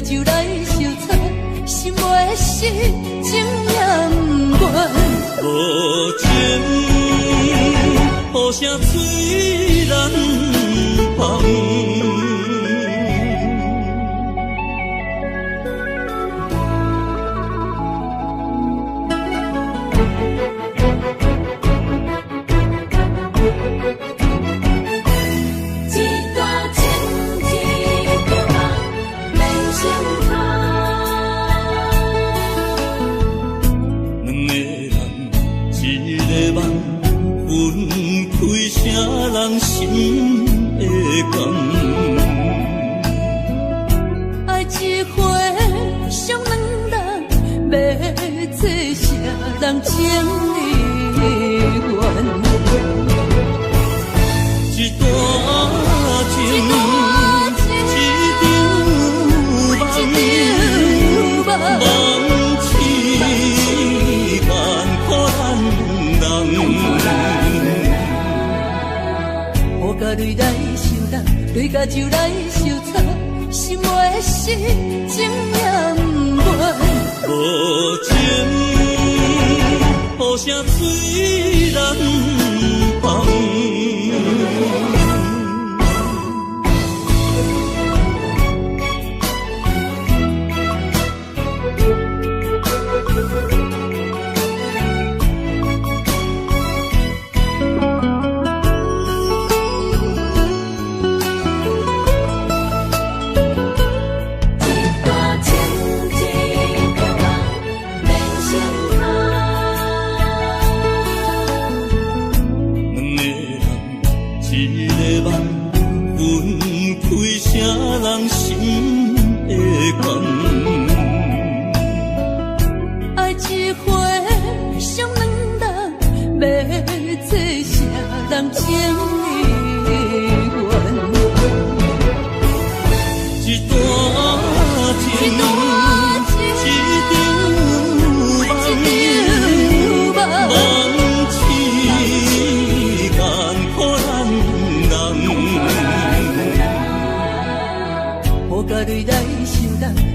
就来相残，心袂失，情也不愿。无情，雨声催人芳。人心的光，爱一回伤两人，要做啥人情的缘？一段情，一场梦，梦痴，万苦咱人。甲泪来收纳，泪甲酒来收藏，心爱的事情也不愿。无情，雨声水人放。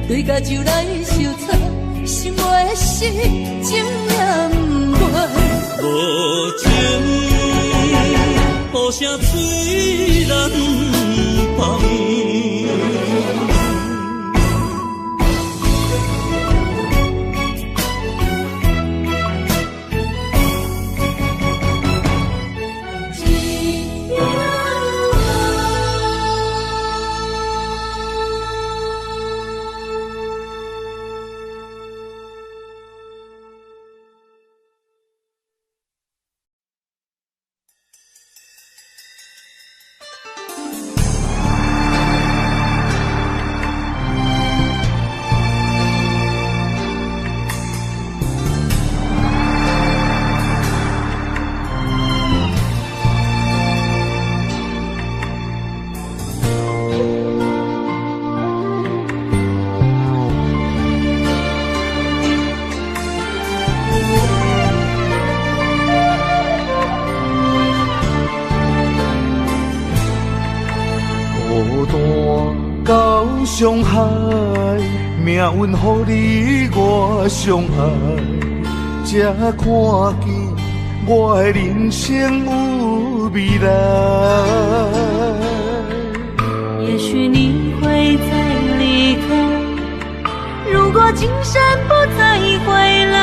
对甲酒来收藏，心爱的事情也不愿。无情，雨声水人放。伤害，命运予你我相爱，才看见我的人生有未来。也许你会再离开，如果今生不再回来，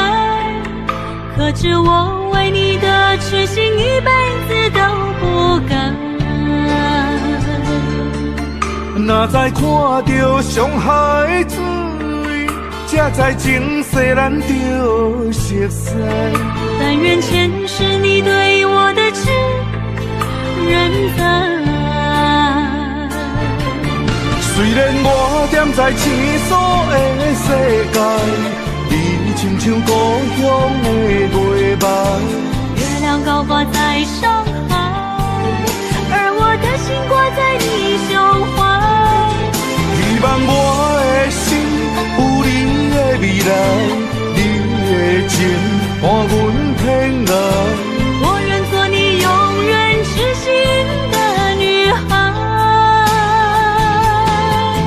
可知我为你的痴心一辈子都不改。若再看到伤害水，才知前世咱就熟悉。但愿前世你对我的痴仍在。虽然我踮在青锁的世界，你亲像故乡的月白。月亮高挂在上海，而我的心挂在你胸怀。希望我的心有你的未来，你的情伴阮天涯。我愿做你永远痴心的女孩。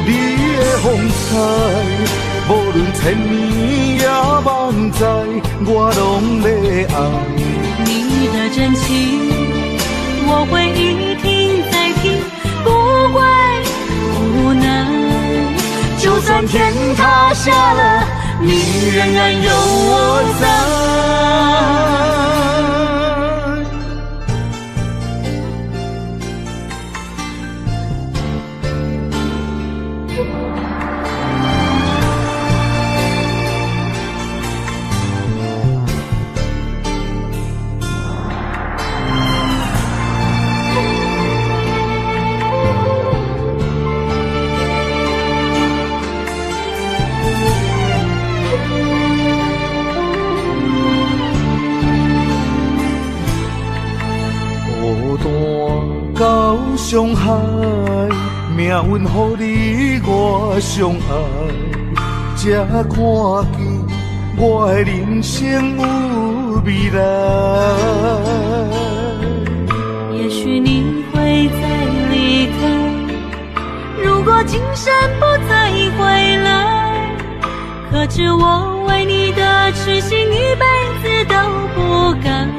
你的风采，无论千年也万载，我拢要爱。你的真情，我会一听再听，不会不能。就算天塌下了，你仍然有我在。到伤害，命运予你我相爱，才看见我的人生有未来。也许你会在知我为你的痴心一辈子都不敢。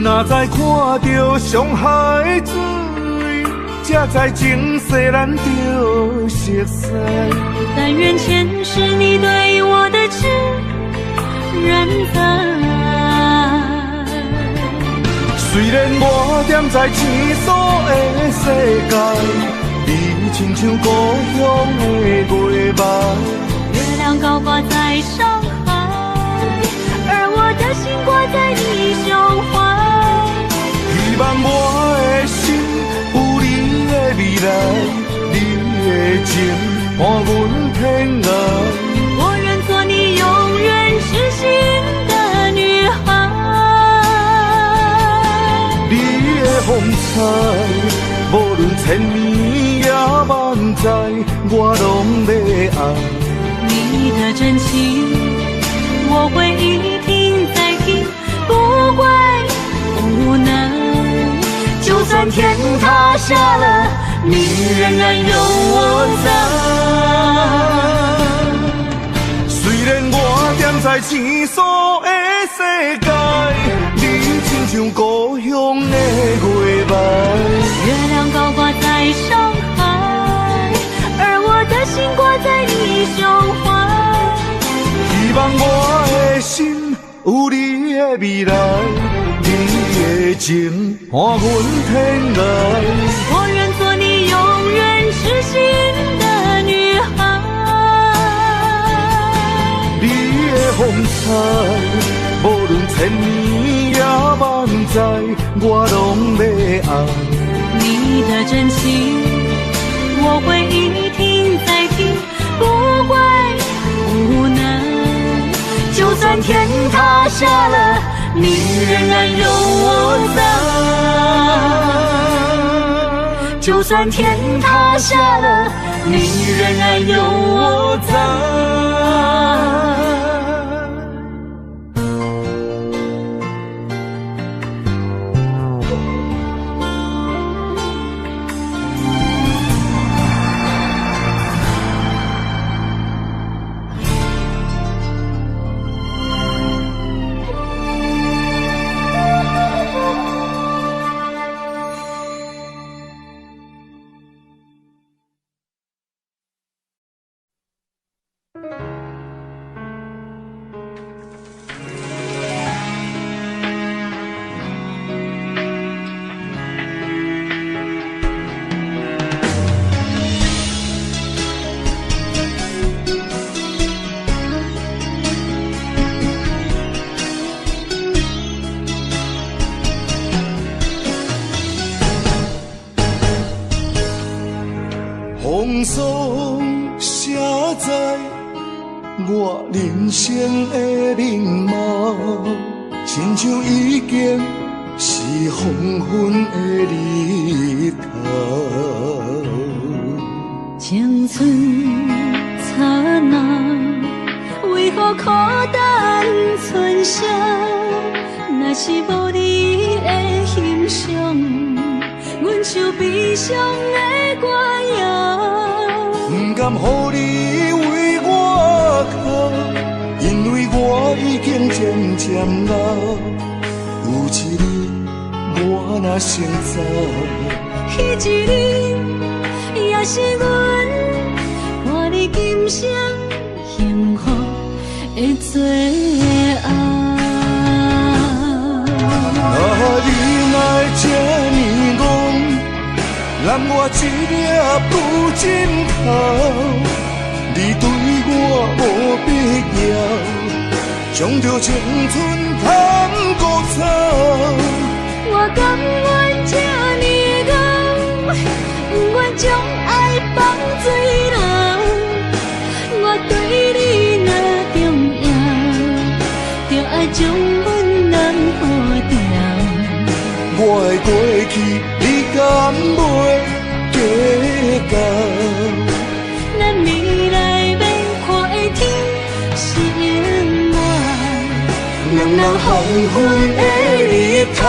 哪知看到上海水，才知情世咱就熟悉。但愿前世你对我的痴人在。虽然我踮在青锁的世界，你亲像故乡的月白。月亮高挂在上海，而我的心挂在你胸怀。希望我的心有你的未来，你的情伴阮天涯。我愿做你永远痴心的女孩。你的风采，无论千年也万载，我拢要爱。你的真情，我会一听再听，不怪不能。就算天塌下了，你仍然有我在。虽然我踮在青锁的世界，你亲像故乡的月白。月亮高挂在上海，而我的心挂在你胸怀。希望我的心有你的未来，你的情伴阮天涯。我愿做你永远痴心的女孩。你的风采，无论千年也万载，我拢要爱。你的真情，我会一听再听，不怪不能。就算天塌下了，你仍然有我在。就算天塌下了，你仍然有我在。风霜写在我人生的面貌，亲像已经是黄昏的日头。青春刹那，为何孤单存剩？若是无你的欣赏，阮像悲伤的歌谣。不甘予你为我哭，因为我已经渐渐老。有一日我若先走，彼一日也是阮看你今生幸福的最后。你来这呢戆，揽我一粒不枕头。你对我无必要，将着青春贪孤草。我甘愿这呢戆，不愿将爱放水流。我对你若重要，就爱将阮人护掉。我的过去，你敢袂计较？咱未来要看的天是永远，人人黄昏的日头。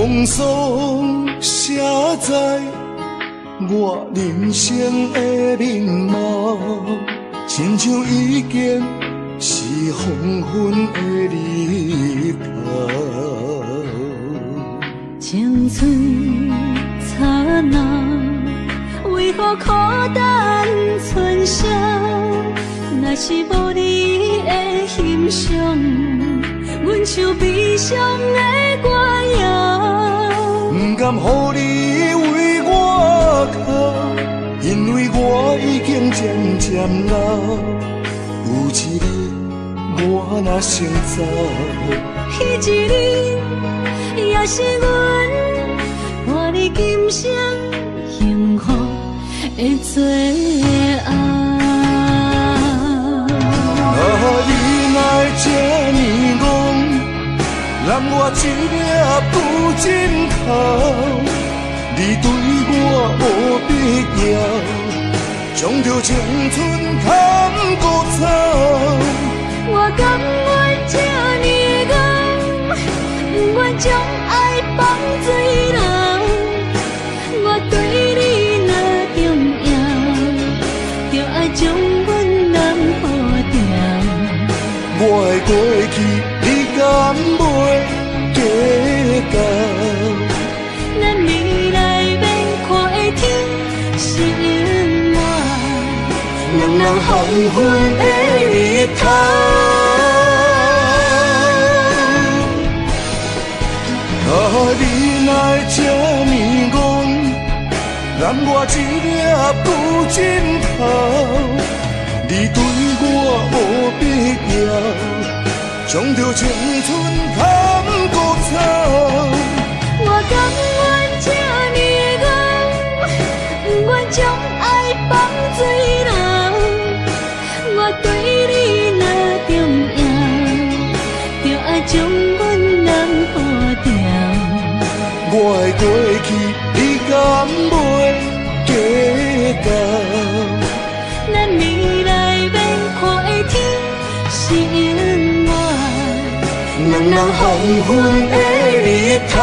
风霜写在我人生的面貌，亲像已经是黄昏的日头。青春刹那，为何孤单春宵？若是无你的欣赏，阮像悲伤的歌谣。不甘予你为我哭，因为我已经渐渐老。有一日我若先走，彼一日也是阮伴你今生幸福的最后。你来这呢戆，让我一粒不尽头。你对我无必要，将着青春砍孤草。我甘愿这呢戆，不愿将爱放水流。我对你若重要，就爱将阮人抱牢。我的过去，你敢袂计较？咱未来免看的天是永远，两人黄昏的日头。你来这呢戆，让我一粒不尽头。你对我无必要，将着青春砍孤草。我甘愿这呢戆，不愿将爱放水流。我对你若重要，就爱将阮人抱牢。我的过去，你敢袂计较？咱未来免看的天是永远，两人黄昏的日头。